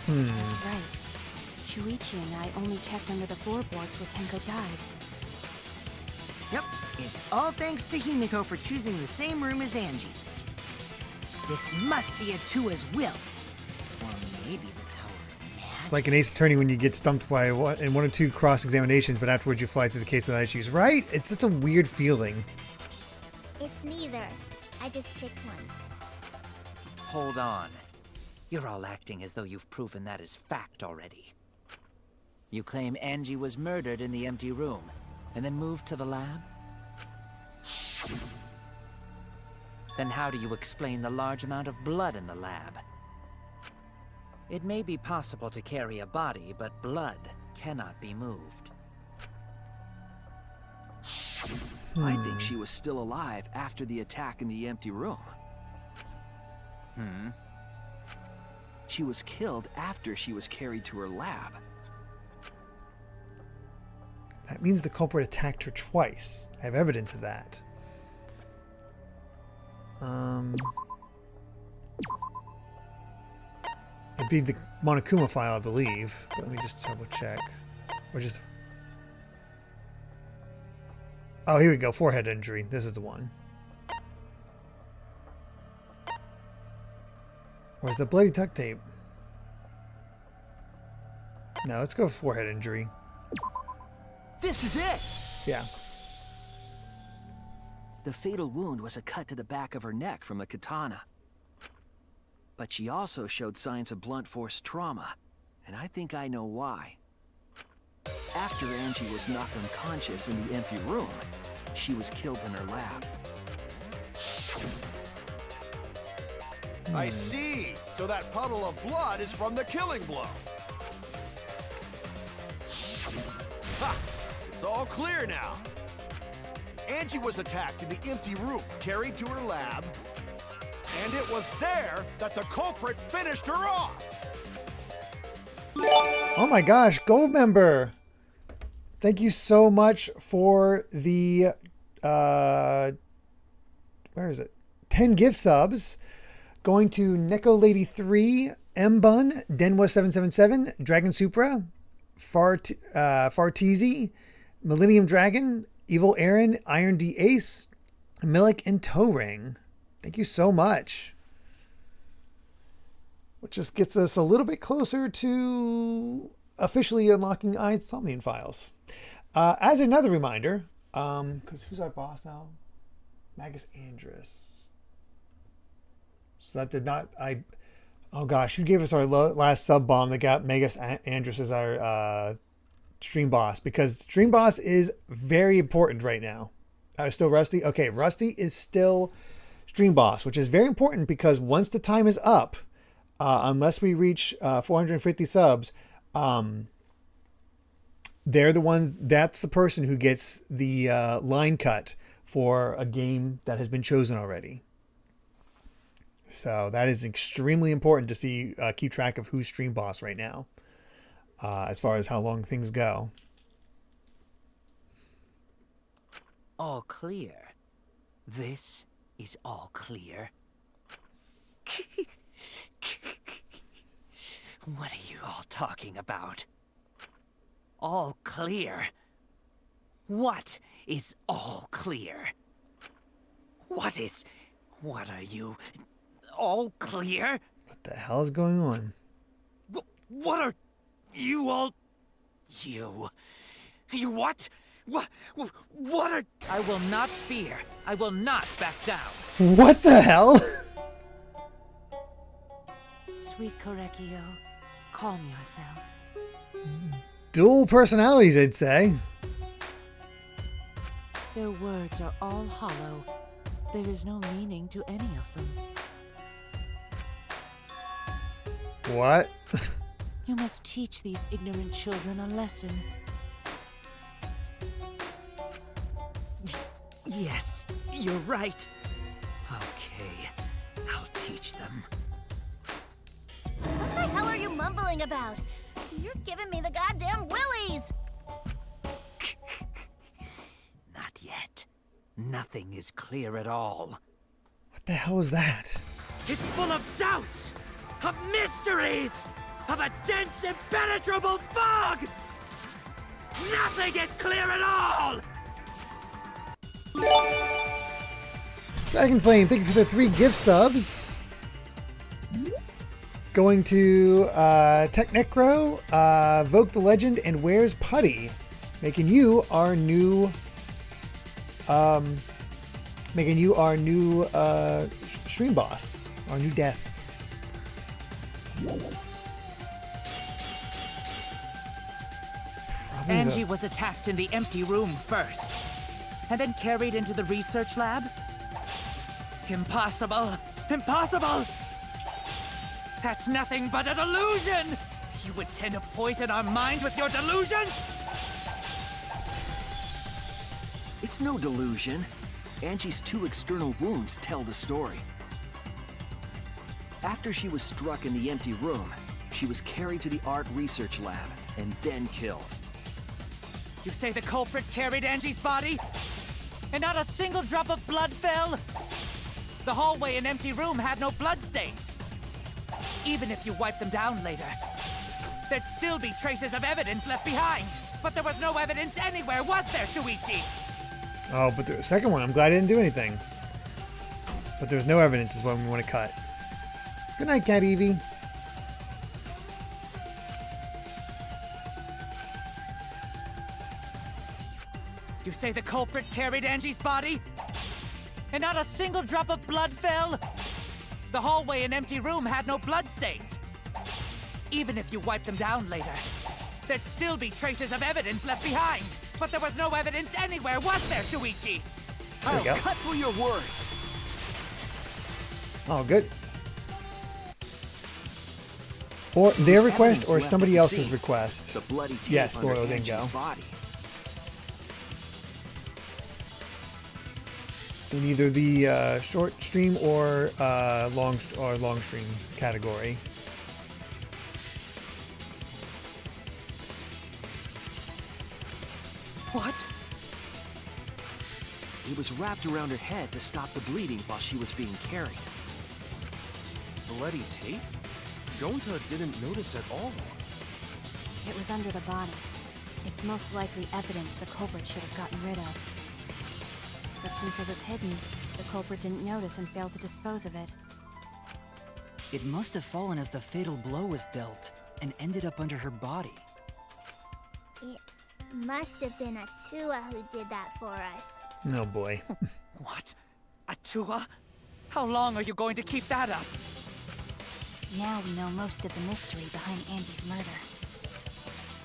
That's right. Shuichi and I only checked under the floorboards where Tenko died. Yep, it's all thanks to Himiko for choosing the same room as Angie. This must be a Tua's will. Or maybe the power of magic. It's like an ace attorney when you get stumped by in one or two cross-examinations, but afterwards you fly through the case without issues, right? It's such a weird feeling. It's neither. I just picked one. Hold on. You're all acting as though you've proven that as fact already. You claim Angie was murdered in the empty room, and then moved to the lab? Then how do you explain the large amount of blood in the lab? It may be possible to carry a body, but blood cannot be moved. I think she was still alive after the attack in the empty room. She was killed after she was carried to her lab. That means the culprit attacked her twice. I have evidence of that. It'd be the Monokuma file, I believe. But let me just double check. Or just... Oh, here we go. Forehead injury. This is the one. Where's the bloody duct tape? No, let's go with forehead injury. This is it! Yeah. The fatal wound was a cut to the back of her neck from the katana. But she also showed signs of blunt force trauma, and I think I know why. After Angie was knocked unconscious in the empty room, she was killed in her lab. I see. So that puddle of blood is from the killing blow. Ha! It's all clear now. Angie was attacked in the empty room, carried to her lab, and it was there that the culprit finished her off. Oh my gosh, gold member. Thank you so much for the where is it? 10 gift subs going to Neko Lady 3, M Bun, Denwa 777, Dragon Supra, Farteezy, Millennium Dragon, Evil Aaron, Iron D Ace, Milik, and Toe Ring. Thank you so much. Which just gets us a little bit closer to officially unlocking Insomnian files. As another reminder, because who's our boss now? Magus Andrus. So that did not... Oh gosh, who gave us our last sub bomb that got Magus Andrus as our stream boss? Because stream boss is very important right now. Still Rusty? Okay, Rusty is still stream boss, which is very important because once the time is up, unless we reach 450 subs, they're the one. That's the person who gets the line cut for a game that has been chosen already. So that is extremely important to see, keep track of who's stream boss right now, as far as how long things go. All clear. This is all clear. What are you all talking about? All clear? What is all clear? What are you? All clear? What the hell is going on? What are you all... You what? What are... I will not fear. I will not back down. What the hell? Sweet Korekio, calm yourself. Dual personalities, I'd say. Their words are all hollow. There is no meaning to any of them. What? You must teach these ignorant children a lesson. Yes, you're right. Okay, I'll teach them. What the hell are you mumbling about? You're giving me the goddamn willies! Not yet. Nothing is clear at all. What the hell is that? It's full of doubts, of mysteries, of a dense, impenetrable fog! Nothing is clear at all! Dragon Flame, thank you for the 3 gift subs. Going to Technecro, Vogue the Legend, and Where's Putty, making you our new stream boss, our new death. Angie was attacked in the empty room first, and then carried into the research lab? Impossible! Impossible! That's nothing but a delusion! You intend to poison our minds with your delusions? It's no delusion. Angie's 2 external wounds tell the story. After she was struck in the empty room, she was carried to the art research lab and then killed. You say the culprit carried Angie's body? And not a single drop of blood fell? The hallway and empty room had no bloodstains. Even if you wipe them down later, there'd still be traces of evidence left behind. But there was no evidence anywhere, was there, Shuichi? Oh, but the second one, I'm glad I didn't do anything. But there's no evidence is what we want to cut. Good night, Cat Evie. You say the culprit carried Angie's body? And not a single drop of blood fell? The hallway and empty room had no bloodstains. Even if you wipe them down later, there'd still be traces of evidence left behind. But there was no evidence anywhere, was there, Shuichi? There we go. Cut through your words. Oh, good. Or their There's request evidence or left somebody at the else's scene. request. The bloody tape Yes, under Lord Angie's Dingo. body. In either the short stream or long stream category. What? It was wrapped around her head to stop the bleeding while she was being carried. Bloody tape? Gonta didn't notice at all. It was under the body. It's most likely evidence the culprit should have gotten rid of. But since it was hidden, the culprit didn't notice and failed to dispose of it. It must have fallen as the fatal blow was dealt, and ended up under her body. It must have been Atua who did that for us. Oh boy. What? Atua? How long are you going to keep that up? Now we know most of the mystery behind Angie's murder.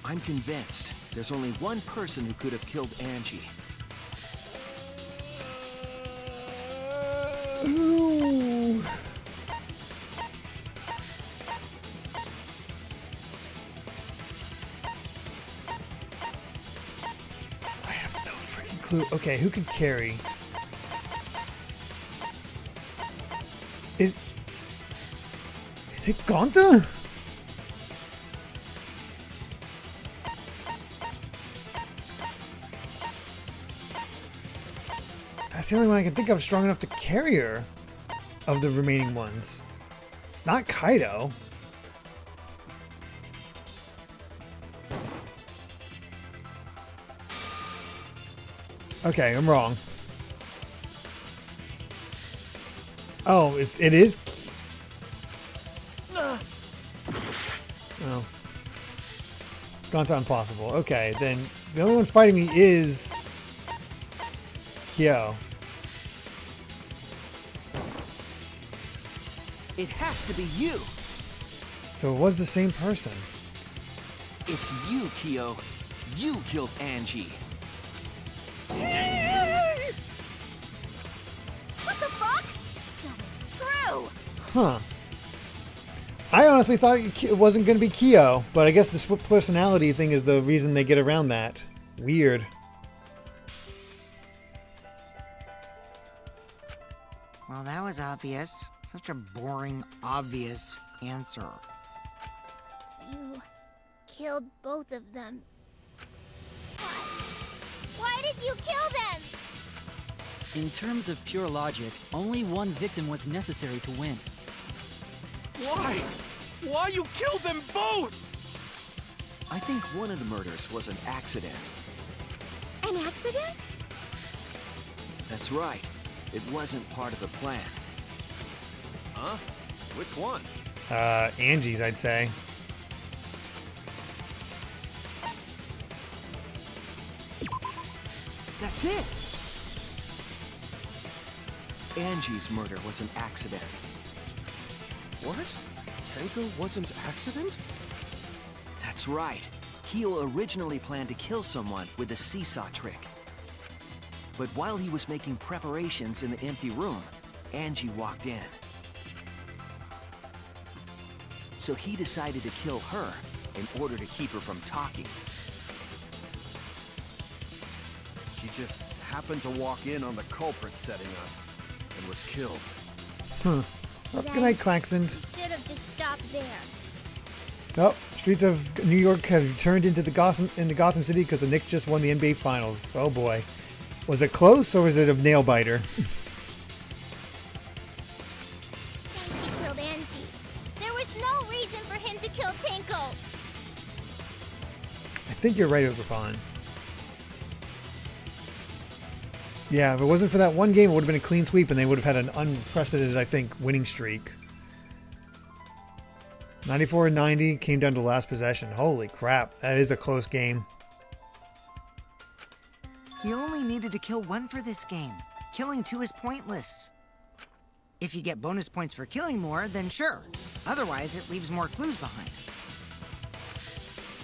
I'm convinced there's only one person who could have killed Angie. Ooh. I have no freaking clue. Okay, who could carry? Is it Gonta? That's the only one I can think of strong enough to carry her of the remaining ones. It's not Kaido. Okay, I'm wrong. Oh, it is. Oh. Gonta impossible. Okay, then the only one fighting me is Kyo. It has to be you. So it was the same person. It's you, Kyo. You killed Angie. What the fuck? So it's true. Huh. I honestly thought it wasn't going to be Kyo, but I guess the split personality thing is the reason they get around that. Weird. Well, that was obvious. Such a boring, obvious answer. You killed both of them. Why did you kill them? In terms of pure logic, only one victim was necessary to win. Why? Why you killed them both? I think one of the murders was an accident. An accident? That's right. It wasn't part of the plan. Huh? Which one? Angie's, I'd say. That's it! Angie's murder was an accident. What? Tenko wasn't accident? That's right. Kyo originally planned to kill someone with a seesaw trick. But while he was making preparations in the empty room, Angie walked in. So he decided to kill her in order to keep her from talking. She just happened to walk in on the culprit setting up and was killed. Huh. Oh, good night, Claxon. Should have just stopped there. Oh, streets of New York have turned into Gotham City because the Knicks just won the NBA Finals. Oh boy. Was it close or was it a nail biter? He killed Angie. There was no reason for him to kill Tenko. I think you're right, Uberpon. Yeah, if it wasn't for that one game, it would have been a clean sweep and they would have had an unprecedented, I think, winning streak. 94-90 came down to last possession. Holy crap, that is a close game. You only needed to kill one for this game. Killing two is pointless. If you get bonus points for killing more, then sure. Otherwise, it leaves more clues behind.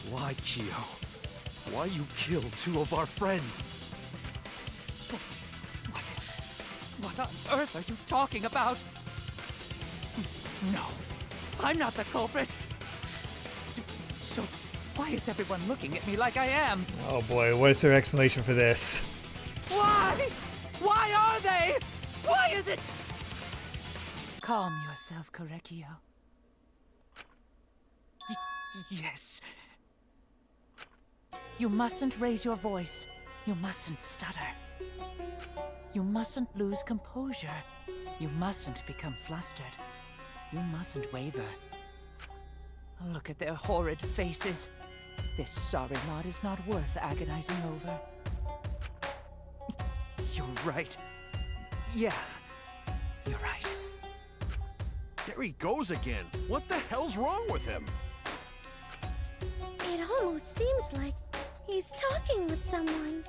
Why, Kyo? Why you killed two of our friends? What on earth are you talking about? No, I'm not the culprit. So, why is everyone looking at me like I am? Oh boy, what is their explanation for this? Why? Why are they? Why is it? Calm yourself, Korekio. Yes. You mustn't raise your voice. You mustn't stutter. You mustn't lose composure. You mustn't become flustered. You mustn't waver. Look at their horrid faces. This sorry lot is not worth agonizing over. You You're right. Yeah, you're right. There he goes again. What the hell's wrong with him? It almost seems like he's talking with someone.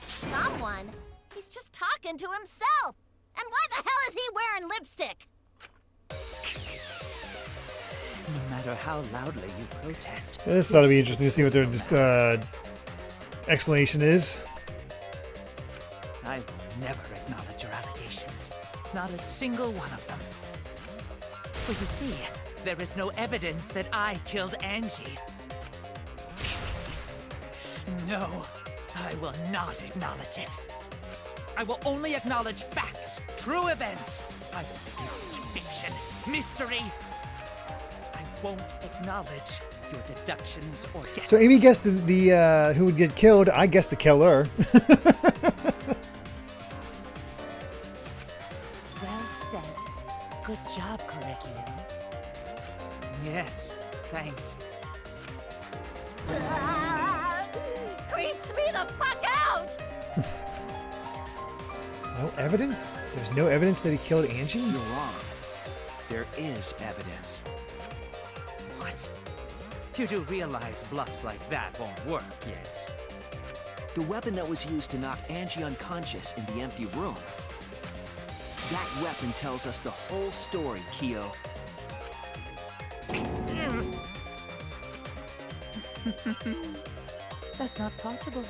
Someone? He's just talking to himself. And why the hell is he wearing lipstick? No matter how loudly you protest. This ought to be interesting to see what their just explanation is. I will never acknowledge your allegations. Not a single one of them. For you see, there is no evidence that I killed Angie. No, I will not acknowledge it. I will only acknowledge facts, true events. I won't acknowledge fiction, mystery. I won't acknowledge your deductions or guesses. So Amy guessed the who would get killed. I guessed the killer. Well said. Good job, Correcchio. Yes, thanks. Creeps me the fuck out! No evidence? There's no evidence that he killed Angie? You're wrong. There is evidence. What? You do realize bluffs like that won't work, yes? The weapon that was used to knock Angie unconscious in the empty room. That weapon tells us the whole story, Kyo. That's not possible.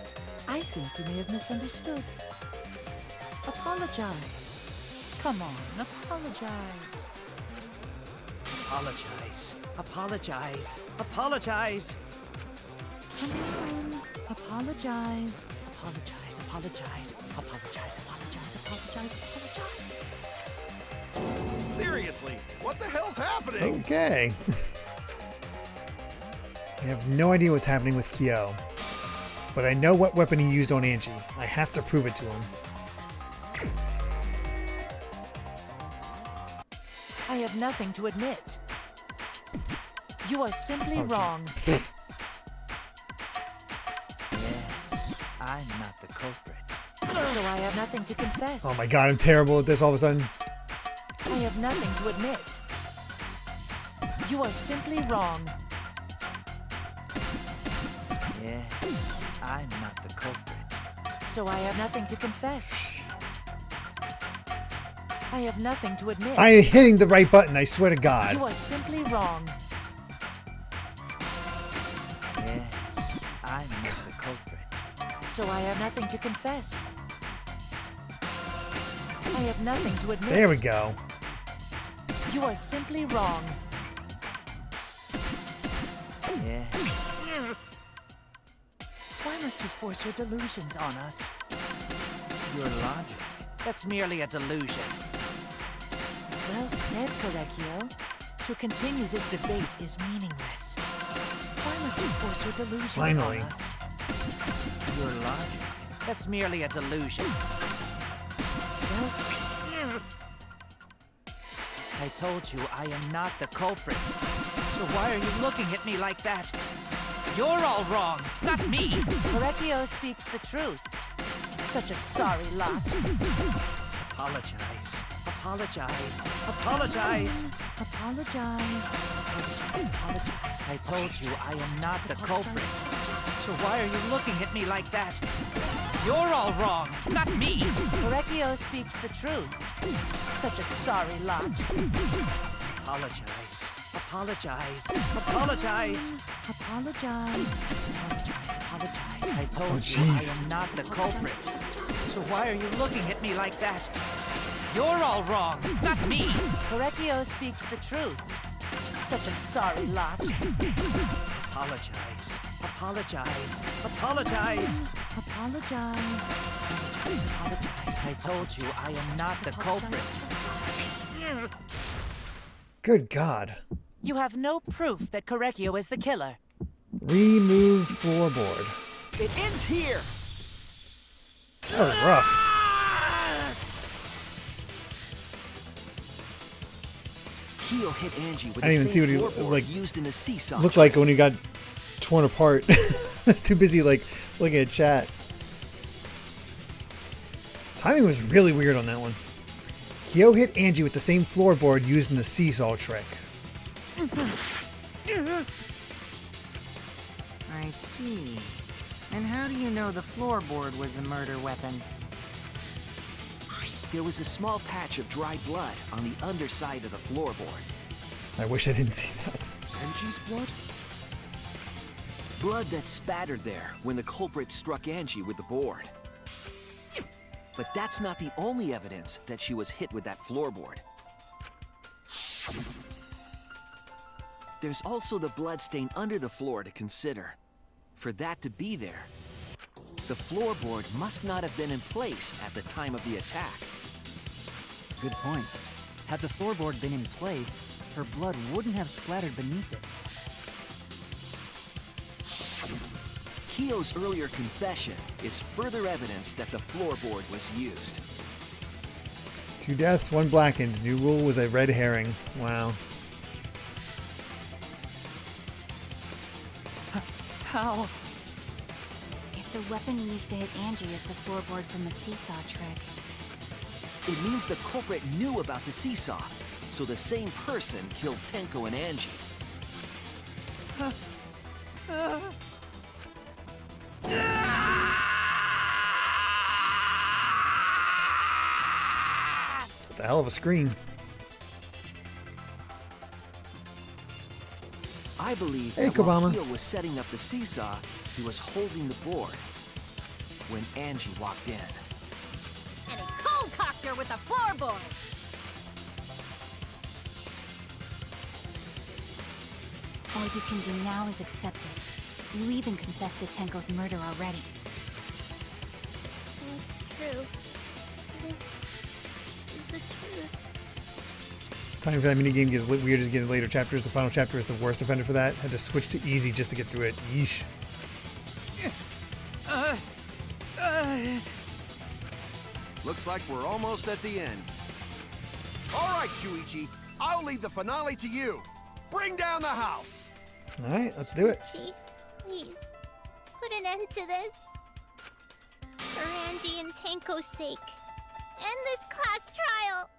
I think you may have misunderstood. Apologize. Come on, apologize. Apologize. Apologize. Apologize. Come on. Apologize. Apologize. Apologize. Apologize. Apologize. Apologize. Apologize. Seriously, what the hell's happening? Okay. I have no idea what's happening with Kyo. But I know what weapon he used on Angie. I have to prove it to him. I have nothing to admit. You are simply wrong. Yes, I'm not the culprit. So I have nothing to confess. Oh my god, I'm terrible at this all of a sudden. I have nothing to admit. You are simply wrong. Yes, I'm not the culprit. So I have nothing to confess. I have nothing to admit. I am hitting the right button, I swear to God. You are simply wrong. Yes, I'm not the culprit. So I have nothing to confess. I have nothing to admit. There we go. You are simply wrong. Yes. Why must you force your delusions on us? Your logic. That's merely a delusion. Well said, Correcchio. To continue this debate is meaningless. Why must you force your delusions Finally. on us? Your logic. That's merely a delusion. Well, I told you I am not the culprit. So why are you looking at me like that? You're all wrong, not me. Correcchio speaks the truth. Such a sorry lot. Apologize. Apologize. Apologize. Apologize. Apologize. Apologize. I told you I am not the culprit. So why are you looking at me like that? You're all wrong, not me. Correcchio speaks the truth. Such a sorry lot. Apologize. Apologize. Apologize. Apologize. Apologize. Apologize. I told you I am not the culprit. So why are you looking at me like that? You're all wrong, not me. Correcchio speaks the truth. Such a sorry lot. Apologize. Apologize. Apologize. Apologize. Apologize. Apologize. I told you I am not the culprit. Good God. You have no proof that Correcchio is the killer. Removed floorboard. It ends here. That was rough. Kyo hit Angie with I didn't even the see what same he floorboard used in the seesaw looked trick. like when he got torn apart. I was too busy like looking at chat. Timing was really weird on that one. Kyo hit Angie with the same floorboard used in the seesaw trick. I see. And how do you know the floorboard was the murder weapon? There was a small patch of dry blood on the underside of the floorboard. I wish I didn't see that. Angie's blood? Blood that spattered there when the culprit struck Angie with the board. But that's not the only evidence that she was hit with that floorboard. There's also the bloodstain under the floor to consider. For that to be there, the floorboard must not have been in place at the time of the attack. Good point. Had the floorboard been in place, her blood wouldn't have splattered beneath it. Kyo's earlier confession is further evidence that the floorboard was used. 2 deaths, 1 blackened. New rule was a red herring. Wow. How? If the weapon used to hit Angie is the floorboard from the seesaw trick, It means the culprit knew about the seesaw, so the same person killed Tenko and Angie. It's a hell of a scream. I believe Hey, that while Kobama. Kyo was setting up the seesaw, he was holding the board when Angie walked in. And he cold-cocked her with a floorboard. all you can do now is accept it. You even confessed to Tenko's murder already. That's true. This is the truth. Time for that minigame gets weird as you get in later chapters. The final chapter is the worst offender for that. Had to switch to easy just to get through it. Yeesh. Looks like we're almost at the end. All right, Shuichi. I'll leave the finale to you. Bring down the house. All right, let's do it. Chi, please, put an end to this. For Angie and Tenko's sake. End this class trial.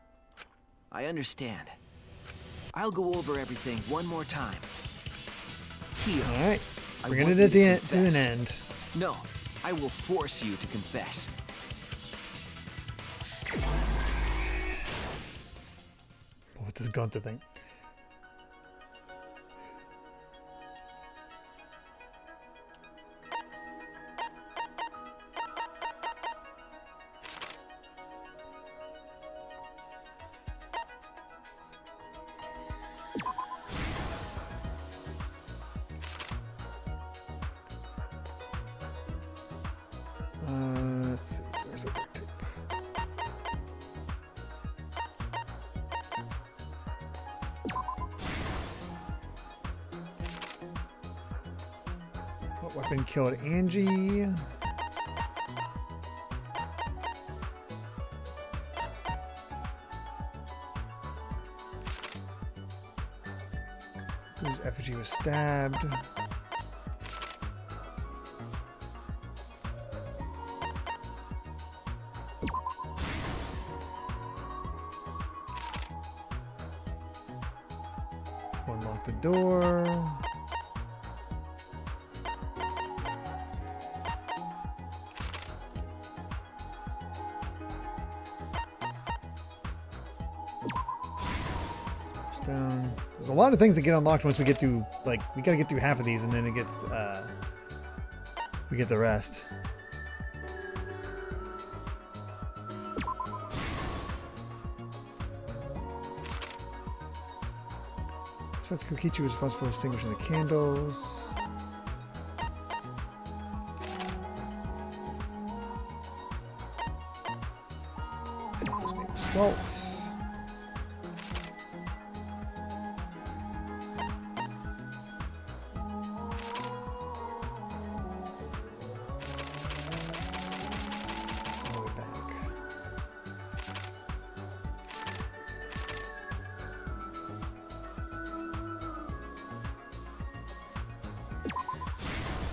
I understand. I'll go over everything one more time. Kyo. All right, I bringing want it you at the end to confess. an end. No, I will force you to confess. What's this Gunther thing? Let's see. There's a duct tape. What weapon killed Angie? Whose effigy was stabbed? Unlock the door. Stone. There's a lot of things that get unlocked once we get through, like, we gotta get through half of these and then it gets, we get the rest. Since Kokichi was responsible for extinguishing the candles. Health was made with salt. All the way back.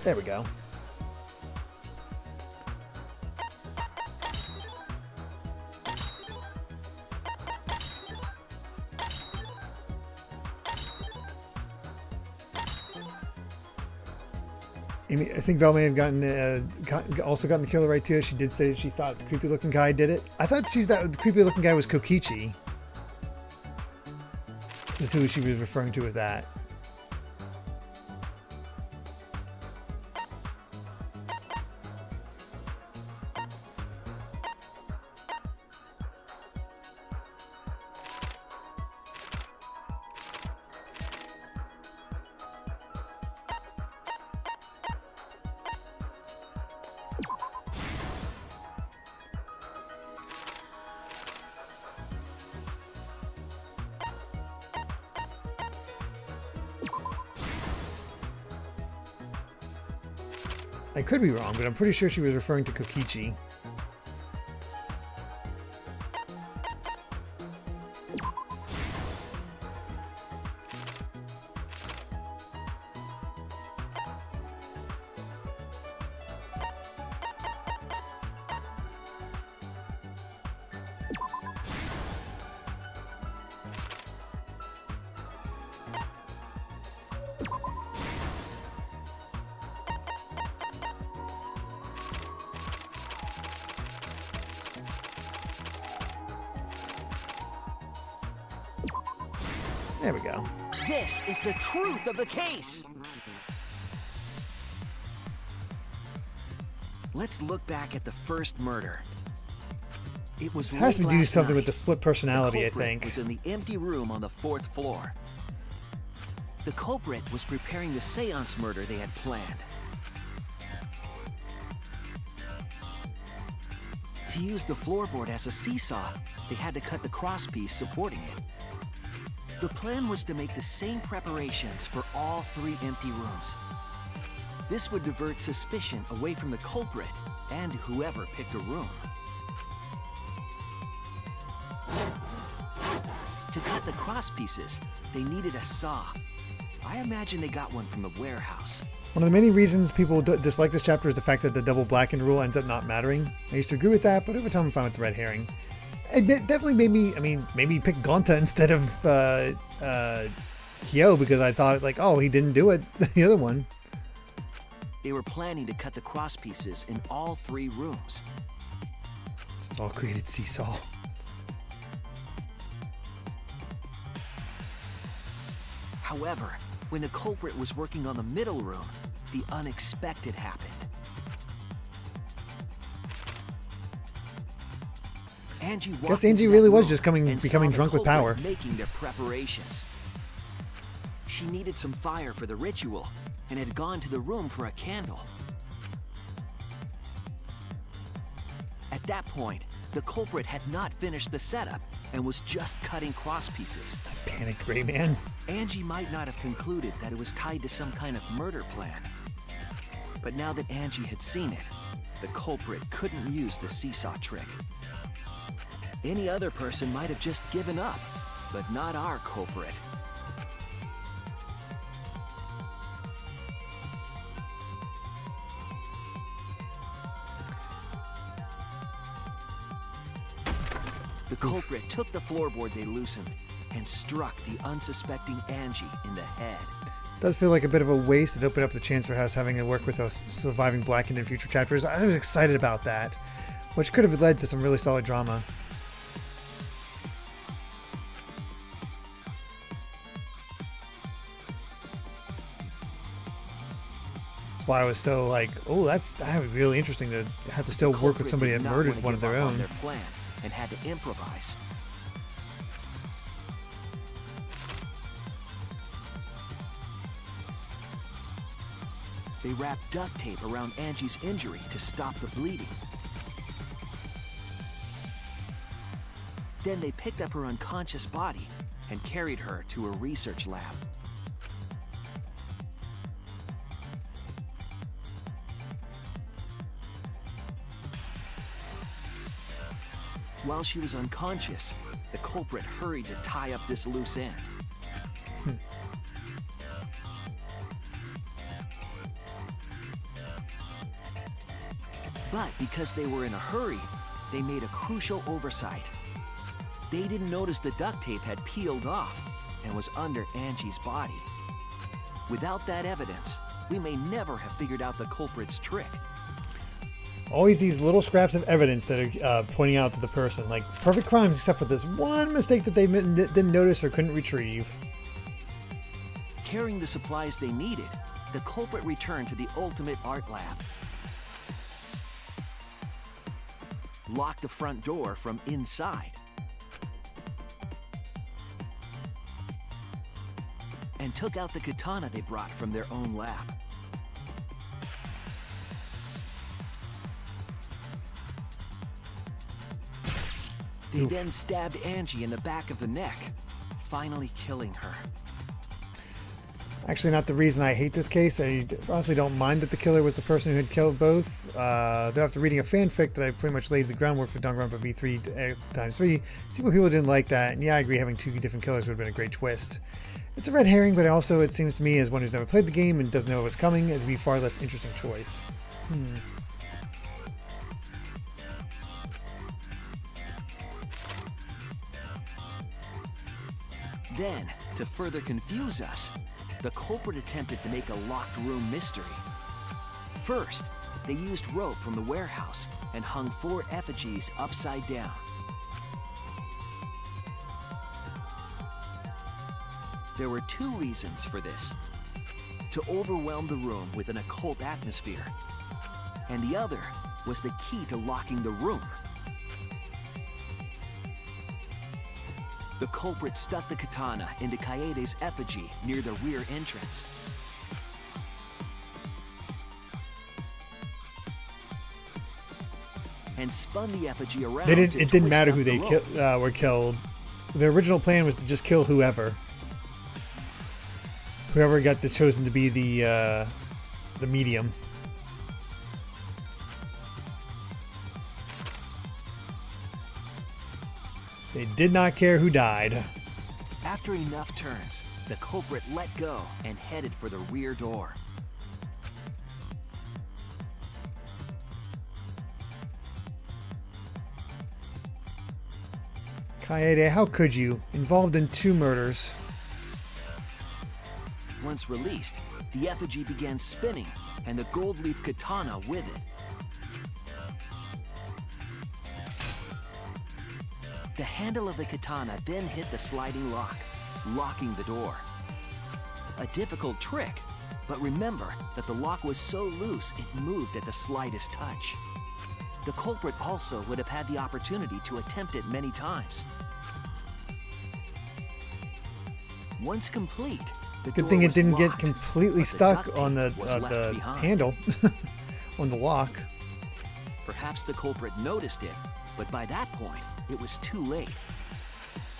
There we go. Amy, I think Belle may have also gotten the killer right too. She did say that she thought the creepy looking guy did it. I thought the creepy looking guy was Kokichi. That's who she was referring to with that. I could be wrong, but I'm pretty sure she was referring to Kokichi. There we go. This is the truth of the case. Let's look back at the first murder. It was It has to late do last something with night. the split personality, The I culprit think. was in the empty room on the 4th floor. The culprit was preparing the seance murder they had planned. To use the floorboard as a seesaw, they had to cut the crosspiece supporting it. The plan was to make the same preparations for all 3 empty rooms. This would divert suspicion away from the culprit and whoever picked a room. To cut the crosspieces, they needed a saw. I imagine they got one from the warehouse. One of the many reasons people dislike this chapter is the fact that the double blackened rule ends up not mattering. I used to agree with that, but over time I'm fine with the red herring. It definitely made me pick Gonta instead of Kyo, because I thought, like, oh, he didn't do it, the other one. They were planning to cut the crosspieces in all 3 rooms. It's all created seesaw. However, when the culprit was working on the middle room, the unexpected happened. Angie walked Guess Angie into really that was room just and saw becoming the drunk with culprit power. making their preparations. She needed some fire for the ritual and had gone to the room for a candle. At that point, the culprit had not finished the setup and was just cutting crosspieces. I panicked, Gray Man. Angie might not have concluded that it was tied to some kind of murder plan. But now that Angie had seen it, the culprit couldn't use the seesaw trick. Any other person might have just given up, but not our culprit. The culprit took the floorboard they loosened and struck the unsuspecting Angie in the head. Does feel like a bit of a waste. It opened up the chance for us having to work with us surviving Blackened in future chapters. I was excited about that, which could have led to some really solid drama. That's why I was so like, oh, that would be really interesting to have to still work with somebody that murdered one of their own. Their plan and had to improvise. They wrapped duct tape around Angie's injury to stop the bleeding. Then they picked up her unconscious body and carried her to a research lab. While she was unconscious, the culprit hurried to tie up this loose end. But because they were in a hurry, they made a crucial oversight. They didn't notice the duct tape had peeled off and was under Angie's body. Without that evidence, we may never have figured out the culprit's trick. Always these little scraps of evidence that are pointing out to the person. Like, perfect crimes except for this one mistake that they didn't notice or couldn't retrieve. Carrying the supplies they needed, the culprit returned to the ultimate art lab. Locked the front door from inside. And took out the katana they brought from their own lab. They then stabbed Angie in the back of the neck, finally killing her. Actually, not the reason I hate this case. I honestly don't mind that the killer was the person who had killed both. Though after reading a fanfic that I pretty much laid the groundwork for Danganronpa V3 times 3, see what people didn't like that. And yeah, I agree having 2 different killers would have been a great twist. It's a red herring, but also it seems to me, as one who's never played the game and doesn't know what's coming, it'd be a far less interesting choice. Then, to further confuse us, the culprit attempted to make a locked room mystery. First, they used rope from the warehouse and hung 4 effigies upside down. There were 2 reasons for this. To overwhelm the room with an occult atmosphere, and the other was the key to locking the room. The culprit stuck the katana into Kaede's effigy near the rear entrance. And spun the effigy around. It didn't matter who they were killed. The original plan was to just kill whoever. Whoever got chosen to be the medium. They did not care who died. After enough turns, the culprit let go and headed for the rear door. Kaede, how could you? Involved in 2 murders. Once released, the effigy began spinning, and the gold leaf katana with it. The handle of the katana then hit the sliding lock, locking the door. A difficult trick, but remember that the lock was so loose it moved at the slightest touch. The culprit also would have had the opportunity to attempt it many times. Once complete, the Good door thing it was didn't get locked, completely but the stuck duct on the tape was left behind. handle, on the lock. Perhaps the culprit noticed it, but by that point, it was too late.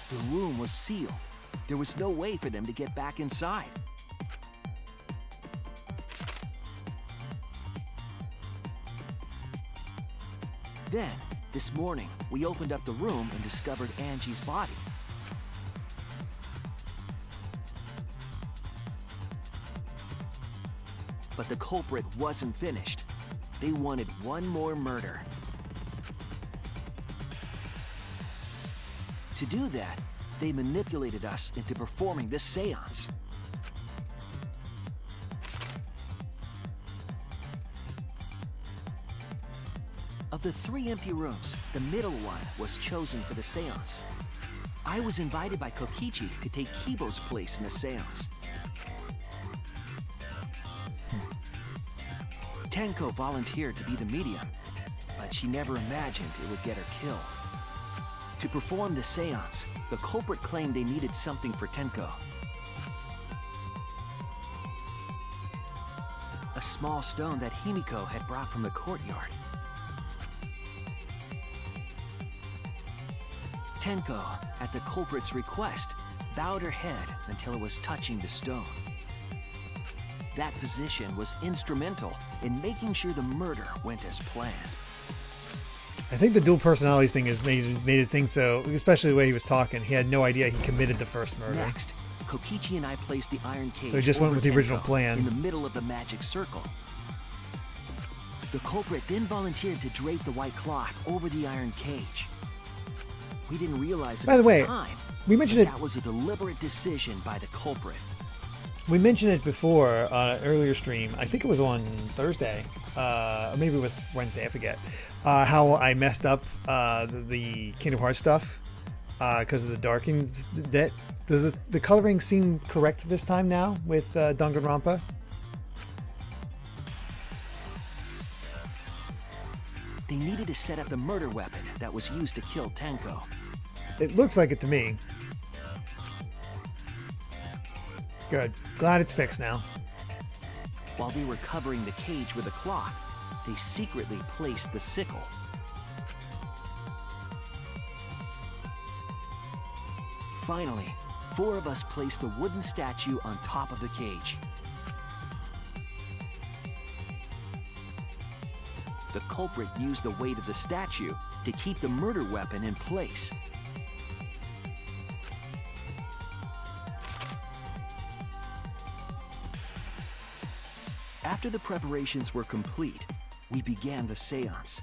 The room was sealed. There was no way for them to get back inside. Then, this morning, we opened up the room and discovered Angie's body. But the culprit wasn't finished. They wanted one more murder. To do that, they manipulated us into performing this seance. Of the 3 empty rooms, the middle one was chosen for the seance. I was invited by Kokichi to take Kibo's place in the seance. Tenko volunteered to be the medium, but she never imagined it would get her killed. To perform the seance, the culprit claimed they needed something for Tenko. A small stone that Himiko had brought from the courtyard. Tenko, at the culprit's request, bowed her head until it was touching the stone. That position was instrumental in making sure the murder went as planned. I think the dual personalities thing has made it think so, especially the way he was talking. He had no idea he committed the first murder. Next, Kokichi and I placed the iron cage So he just went over with the original Tenko plan. in the middle of the magic circle. The culprit then volunteered to drape the white cloth over the iron cage. We didn't realize it By the at way, the time, we mentioned but it. that was a deliberate decision by the culprit. We mentioned it before on an earlier stream. I think it was on Thursday, or maybe it was Wednesday. I forget. How I messed up the Kingdom Hearts stuff because of the darkening. Does the coloring seem correct this time now with Danganronpa? They needed to set up the murder weapon that was used to kill Tenko. It looks like it to me. Good. Glad it's fixed now. While they were covering the cage with a cloth, they secretly placed the sickle. Finally, 4 of us placed the wooden statue on top of the cage. The culprit used the weight of the statue to keep the murder weapon in place. After the preparations were complete, we began the seance.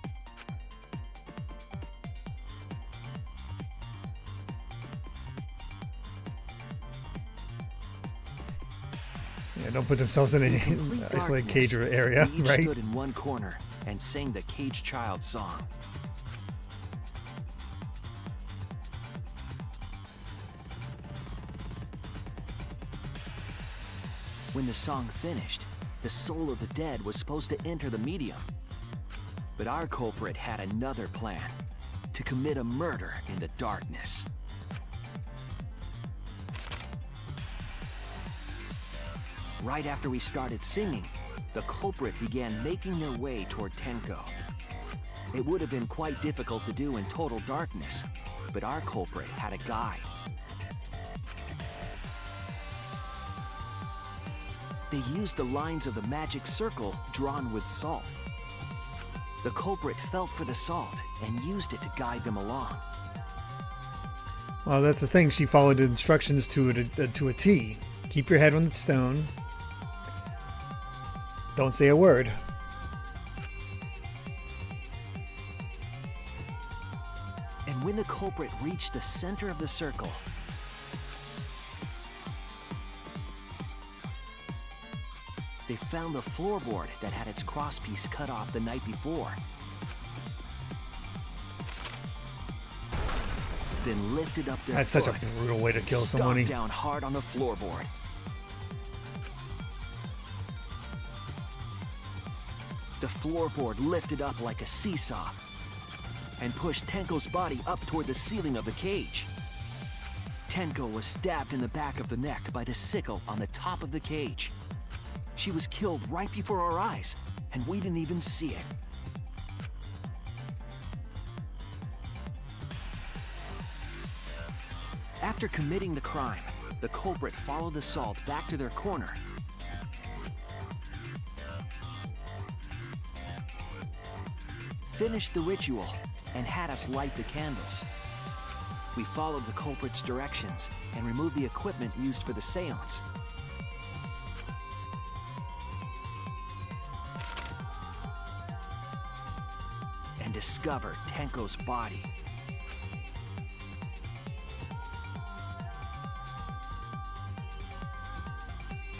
Yeah, don't put themselves in an isolated cage area, we each right? stood in one corner and sang the Cage Child song. When the song finished, the soul of the dead was supposed to enter the medium. But our culprit had another plan, to commit a murder in the darkness. Right after we started singing, the culprit began making their way toward Tenko. It would have been quite difficult to do in total darkness, but our culprit had a guide. They used the lines of the magic circle drawn with salt. The culprit felt for the salt and used it to guide them along. Well, that's the thing. She followed the instructions to a T. Keep your head on the stone. Don't say a word. And when the culprit reached the center of the circle, they found the floorboard that had its crosspiece cut off the night before. Then lifted up their That's foot, such a brutal way to kill somebody. stomped down hard on the floorboard. The floorboard lifted up like a seesaw and pushed Tenko's body up toward the ceiling of the cage. Tenko was stabbed in the back of the neck by the sickle on the top of the cage. She was killed right before our eyes, and we didn't even see it. After committing the crime, the culprit followed the salt back to their corner. Finished the ritual and had us light the candles. We followed the culprit's directions and removed the equipment used for the seance. And discovered Tenko's body.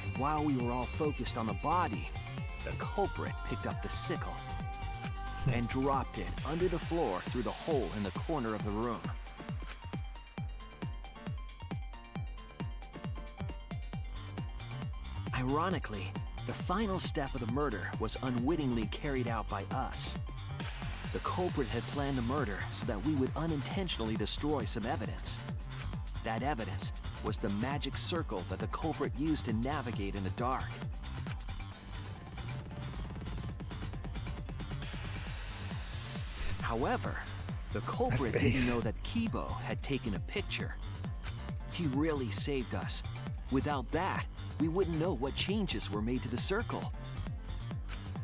And while we were all focused on the body, the culprit picked up the sickle and dropped it under the floor through the hole in the corner of the room. Ironically, the final step of the murder was unwittingly carried out by us. The culprit had planned the murder so that we would unintentionally destroy some evidence. That evidence was the magic circle that the culprit used to navigate in the dark. However, the culprit didn't know that Kibo had taken a picture. He really saved us. Without that, we wouldn't know what changes were made to the circle.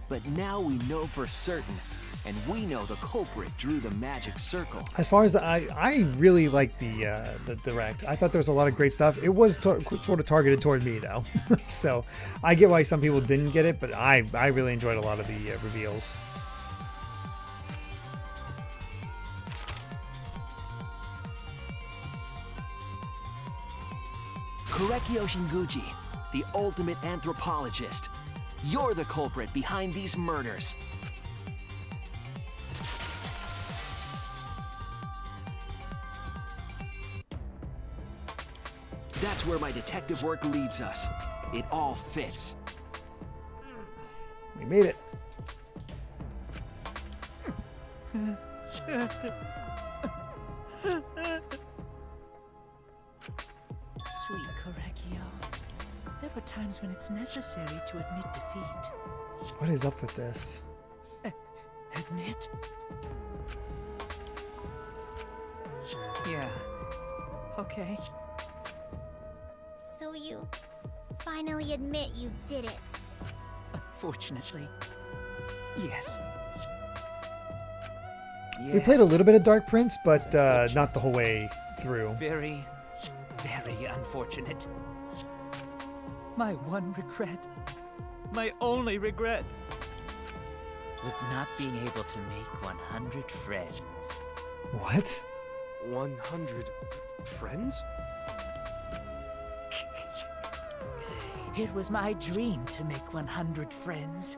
But now we know for certain, and we know the culprit drew the magic circle. As far as I really liked the direct. I thought there was a lot of great stuff. It was sort of targeted toward me though, so I get why some people didn't get it, but I really enjoyed a lot of the reveals. Korekyo Shinguchi, the ultimate anthropologist. You're the culprit behind these murders. That's where my detective work leads us. It all fits. We made it. Sweet Correcchio. There were times when it's necessary to admit defeat. What is up with this? Admit? Yeah. Okay. So you finally admit you did it. Fortunately. Yes. We played a little bit of Dark Prince, but not the whole way through. Very, very unfortunate. My one regret, my only regret, was not being able to make 100 friends. What? 100 friends? It was my dream to make 100 friends.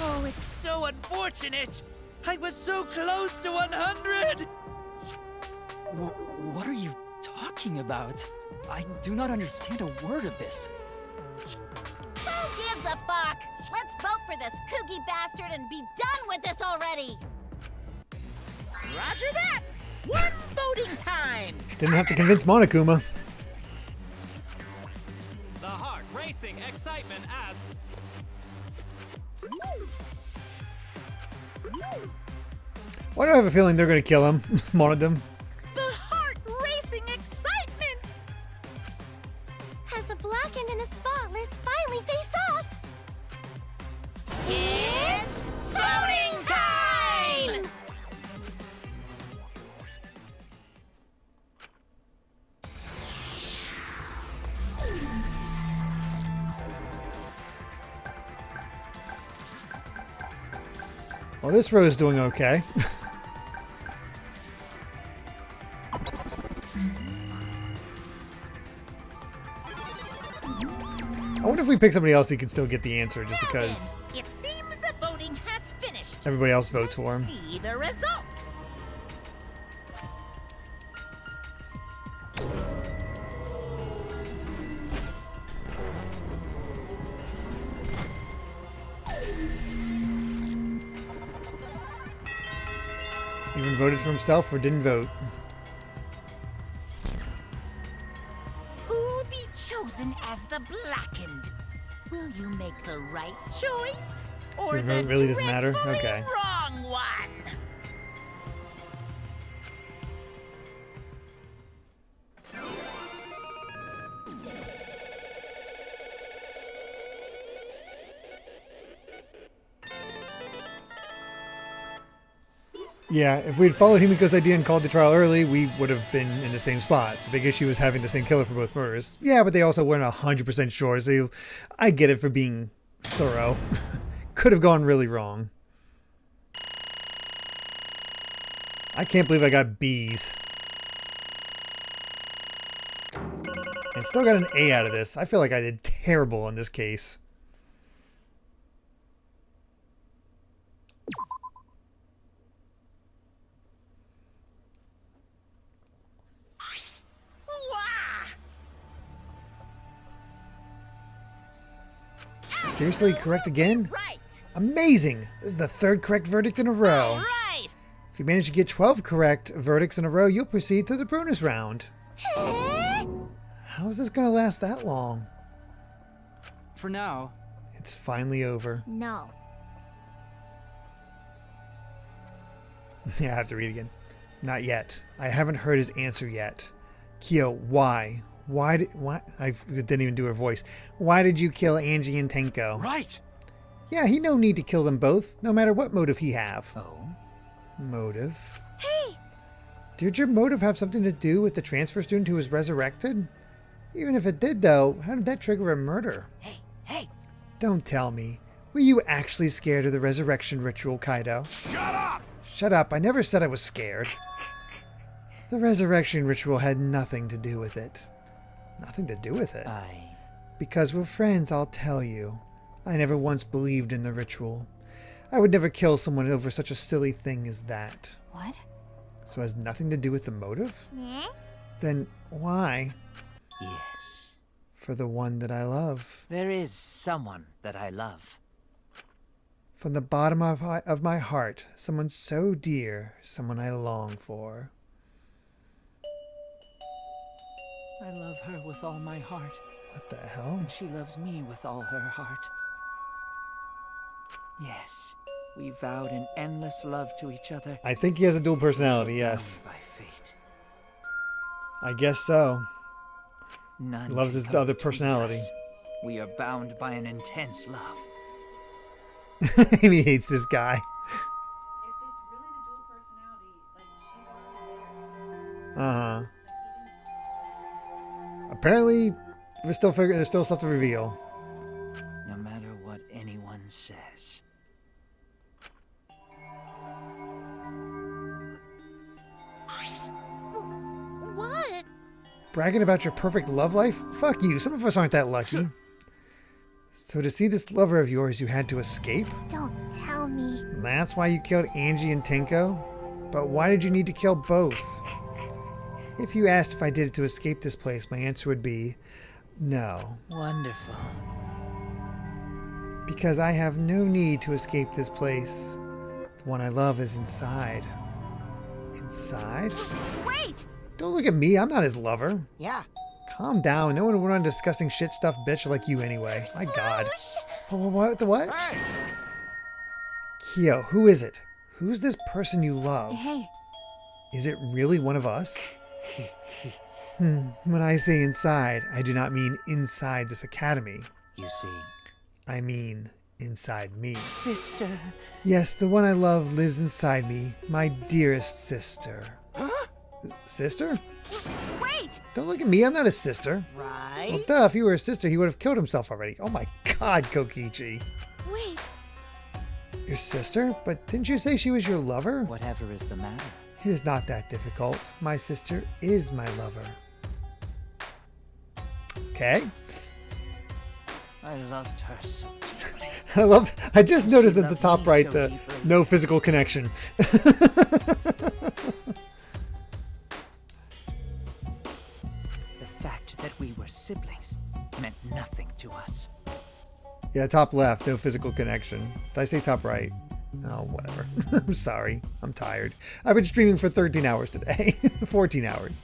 Oh, it's so unfortunate! I was so close to 100! What are you talking about? I do not understand a word of this. Who gives a fuck? Let's vote for this kooky bastard and be done with this already! Roger that! One voting time! Didn't have to convince Monokuma. The heart racing excitement as... Why do I have a feeling they're going to kill him? Monodum. The heart racing excitement! As the blackened and the spotless finally face off. It's voting time! Well, this row is doing okay. I wonder if we pick somebody else, he could still get the answer just because It seems the voting has finished. everybody else votes for him. See the result. Even voted for himself or didn't vote. Who'll be chosen as the blackened? Will you make the right choice or Your the vote really doesn't matter? dreadfully Okay. wrong one? Yeah, if we'd followed Himiko's idea and called the trial early, we would have been in the same spot. The big issue was having the same killer for both murders. Yeah, but they also weren't 100% sure, so I get it for being thorough. Could have gone really wrong. I can't believe I got B's. And still got an A out of this. I feel like I did terrible in this case. Seriously, correct again? Right. Amazing! This is the third correct verdict in a row. Right. If you manage to get 12 correct verdicts in a row, you'll proceed to the bonus round. How is this going to last that long? For now. It's finally over. No. Yeah, I have to read again. Not yet. I haven't heard his answer yet. Kyo, why? Why? I didn't even do her voice. Why did you kill Angie and Tenko? Right. Yeah, he no need to kill them both, no matter what motive he have. Oh? Motive? Hey! Did your motive have something to do with the transfer student who was resurrected? Even if it did, though, how did that trigger a murder? Hey! Don't tell me. Were you actually scared of the resurrection ritual, Kaido? Shut up! Shut up, I never said I was scared. The resurrection ritual had nothing to do with it. Nothing to do with it? Because we're friends, I'll tell you. I never once believed in the ritual. I would never kill someone over such a silly thing as that. What? So it has nothing to do with the motive? Yeah? Then why? Yes. For the one that I love. There is someone that I love. From the bottom of my heart, someone so dear, someone I long for. I love her with all my heart. What the hell? And she loves me with all her heart. Yes, we vowed an endless love to each other. I think he has a dual personality, yes. By fate. I guess so. None He loves can his come other between personality. us. We are bound by an intense love. Amy hates this guy. Uh-huh. Apparently, we're still figuring. There's still stuff to reveal. No matter what anyone says. What? Bragging about your perfect love life? Fuck you. Some of us aren't that lucky. So to see this lover of yours, you had to escape? Don't tell me. That's why you killed Angie and Tenko? But why did you need to kill both? If you asked if I did it to escape this place, my answer would be no. Wonderful. Because I have no need to escape this place. The one I love is inside. Inside? Wait! Don't look at me. I'm not his lover. Yeah. Calm down. No one would run disgusting shit stuff bitch like you anyway. My God. What? The what? Hey. Kyo, who is it? Who's this person you love? Hey. Is it really one of us? When I say inside, I do not mean inside this academy. You see. I mean inside me. Sister. Yes, the one I love lives inside me. My dearest sister. Huh? Sister? Wait! Don't look at me. I'm not his sister. Right? Well, duh. If he were a sister, he would have killed himself already. Oh my God, Kokichi. Wait. Your sister? But didn't you say she was your lover? Whatever is the matter. It is not that difficult. My sister is my lover. Okay. I loved her so deeply. I just noticed She at the loved top me right so the deeply. no physical connection. The fact that we were siblings meant nothing to us. Yeah, top left, no physical connection. Did I say top right? Oh, whatever. I'm sorry. I'm tired. I've been streaming for 13 hours today. 14 hours.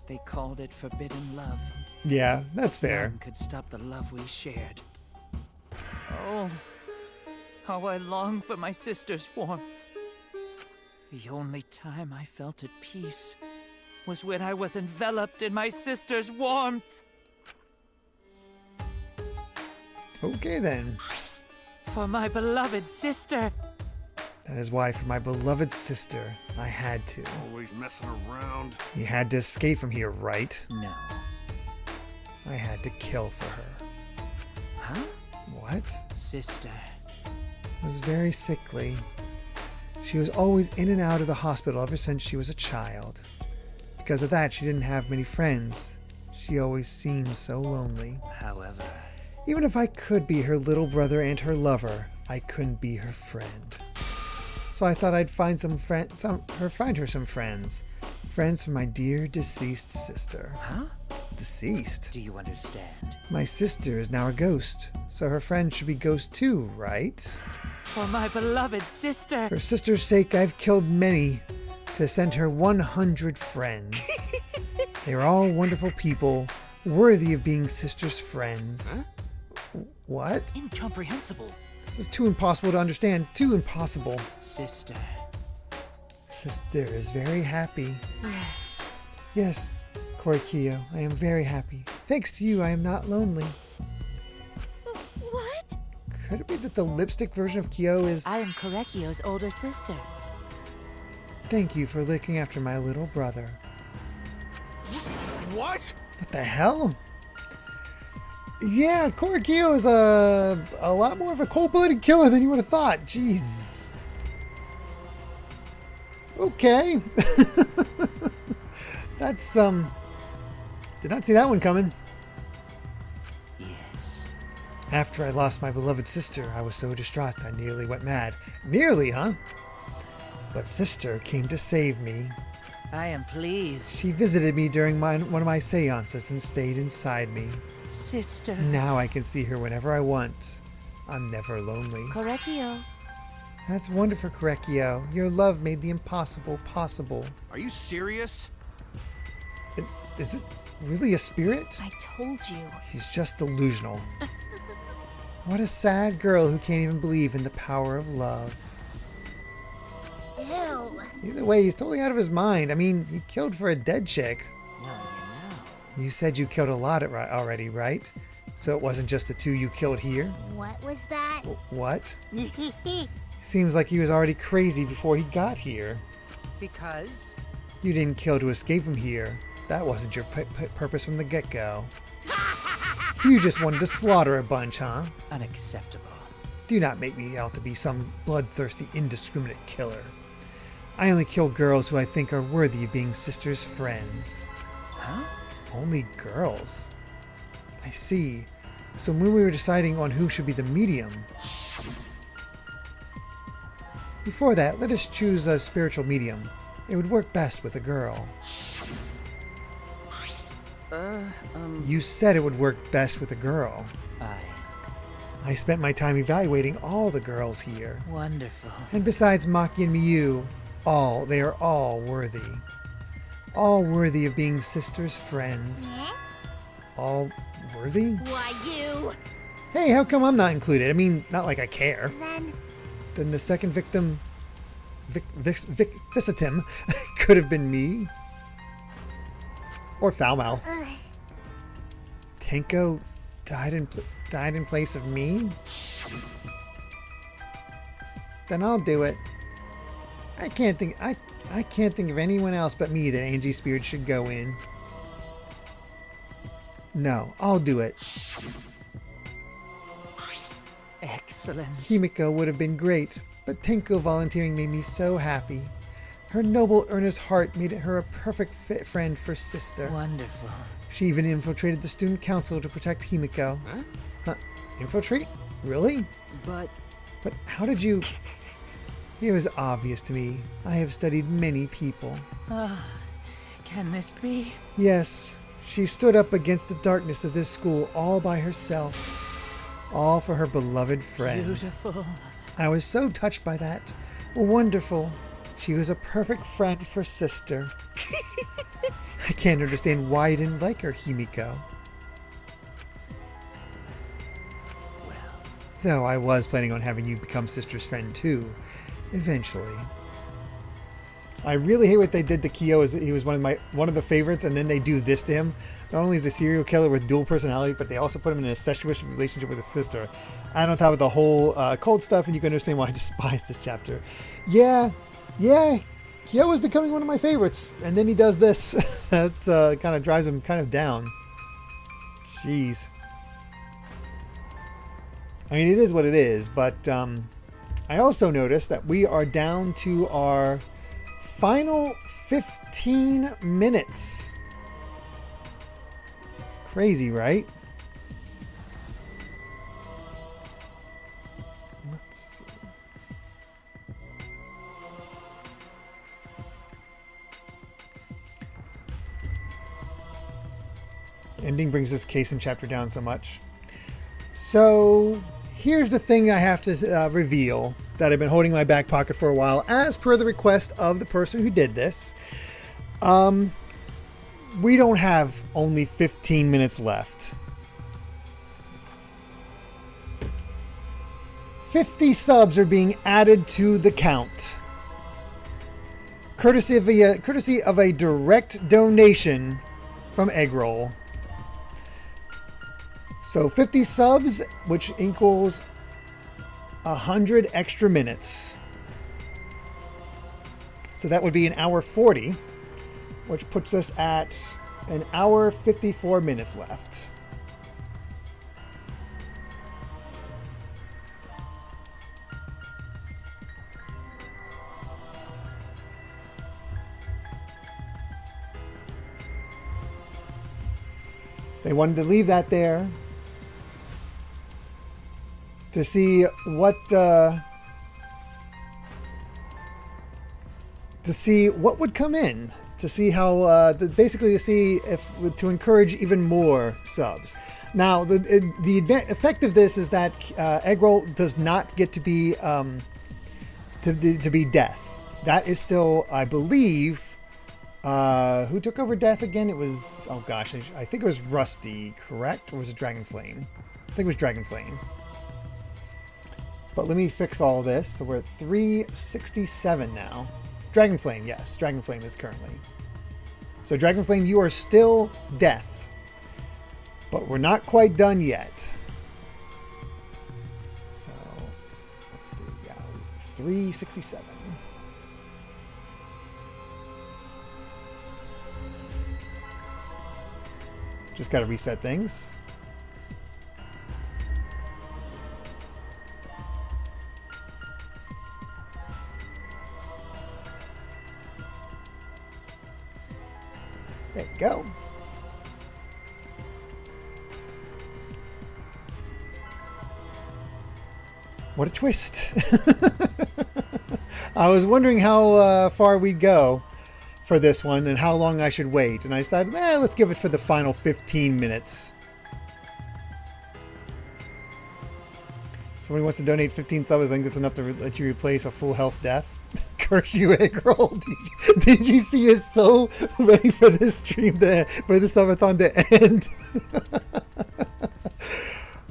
They called it forbidden love. Yeah, that's fair. None could stop the love we shared. Oh, how I long for my sister's warmth. The only time I felt at peace was when I was enveloped in my sister's warmth. Okay, then. For my beloved sister. That is why, for my beloved sister, I had to. Always messing around. You had to escape from here, right? No. I had to kill for her. Huh? What? Sister. Was very sickly. She was always in and out of the hospital ever since she was a child. Because of that, she didn't have many friends. She always seemed so lonely. However... Even if I could be her little brother and her lover, I couldn't be her friend. So I thought I'd find find her some friends. Friends for my dear deceased sister. Huh? Deceased? Do you understand? My sister is now a ghost, so her friend should be ghost too, right? For my beloved sister. For sister's sake, I've killed many to send her 100 friends. They are all wonderful people, worthy of being sister's friends. Huh? What? Incomprehensible. This is too impossible to understand. Too impossible. Sister. Sister is very happy. Yes. Yes, Korikyo, I am very happy. Thanks to you, I am not lonely. What? Could it be that the lipstick version of Kyo is... I am Korekio's older sister. Thank you for looking after my little brother. What? What the hell? Yeah, Korikyo is a lot more of a cold-blooded killer than you would have thought. Jeez. Okay. That's Did not see that one coming. Yes. After I lost my beloved sister, I was so distraught I nearly went mad. Nearly, huh? But sister came to save me. I am pleased. She visited me during one of my seances and stayed inside me. Sister. Now I can see her whenever I want. I'm never lonely. Correcchio. That's wonderful, Correcchio. Your love made the impossible possible. Are you serious? Is this really a spirit? I told you. He's just delusional. What a sad girl who can't even believe in the power of love. Ew. Either way, he's totally out of his mind. I mean, he killed for a dead chick. Well, you know. You said you killed a lot already, right? So it wasn't just the two you killed here? What was that? What? Seems like he was already crazy before he got here. Because? You didn't kill to escape from here. That wasn't your purpose from the get-go. You just wanted to slaughter a bunch, huh? Unacceptable. Do not make me out to be some bloodthirsty, indiscriminate killer. I only kill girls who I think are worthy of being sisters' friends. Huh? Only girls? I see. So when we were deciding on who should be the medium... Before that, let us choose a spiritual medium. It would work best with a girl. You said it would work best with a girl. I spent my time evaluating all the girls here. Wonderful. And besides Maki and Miyu, they are all worthy. All worthy of being sisters' friends. All worthy? Why, you? Hey, how come I'm not included? I mean, not like I care. Then the second victim, Visitim, could have been me. Or Foulmouth. Tenko died in place of me? Then I'll do it. I can't think of anyone else but me that Angie's spirit should go in. No, I'll do it. Excellent. Himiko would have been great, but Tenko volunteering made me so happy. Her noble, earnest heart made her a perfect fit friend for sister. Wonderful. She even infiltrated the student council to protect Himiko. Huh? Infiltrate? Really? But how did you... It was obvious to me. I have studied many people. Can this be? Yes. She stood up against the darkness of this school all by herself. All for her beloved friend. Beautiful. I was so touched by that. Wonderful. She was a perfect friend for sister. I can't understand why you didn't like her, Himiko. Well. Though I was planning on having you become sister's friend too, eventually. I really hate what they did to Kyo. He was one of the favorites, and then they do this to him. Not only is he a serial killer with dual personality, but they also put him in an incestuous relationship with his sister. And on top of the whole cult stuff, and you can understand why I despise this chapter. Yeah, Kyo was becoming one of my favorites, and then he does this. That's kind of drives him kind of down. Jeez. I mean, it is what it is, but I also noticed that we are down to our final 15 minutes. Crazy, right? Let's see. Ending brings this case and chapter down so much. So here's the thing I have to reveal that I've been holding in my back pocket for a while, as per the request of the person who did this. We don't have only 15 minutes left. 50 subs are being added to the count, courtesy of a direct donation from Eggroll. So 50 subs, which equals 100 extra minutes. So that would be an hour 40, which puts us at an hour 54 minutes left. They wanted to leave that there to see what would come in, to see how basically to see if to encourage even more subs. Now the effect of this is that Eggroll does not get to be to be Death. That is still, I believe, who took over Death again? It was, oh gosh, I think it was Rusty, correct? Or was it Dragonflame? I think it was Dragonflame. But let me fix all this. So we're at 367 now. Dragonflame, yes. Dragonflame is currently. So Dragonflame, you are still Death. But we're not quite done yet. So, let's see. Yeah, 367. Just got to reset things. There we go. What a twist. I was wondering how far we'd go for this one and how long I should wait. And I decided, let's give it for the final 15 minutes. Somebody wants to donate 15 subs. I think that's enough to let you replace a full health death. Curse you, Eggroll. DGC is so ready for this stream for the Sub-a-Thon to end.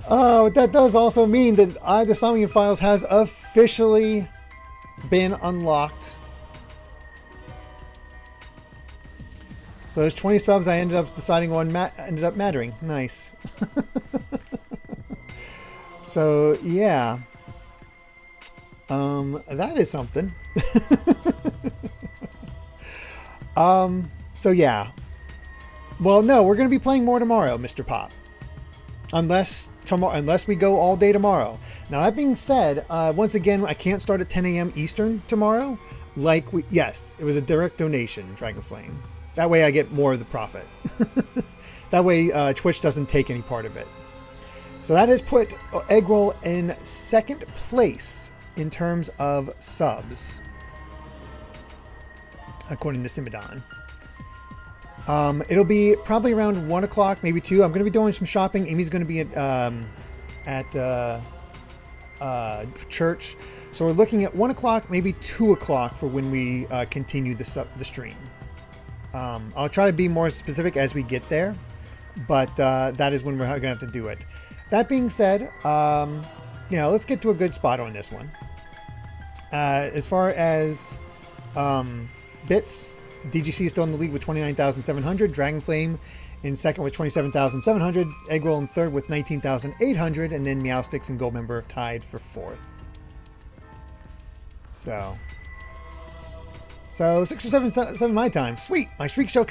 But that does also mean that the Somnium Files has officially been unlocked. So those 20 subs I ended up deciding on ended up mattering. Nice. So yeah. That is something. So yeah. Well, no, we're going to be playing more tomorrow, Mr. Pop. Unless we go all day tomorrow. Now that being said, once again, I can't start at 10 a.m. Eastern tomorrow. Yes, it was a direct donation, Dragonflame. That way I get more of the profit. That way Twitch doesn't take any part of it. So that has put Eggroll in second place in terms of subs, according to Sub-a-Thon. It'll be probably around 1 o'clock, maybe 2. I'm going to be doing some shopping. Amy's going to be at church. So we're looking at 1 o'clock, maybe 2 o'clock for when we continue the stream. I'll try to be more specific as we get there, but that is when we're going to have to do it. That being said, let's get to a good spot on this one. As far as bits, DGC is still in the lead with 29,700. Dragonflame in second with 27,700. Eggroll in third with 19,800. And then Meowsticks and Goldmember tied for fourth. So 6 or 7 my time. Sweet. My streak shall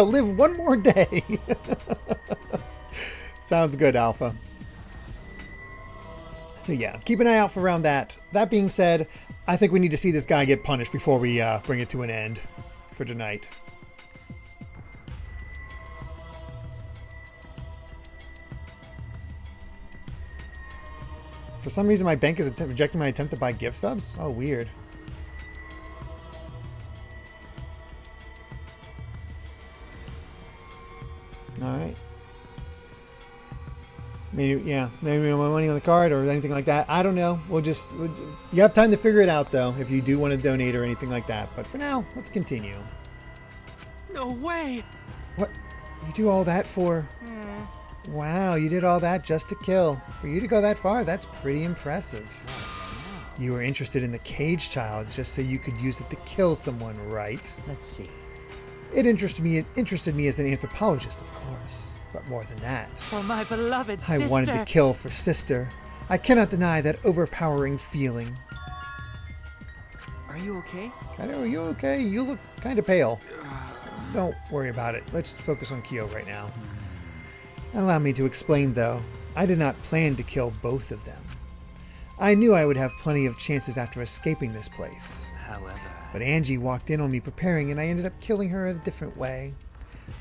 live one more day. Sounds good, Alpha. So yeah, keep an eye out for around that. That being said, I think we need to see this guy get punished before we bring it to an end for tonight. For some reason, my bank is rejecting my attempt to buy gift subs. Oh, weird. All right. Maybe, yeah, maybe no money on the card or anything like that. I don't know. You have time to figure it out, though, if you do want to donate or anything like that. But for now, let's continue. No way! What? You do all that for... Wow, you did all that just to kill. For you to go that far, that's pretty impressive. You were interested in the cage child just so you could use it to kill someone, right? Let's see. It interested me as an anthropologist, of course. But more than that, for my beloved sister. I wanted to kill for sister. I cannot deny that overpowering feeling. Are you okay? Are you okay? You look kind of pale. Don't worry about it. Let's focus on Kyo right now. Allow me to explain, though. I did not plan to kill both of them. I knew I would have plenty of chances after escaping this place. However... But Angie walked in on me preparing, and I ended up killing her in a different way.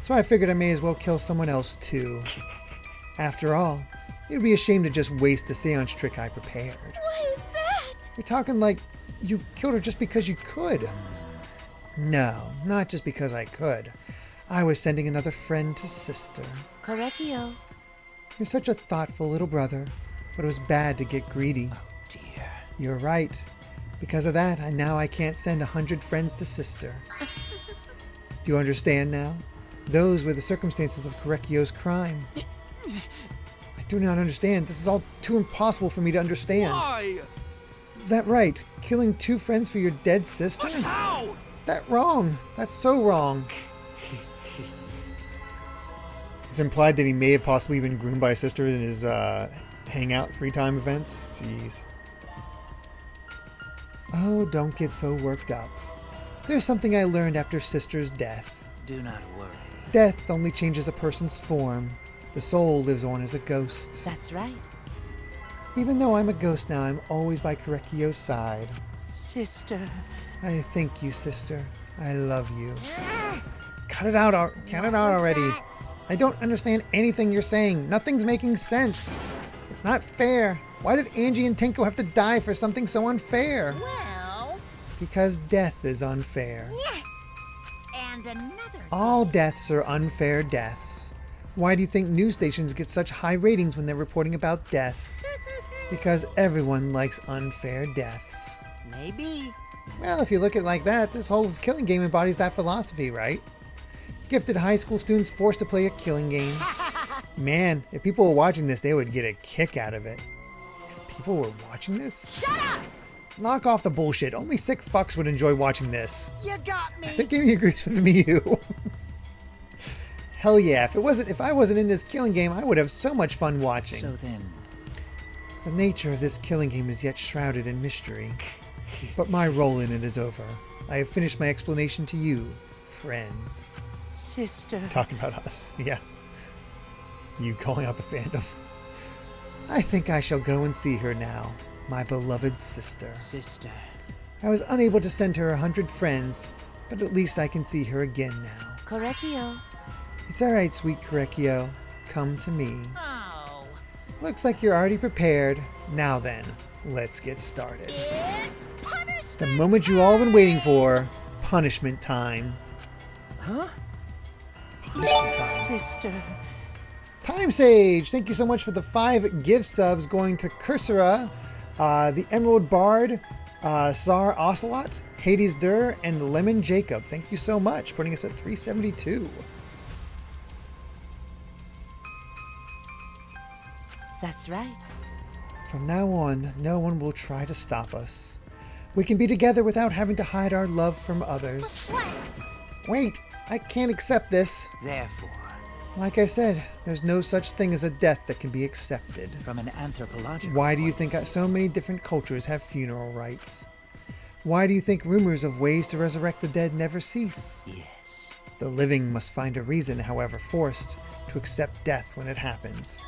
So I figured I may as well kill someone else too. After all, it would be a shame to just waste the seance trick I prepared. What is that? You're talking like you killed her just because you could. No, not just because I could. I was sending another friend to sister. Correcchio. You're such a thoughtful little brother, but it was bad to get greedy. Oh dear. You're right. Because of that, now I can't send 100 friends to sister. Do you understand now? Those were the circumstances of Correcchio's crime. I do not understand. This is all too impossible for me to understand. Why? That right. Killing 2 friends for your dead sister? How? That wrong. That's so wrong. It's implied that he may have possibly been groomed by a sister in his hangout free time events. Jeez. Oh, don't get so worked up. There's something I learned after sister's death. Do not worry. Death only changes a person's form. The soul lives on as a ghost. That's right. Even though I'm a ghost now, I'm always by Correcchio's side. Sister. I thank you, sister. I love you. Cut it out already. I don't understand anything you're saying. Nothing's making sense. It's not fair. Why did Angie and Tenko have to die for something so unfair? Well... Because death is unfair. And another... All deaths are unfair deaths. Why do you think news stations get such high ratings when they're reporting about death? Because everyone likes unfair deaths. Maybe. Well, if you look at it like that, this whole killing game embodies that philosophy, right? Gifted high school students forced to play a killing game. Man, if people were watching this, they would get a kick out of it. If people were watching this? Shut up! Knock off the bullshit. Only sick fucks would enjoy watching this. You got me. I think Amy agrees with me, you. Hell yeah, if I wasn't in this killing game, I would have so much fun watching. So then... The nature of this killing game is yet shrouded in mystery. But my role in it is over. I have finished my explanation to you, friends. Sister. Talking about us, yeah. You calling out the fandom. I think I shall go and see her now, my beloved sister. Sister. I was unable to send her 100 friends, but at least I can see her again now. Correcchio. It's alright, sweet Correcchio. Come to me. Oh. Looks like you're already prepared. Now then, let's get started. It's punishment The moment you all been waiting for. Punishment time. Huh? Punishment time. Sister. Time Sage, thank you so much for the 5 gift subs going to Cursora, the Emerald Bard, Sar Ocelot, Hades Dur, and Lemon Jacob. Thank you so much, putting us at 372. That's right. From now on, no one will try to stop us. We can be together without having to hide our love from others. Wait, I can't accept this. Therefore, Like I said, there's no such thing as a death that can be accepted. from an anthropological Why do you point think so many different cultures have funeral rites? Why do you think rumors of ways to resurrect the dead never cease? Yes. The living must find a reason, however forced, to accept death when it happens.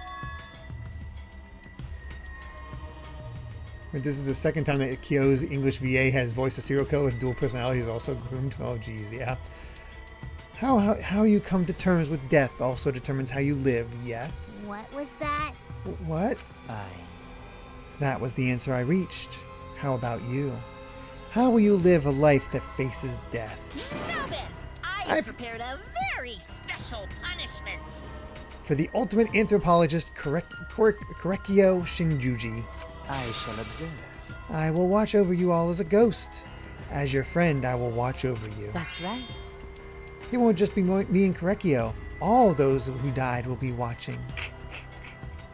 This is the second time that Kyo's English VA has voiced a serial killer with dual personalities, also groomed. Oh, geez, yeah. How you come to terms with death also determines how you live, yes? What was that? What? That was the answer I reached. How about you? How will you live a life that faces death? Now then, I prepared a very special punishment. For the ultimate anthropologist, Correcchio Shinjuji. I shall observe. I will watch over you all as a ghost. As your friend, I will watch over you. That's right. It won't just be me and Correcchio. All those who died will be watching.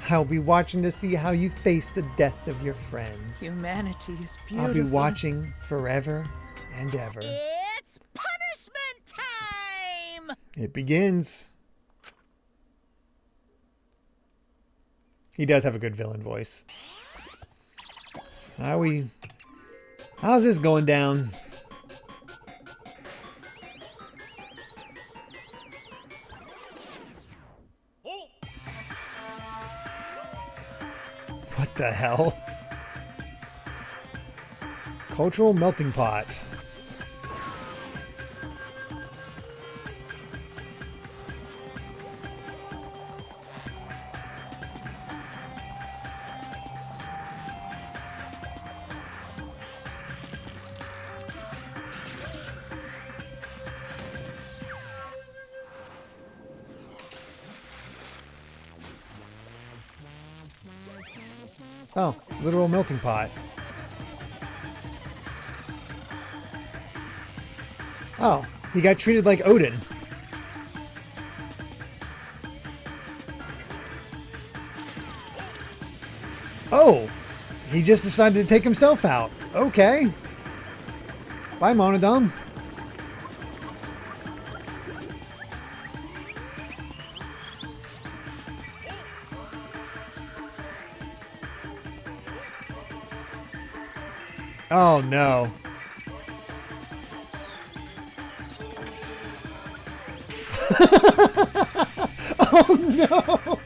I'll be watching to see how you face the death of your friends. Humanity is beautiful. I'll be watching forever and ever. It's punishment time! It begins. He does have a good villain voice. How's this going down? What the hell? Cultural melting pot. Oh, literal melting pot. Oh, he got treated like Odin. Oh, he just decided to take himself out. Okay. Bye, Monodon. Oh, no. Oh, no.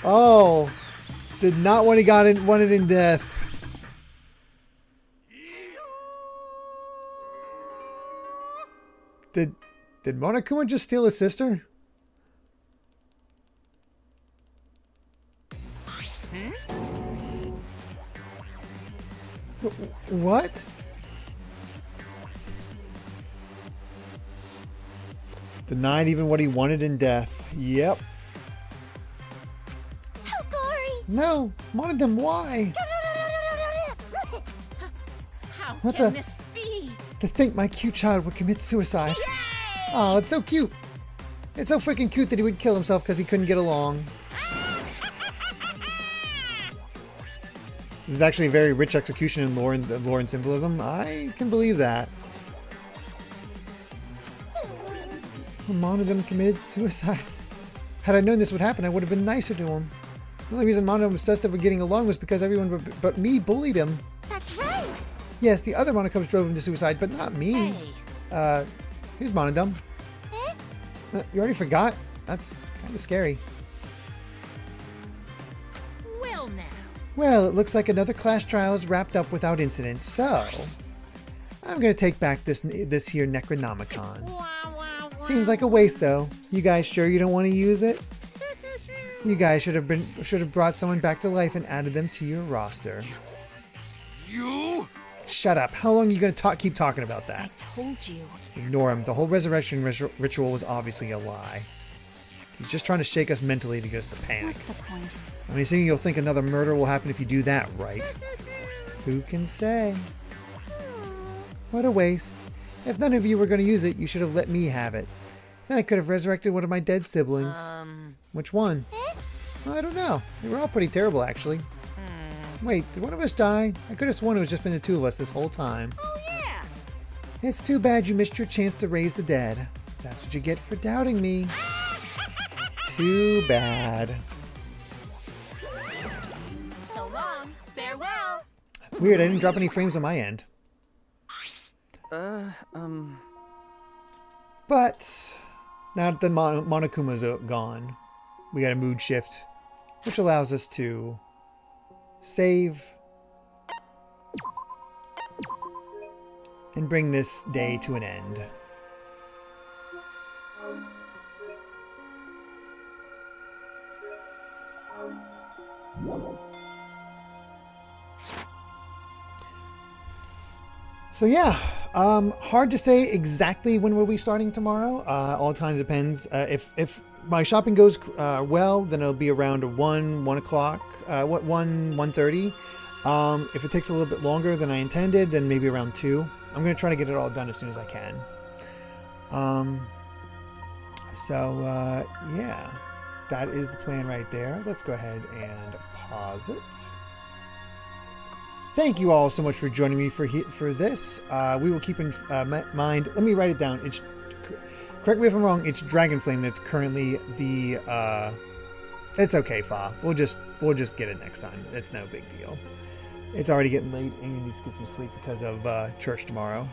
Oh. Did not want wanted in death. Did Monokuma just steal his sister? What? Denied even what he wanted in death. Yep. How gory! No, Monodon, why? How What can the- this be? To think my cute child would commit suicide. Oh, it's so cute. It's so freaking cute that he would kill himself because he couldn't get along. This is actually a very rich execution in lore and symbolism. I can believe that. Monodon committed suicide. Had I known this would happen, I would have been nicer to him. The only reason Monodon was obsessed over getting along was because everyone but me bullied him. That's right. Yes, the other Monocomes drove him to suicide, but not me. Here's Monodon. You already forgot? That's kind of scary. Well now. Well, it looks like another class trial is wrapped up without incident, so I'm gonna take back this here Necronomicon. Seems like a waste, though. You guys sure you don't want to use it? You guys should have brought someone back to life and added them to your roster. You? Shut up! How long are you gonna keep talking about that? I told you. Ignore him. The whole resurrection ritual was obviously a lie. He's just trying to shake us mentally to get us to panic. What's the point? I'm assuming you'll think another murder will happen if you do that, right? Who can say? What a waste. If none of you were going to use it, you should have let me have it. Then I could have resurrected one of my dead siblings. Which one? I don't know. They were all pretty terrible, actually. Wait, did one of us die? I could have sworn it was just been the two of us this whole time. Oh yeah. It's too bad you missed your chance to raise the dead. That's what you get for doubting me. Too bad. So long. Farewell. Weird, I didn't drop any frames on my end. But now that the Monokuma's gone, we got a mood shift, which allows us to save and bring this day to an end. So yeah, hard to say exactly when we'll be starting tomorrow. All kind of depends. If my shopping goes well, then it'll be around 1 o'clock, 1:30. If it takes a little bit longer than I intended, then maybe around 2. I'm going to try to get it all done as soon as I can. Yeah, that is the plan right there. Let's go ahead and pause it. Thank you all so much for joining me for this. We will keep in mind. Let me write it down. It's, correct me if I'm wrong. It's Dragonflame that's currently the. It's okay, Fa. We'll just get it next time. It's no big deal. It's already getting late, and you need to get some sleep because of church tomorrow.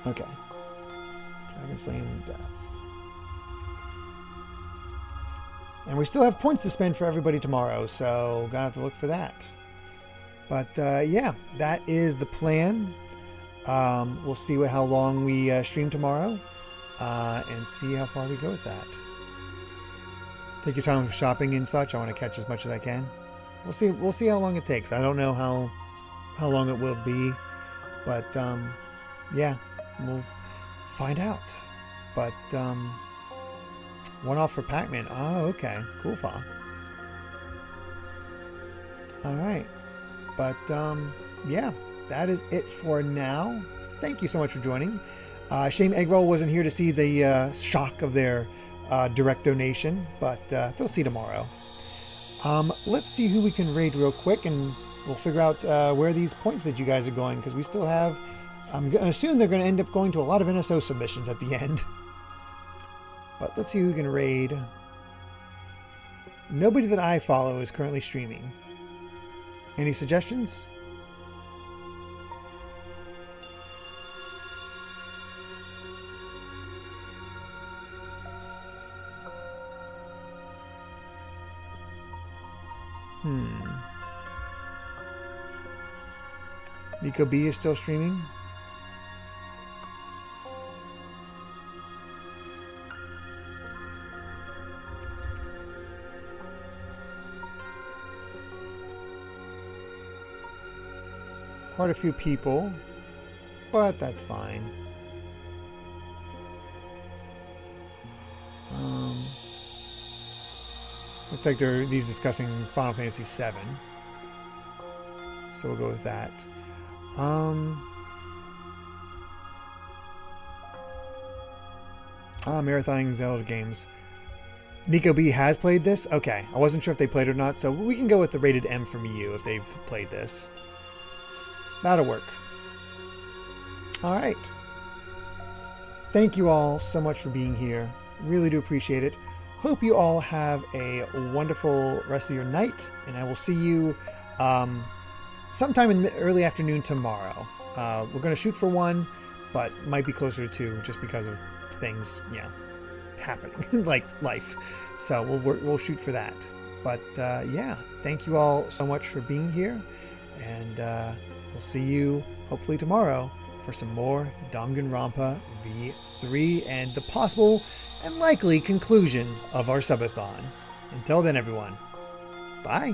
Okay. Dragonflame Death. And we still have points to spend for everybody tomorrow, so gonna have to look for that. But yeah, that is the plan. We'll see how long we stream tomorrow, and see how far we go with that. Take your time with shopping and such. I want to catch as much as I can. We'll see how long it takes. I don't know how long it will be, but yeah, find out. But, one off for Pac-Man. Oh, okay. Cool, Fa. Alright. But, yeah. That is it for now. Thank you so much for joining. Shame Eggroll wasn't here to see the shock of their direct donation, but they'll see tomorrow. Let's see who we can raid real quick, and we'll figure out where these points that you guys are going, because we still have... I'm going to assume they're going to end up going to a lot of NSO submissions at the end. But let's see who we can raid. Nobody that I follow is currently streaming. Any suggestions? Nico B is still streaming. Quite a few people, but that's fine. Looks like he's discussing Final Fantasy VII, so we'll go with that. Marathoning Zelda games. Nico B has played this? Okay, I wasn't sure if they played it or not, so we can go with the rated M from you if they've played this. That'll work. Alright. Thank you all so much for being here. Really do appreciate it. Hope you all have a wonderful rest of your night, and I will see you sometime in the early afternoon tomorrow. We're going to shoot for 1, but might be closer to 2 just because of things, happening, like life. So we'll shoot for that. But yeah, thank you all so much for being here, and we'll see you hopefully tomorrow for some more Danganronpa V3 and the possible and likely conclusion of our Sub-a-Thon. Until then, everyone, bye.